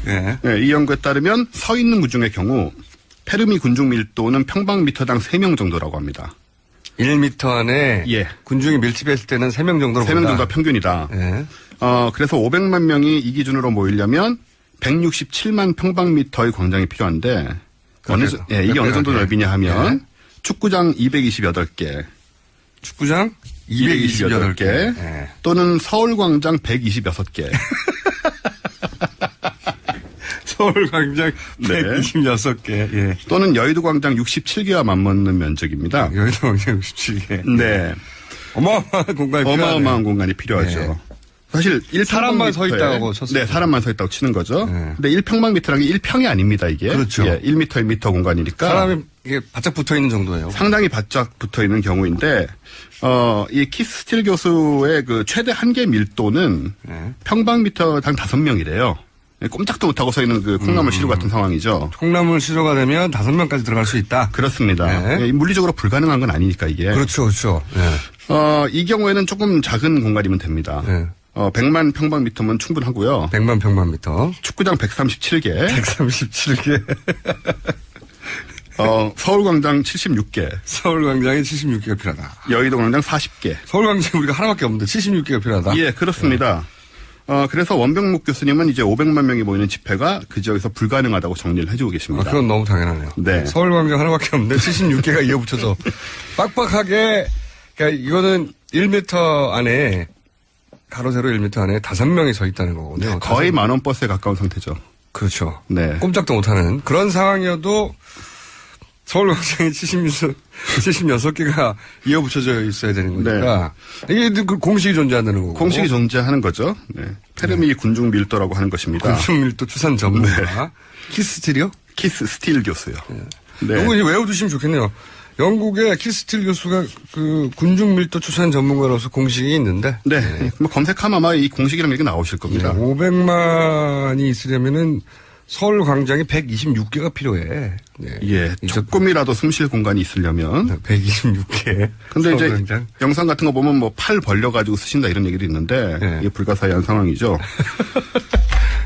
Speaker 1: 네.
Speaker 6: 네, 이 연구에 따르면 서 있는 군중의 경우 페르미 군중 밀도는 평방미터당 3명 정도라고 합니다.
Speaker 1: 1m 안에
Speaker 6: 예.
Speaker 1: 군중이 밀집했을 때는 3명 정도로
Speaker 6: 3명
Speaker 1: 본다.
Speaker 6: 정도가 평균이다.
Speaker 1: 네.
Speaker 6: 그래서 500만 명이 이 기준으로 모이려면 167만 평방미터의 광장이 필요한데 이게 어느 정도 넓이냐 하면 축구장 228개,
Speaker 1: 축구장 228개. 네.
Speaker 6: 또는 서울광장 126개.
Speaker 1: 서울광장
Speaker 6: 네.
Speaker 1: 126개. 예.
Speaker 6: 또는 여의도광장 67개와 맞먹는 면적입니다.
Speaker 1: 여의도광장 67개.
Speaker 6: 네.
Speaker 1: 어마어마한 공간이 필요하네요.
Speaker 6: 어마어마한 공간이 필요하죠.
Speaker 1: 네.
Speaker 6: 사실
Speaker 1: 사람만 서
Speaker 6: 1평방미터에
Speaker 1: 있다고 쳤어요.
Speaker 6: 네, 사람만 서 있다고 치는 거죠.
Speaker 1: 네.
Speaker 6: 근데 1평방미터라는 게 1평이 아닙니다, 이게.
Speaker 1: 그렇죠.
Speaker 6: 예, 1m, 1m 공간이니까.
Speaker 1: 사람이 이게 바짝 붙어 있는 정도예요.
Speaker 6: 상당히 바짝 붙어 있는 경우인데, 이 키스 스틸 교수의 그 최대 한계 밀도는
Speaker 1: 네.
Speaker 6: 평방미터당 5명이래요. 꼼짝도 못하고 서 있는 그 콩나물 시루 같은 상황이죠.
Speaker 1: 콩나물 시료가 되면 5명까지 들어갈 수 있다.
Speaker 6: 그렇습니다.
Speaker 1: 네.
Speaker 6: 예, 물리적으로 불가능한 건 아니니까 이게.
Speaker 1: 그렇죠, 그렇죠. 네.
Speaker 6: 이 경우에는 조금 작은 공간이면 됩니다.
Speaker 1: 네.
Speaker 6: 100만 평방미터면 충분하고요.
Speaker 1: 100만 평방미터.
Speaker 6: 축구장 137개.
Speaker 1: 137개.
Speaker 6: 서울광장 76개.
Speaker 1: 서울광장에 76개가 필요하다.
Speaker 6: 여의도광장 40개.
Speaker 1: 서울광장 우리가 하나밖에 없는데 76개가 필요하다.
Speaker 6: 예, 그렇습니다. 그래서 원병목 교수님은 이제 500만 명이 모이는 집회가 그 지역에서 불가능하다고 정리를 해주고
Speaker 1: 아,
Speaker 6: 계십니다.
Speaker 1: 그건 너무 당연하네요.
Speaker 6: 네.
Speaker 1: 서울광장 하나밖에 없는데 76개가 이어붙여서 빡빡하게, 그러니까 이거는 1m 안에, 가로 세로 1m 안에 5명이 서 있다는 거거든요.
Speaker 6: 거의 만원 버스에 가까운 상태죠.
Speaker 1: 그렇죠.
Speaker 6: 네.
Speaker 1: 꼼짝도 못하는 그런 상황이어도 서울광장에 76개가 이어붙여져 있어야 되는 거니까. 이게 그 공식이 존재한다는 거고.
Speaker 6: 공식이 존재하는 거죠. 네. 페르미 군중 밀도라고 하는 것입니다.
Speaker 1: 군중밀도 추산 전문가. 키스틸이요?
Speaker 6: 키스 스틸 교수요. 네.
Speaker 1: 이거 이제 외워두시면 좋겠네요. 영국의 키스틸 교수가 그 군중밀도 추산 전문가로서 공식이 있는데.
Speaker 6: 네. 뭐 검색하면 아마 이 공식이라는 게 나오실 겁니다.
Speaker 1: 500만이 있으려면은 서울광장에 126개가 필요해. 네.
Speaker 6: 예. 조금이라도 숨 쉴 공간이 있으려면.
Speaker 1: 126개.
Speaker 6: 근데 이제
Speaker 1: 서울광장.
Speaker 6: 영상 같은 거 보면 뭐 팔 벌려가지고 쓰신다 이런 얘기도 있는데.
Speaker 1: 네.
Speaker 6: 이게 불가사의한 상황이죠.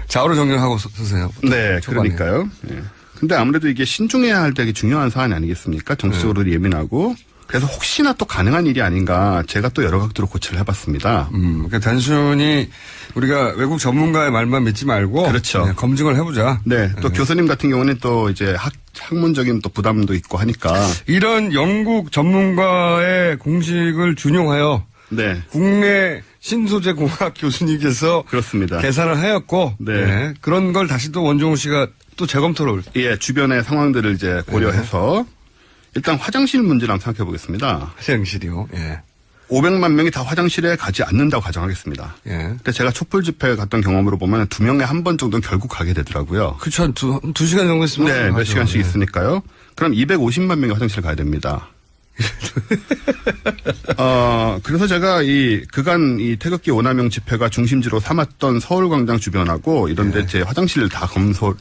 Speaker 1: 좌우로 정렬하고 쓰세요.
Speaker 6: 네.
Speaker 1: 초반에.
Speaker 6: 그러니까요. 예. 근데 아무래도 이게 신중해야 할 되게 중요한 사안이 아니겠습니까? 정치적으로 예민하고. 그래서 혹시나 또 가능한 일이 아닌가 제가 또 여러 각도로 고찰을 해봤습니다.
Speaker 1: 그러니까 단순히 우리가 외국 전문가의 말만 믿지 말고.
Speaker 6: 그렇죠.
Speaker 1: 네, 검증을 해보자.
Speaker 6: 네, 또 교수님 같은 경우는 또 이제 학문적인 또 부담도 있고 하니까.
Speaker 1: 이런 영국 전문가의 공식을 준용하여
Speaker 6: 네,
Speaker 1: 국내 신소재 공학 교수님께서
Speaker 6: 그렇습니다.
Speaker 1: 계산을 하였고
Speaker 6: 네.
Speaker 1: 네, 그런 걸 다시 또 원종우 씨가 또 재검토를.
Speaker 6: 예, 주변의 상황들을 이제 고려해서 일단 화장실 문제를 한번 생각해 보겠습니다.
Speaker 1: 화장실이요. 예.
Speaker 6: 500만 명이 다 화장실에 가지 않는다고 가정하겠습니다.
Speaker 1: 예.
Speaker 6: 근데 제가 촛불 집회 갔던 경험으로 보면 2명에 한 번 정도는 결국 가게 되더라고요.
Speaker 1: 그렇죠. 한 두 시간 정도 있으면.
Speaker 6: 네, 몇
Speaker 1: 가죠.
Speaker 6: 시간씩
Speaker 1: 예.
Speaker 6: 있으니까요. 그럼 250만 명이 화장실 가야 됩니다. 그래서 제가 그간 태극기 오남용 집회가 중심지로 삼았던 서울광장 주변하고 이런데 제 화장실을 다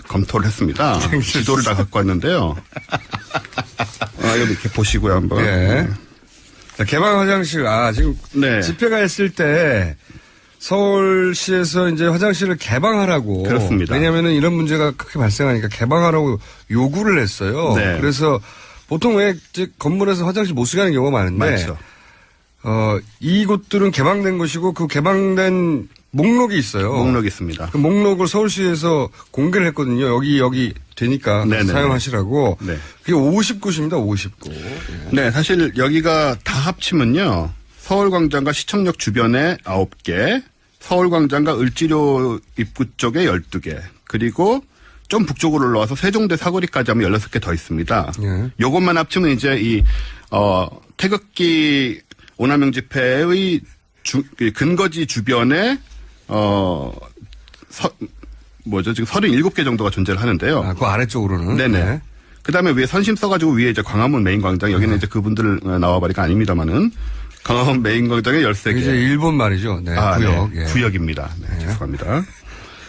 Speaker 6: 검토를 했습니다. 지도를 다 갖고 왔는데요. 여기 이렇게 보시고요, 한번.
Speaker 1: 예. 자, 개방 화장실, 지금
Speaker 6: 네.
Speaker 1: 집회가 했을 때 서울시에서 이제 화장실을 개방하라고.
Speaker 6: 그렇습니다.
Speaker 1: 왜냐면은 이런 문제가 크게 발생하니까 개방하라고 요구를 했어요.
Speaker 6: 네.
Speaker 1: 그래서 보통 왜 이제 건물에서 화장실 못 쓰게 하는 경우가 많은데.
Speaker 6: 많죠.
Speaker 1: 이곳들은 개방된 곳이고 그 개방된 목록이 있어요.
Speaker 6: 목록이 있습니다.
Speaker 1: 그 목록을 서울시에서 공개를 했거든요. 여기 되니까
Speaker 6: 네네네.
Speaker 1: 사용하시라고.
Speaker 6: 네.
Speaker 1: 그게 50곳입니다. 50곳.
Speaker 6: 네, 사실 여기가 다 합치면요. 서울광장과 시청역 주변에 9개, 서울광장과 을지로 입구 쪽에 12개, 그리고 좀 북쪽으로 올라와서 세종대 사거리까지 하면 16개 더 있습니다.
Speaker 1: 예.
Speaker 6: 요것만 합치면 이제 태극기 오남용 집회의 근거지 주변에 지금 37개 정도가 존재를 하는데요.
Speaker 1: 그 아래쪽으로는.
Speaker 6: 네네.
Speaker 1: 네.
Speaker 6: 그 다음에 위에 선심 써가지고 위에 이제 광화문 메인 광장, 여기는 이제 그분들 나와버리가 아닙니다만은, 광화문 메인 광장에 13개.
Speaker 1: 이제 일본 말이죠. 네. 구역.
Speaker 6: 네.
Speaker 1: 예.
Speaker 6: 구역입니다. 네, 죄송합니다.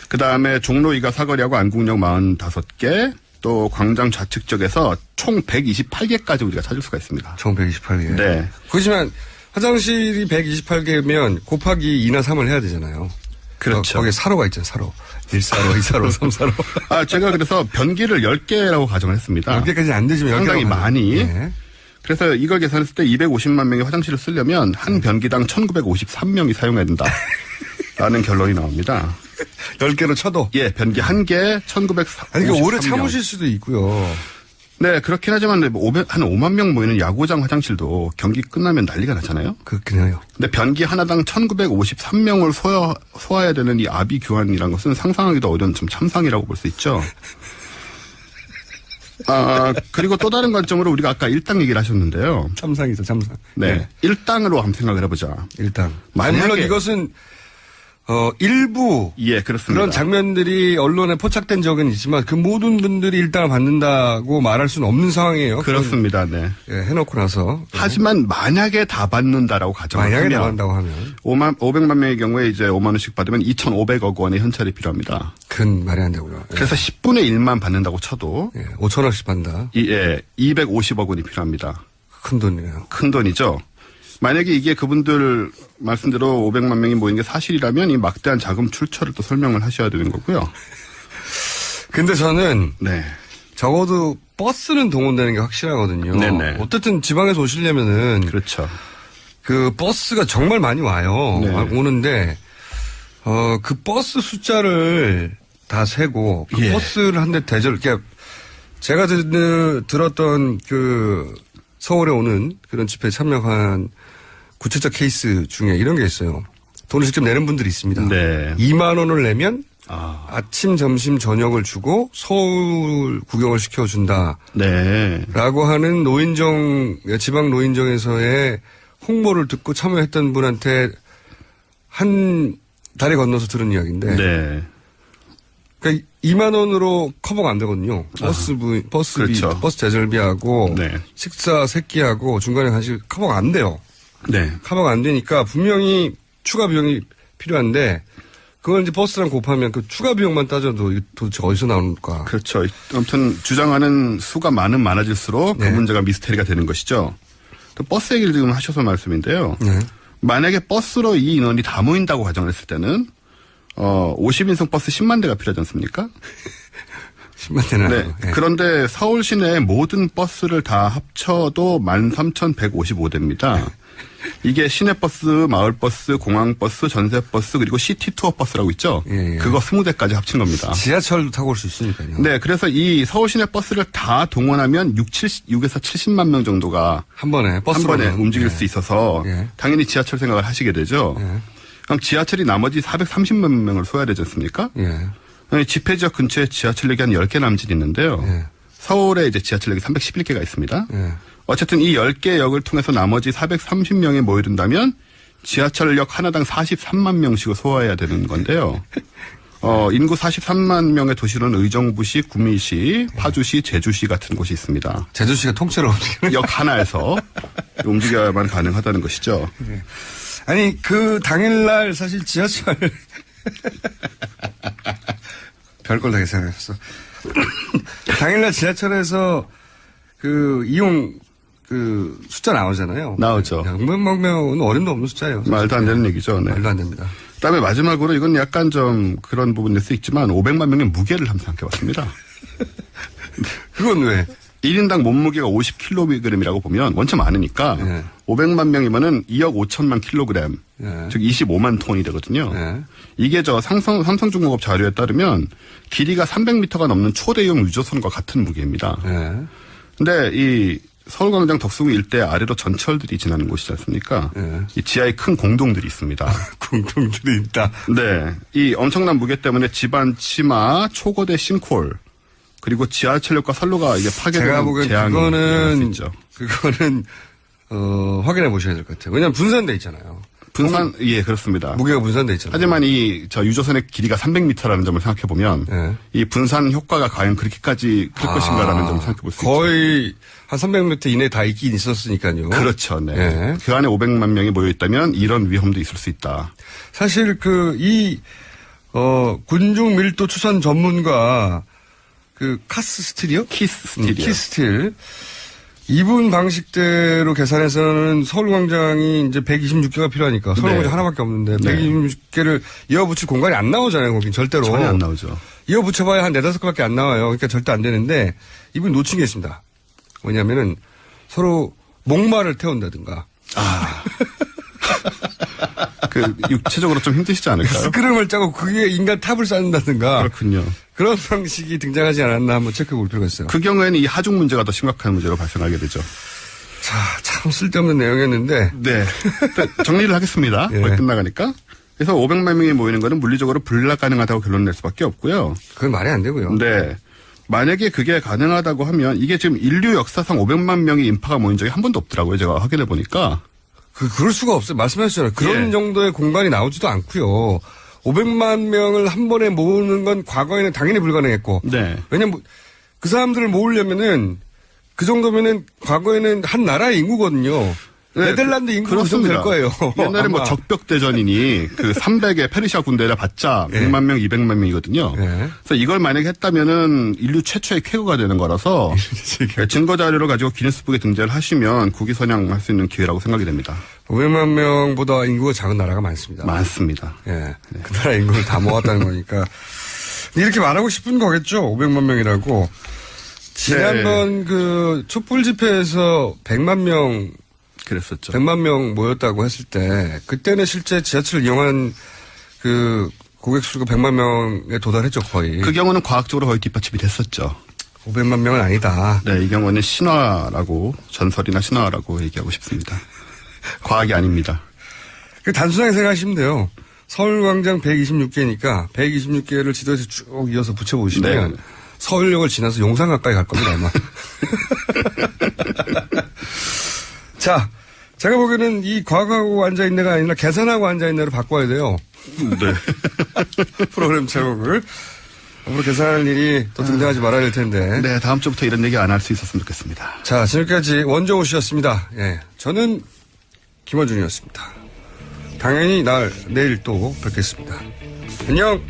Speaker 6: 그 다음에 종로 2가 사거리하고 안국역 45개, 또 광장 좌측 쪽에서 총 128개까지 우리가 찾을 수가 있습니다.
Speaker 1: 총 128개.
Speaker 6: 네.
Speaker 1: 그렇지만 화장실이 128개면 곱하기 2나 3을 해야 되잖아요.
Speaker 6: 그렇죠.
Speaker 1: 거기에 사로가 있잖아요. 사로. 1사로, 2사로, 3사로.
Speaker 6: 제가 그래서 변기를 10개라고 가정을 했습니다.
Speaker 1: 10개까지는 안 되지만
Speaker 6: 상당히
Speaker 1: 10개라고
Speaker 6: 많이.
Speaker 1: 네.
Speaker 6: 그래서 이걸 계산했을 때 250만 명의 화장실을 쓰려면 한 변기당 1953명이 사용해야 된다. 라는 결론이 나옵니다.
Speaker 1: 10개로 쳐도.
Speaker 6: 예, 변기 1개 1953명.
Speaker 1: 아니, 그러니까 오래 참으실 수도 있고요.
Speaker 6: 네, 그렇긴 하지만 한 5만 명 모이는 야구장 화장실도 경기 끝나면 난리가 나잖아요.
Speaker 1: 그렇긴 해요.
Speaker 6: 근데 변기 하나당 1953명을 소화해야 되는 이 아비 교환이라는 것은 상상하기도 어려운 좀 참상이라고 볼 수 있죠. 그리고 또 다른 관점으로 우리가 아까 일당 얘기를 하셨는데요.
Speaker 1: 참상이죠, 참상.
Speaker 6: 네. 일당으로 한번 생각을 해보자.
Speaker 1: 일단.
Speaker 6: 만약에-
Speaker 1: 물론 이것은, 일부.
Speaker 6: 예, 그렇습니다.
Speaker 1: 그런 장면들이 언론에 포착된 적은 있지만 그 모든 분들이 일당을 받는다고 말할 수는 없는 상황이에요.
Speaker 6: 그렇습니다. 네.
Speaker 1: 예, 해놓고 나서.
Speaker 6: 하지만 만약에 다 받는다라고 가정을
Speaker 1: 만약에
Speaker 6: 하면
Speaker 1: 나간다고 하면.
Speaker 6: 500만 명의 경우에 이제 5만 원씩 받으면 2,500억 원의 현찰이 필요합니다.
Speaker 1: 큰 말이 안 되고요. 예.
Speaker 6: 그래서 10분의 1만 받는다고 쳐도
Speaker 1: 5천원씩 받는다.
Speaker 6: 250억 원이 필요합니다.
Speaker 1: 큰 돈이에요.
Speaker 6: 큰 돈이죠. 만약에 이게 그분들 말씀대로 500만 명이 모인 게 사실이라면 이 막대한 자금 출처를 또 설명을 하셔야 되는 거고요.
Speaker 1: 근데 저는
Speaker 6: 네.
Speaker 1: 적어도 버스는 동원되는 게 확실하거든요.
Speaker 6: 네네.
Speaker 1: 어쨌든 지방에서 오시려면은
Speaker 6: 그렇죠.
Speaker 1: 그 버스가 정말 많이 와요.
Speaker 6: 네.
Speaker 1: 오는데 그 버스 숫자를 다 세고 그
Speaker 6: 예.
Speaker 1: 버스를 한 대 대절. 그러니까 제가 들었던 그 서울에 오는 그런 집회에 참여한 구체적 케이스 중에 이런 게 있어요. 돈을 직접 내는 분들이 있습니다.
Speaker 6: 네.
Speaker 1: 2만 원을 내면 아침, 점심, 저녁을 주고 서울 구경을 시켜준다.
Speaker 6: 네.
Speaker 1: 라고 하는 지방 노인정에서의 홍보를 듣고 참여했던 분한테 한 다리 건너서 들은 이야기인데.
Speaker 6: 네.
Speaker 1: 그러니까 2만 원으로 커버가 안 되거든요. 버스비,
Speaker 6: 그렇죠.
Speaker 1: 버스 대절비하고
Speaker 6: 네.
Speaker 1: 식사 세끼하고 중간에 간식 커버가 안 돼요.
Speaker 6: 네.
Speaker 1: 커버가 안 되니까 분명히 추가 비용이 필요한데 그걸 이제 버스랑 곱하면 그 추가 비용만 따져도 도대체 어디서 나올까?
Speaker 6: 그렇죠. 아무튼 주장하는 수가 많아질수록
Speaker 1: 네.
Speaker 6: 그 문제가 미스테리가 되는 것이죠. 또 버스 얘기를 지금 하셔서 말씀인데요.
Speaker 1: 네.
Speaker 6: 만약에 버스로 이 인원이 다 모인다고 가정을 했을 때는 50인승 버스 10만 대가 필요하지 않습니까?
Speaker 1: 10만 대는
Speaker 6: 네.
Speaker 1: 아니고. 예.
Speaker 6: 그런데 서울 시내 모든 버스를 다 합쳐도 13,155대입니다. 이게 시내버스, 마을버스, 공항버스, 전세버스, 그리고 시티투어 버스라고 있죠?
Speaker 1: 예, 예.
Speaker 6: 그거 20대까지 합친 겁니다.
Speaker 1: 지하철도 타고 올 수 있으니까요.
Speaker 6: 네, 그래서 이 서울 시내 버스를 다 동원하면 6에서 70만 명 정도가
Speaker 1: 한 번에 버스로
Speaker 6: 한 번에 움직일 수 있어서
Speaker 1: 예.
Speaker 6: 당연히 지하철 생각을 하시게 되죠.
Speaker 1: 예.
Speaker 6: 그럼 지하철이 나머지 430만 명을 소화되지 않습니까?
Speaker 1: 예.
Speaker 6: 집회 지역 근처에 지하철역이 한 10개 남짓 있는데요.
Speaker 1: 예.
Speaker 6: 서울에 이제 지하철역이 311개가 있습니다.
Speaker 1: 예.
Speaker 6: 어쨌든 이 10개 역을 통해서 나머지 430명이 모여든다면 지하철역 하나당 43만 명씩을 소화해야 되는 건데요. 인구 43만 명의 도시로는 의정부시, 구미시, 파주시, 제주시 같은 곳이 있습니다.
Speaker 1: 제주시가 통째로 움직이는.
Speaker 6: 역 하나에서 움직여야만 가능하다는 것이죠.
Speaker 1: 아니, 그 당일날 사실 지하철. 별걸 다 계산했어. 당일날 지하철에서 그 이용 그 숫자 나오잖아요.
Speaker 6: 나오죠.
Speaker 1: 600만 명은 어림도 없는 숫자예요. 사실.
Speaker 6: 말도 안 되는 얘기죠. 네.
Speaker 1: 말도 안 됩니다.
Speaker 6: 그다음에 마지막으로 이건 약간 좀 그런 부분일 수 있지만 500만 명의 무게를 한번 생각해봤습니다.
Speaker 1: 그건 왜?
Speaker 6: 1인당 몸무게가 50kg이라고 보면 원체 많으니까
Speaker 1: 네.
Speaker 6: 500만 명이면은 2억 5천만 킬로그램,
Speaker 1: 네.
Speaker 6: 즉 25만 톤이 되거든요.
Speaker 1: 네.
Speaker 6: 이게 저 삼성중공업 자료에 따르면 길이가 300m가 넘는 초대형 유조선과 같은 무게입니다.
Speaker 1: 네.
Speaker 6: 근데 이 서울광장 덕수궁 일대 아래로 전철들이 지나는 곳이지 않습니까?
Speaker 1: 네.
Speaker 6: 이 지하에 큰 공동들이 있습니다.
Speaker 1: 공통들이 있다.
Speaker 6: 네. 이 엄청난 무게 때문에 집안 치마, 초거대 싱크홀, 그리고 지하철역과 선로가 이게
Speaker 1: 제가
Speaker 6: 파괴되는
Speaker 1: 보기엔
Speaker 6: 재앙이 일어날 수 있죠.
Speaker 1: 그거는 확인해 보셔야 될 것 같아요. 왜냐하면 분산돼 있잖아요.
Speaker 6: 예, 그렇습니다.
Speaker 1: 무게가 분산돼 있잖아요.
Speaker 6: 하지만 저 유조선의 길이가 300m라는 점을 생각해 보면
Speaker 1: 네.
Speaker 6: 이 분산 효과가 과연 그렇게까지 클 것인가라는 점을 생각해 볼 수 있죠.
Speaker 1: 거의 한 300m 이내에 다 있긴 있었으니까요.
Speaker 6: 그렇죠. 네.
Speaker 1: 네.
Speaker 6: 그 안에 500만 명이 모여 있다면 이런 위험도 있을 수 있다.
Speaker 1: 사실 군중 밀도 추산 전문가 카스 스틸이요?
Speaker 6: 키스 스틸이요.
Speaker 1: 키스틸. 이분 방식대로 계산해서는 서울광장이 이제 126개가 필요하니까 서울광장
Speaker 6: 네.
Speaker 1: 하나밖에 없는데
Speaker 6: 네.
Speaker 1: 126개를 이어붙일 공간이 안 나오잖아요. 거긴 절대로.
Speaker 6: 전혀 안 나오죠.
Speaker 1: 이어붙여봐야 한 4-5개밖에 안 나와요. 그러니까 절대 안 되는데 이분이 놓친 게 있습니다. 뭐냐면은 서로 목마를 태운다든가.
Speaker 6: 육체적으로 좀 힘드시지 않을까요?
Speaker 1: 스크름을 짜고 그게 인간 탑을 쌓는다든가.
Speaker 6: 그렇군요.
Speaker 1: 그런 방식이 등장하지 않았나 한번 체크해 볼 필요가 있어요.
Speaker 6: 그 경우에는 이 하중 문제가 더 심각한 문제로 발생하게 되죠.
Speaker 1: 자, 참 쓸데없는 내용이었는데.
Speaker 6: 네. 정리를 하겠습니다.
Speaker 1: 예.
Speaker 6: 거의 끝나가니까. 그래서 500만 명이 모이는 거는 물리적으로 불가능하다고 결론을 낼 수밖에 없고요.
Speaker 1: 그건 말이 안 되고요.
Speaker 6: 네. 만약에 그게 가능하다고 하면 이게 지금 인류 역사상 500만 명의 인파가 모인 적이 한 번도 없더라고요. 제가 확인해 보니까.
Speaker 1: 그럴 수가 없어요. 말씀하셨잖아요. 그런
Speaker 6: 예.
Speaker 1: 정도의 공간이 나오지도 않고요. 500만 명을 한 번에 모으는 건 과거에는 당연히 불가능했고.
Speaker 6: 네.
Speaker 1: 왜냐면 그 사람들을 모으려면은 그 정도면은 과거에는 한 나라의 인구거든요.
Speaker 6: 네,
Speaker 1: 네덜란드 인구가 좀 될 거예요.
Speaker 6: 옛날에 뭐
Speaker 1: 아마.
Speaker 6: 적벽대전이니 그 300의 페르시아 군대를 봤자 100만 명, 200만 명이거든요.
Speaker 1: 예.
Speaker 6: 그래서 이걸 만약에 했다면은 인류 최초의 쾌거가 되는 거라서 증거 자료를 가지고 기네스북에 등재를 하시면 국위 선양할 수 있는 기회라고 생각이 됩니다.
Speaker 1: 500만 명보다 인구가 작은 나라가 많습니다.
Speaker 6: 많습니다.
Speaker 1: 예. 그 나라 인구를 다 모았다는 거니까. 이렇게 말하고 싶은 거겠죠. 500만 명이라고. 지난번 그 촛불 집회에서 100만 명
Speaker 6: 그랬었죠.
Speaker 1: 100만 명 모였다고 했을 때 그때는 실제 지하철을 이용한 그 고객 수가 100만 명에 도달했죠, 거의.
Speaker 6: 그 경우는 과학적으로 거의 뒷받침이 됐었죠.
Speaker 1: 500만 명은 아니다.
Speaker 6: 네, 이 경우는 신화라고 전설이나 신화라고 얘기하고 싶습니다. 과학이 아닙니다.
Speaker 1: 그 단순하게 생각하시면 돼요. 서울광장 126개니까 126개를 지도에서 쭉 이어서 붙여보시면
Speaker 6: 네.
Speaker 1: 서울역을 지나서 용산 가까이 갈 겁니다, 아마. 자, 제가 보기에는 이 과학하고 앉아있네가 아니라 계산하고 앉아있네로 바꿔야 돼요.
Speaker 6: 네.
Speaker 1: 프로그램 제목을. 앞으로 계산할 일이 또 등장하지 말아야 될 텐데.
Speaker 6: 네, 다음 주부터 이런 얘기 안 할 수 있었으면 좋겠습니다.
Speaker 1: 자, 지금까지 원종우 씨였습니다. 예. 저는 김원준이었습니다. 당연히 내일 또 뵙겠습니다. 안녕!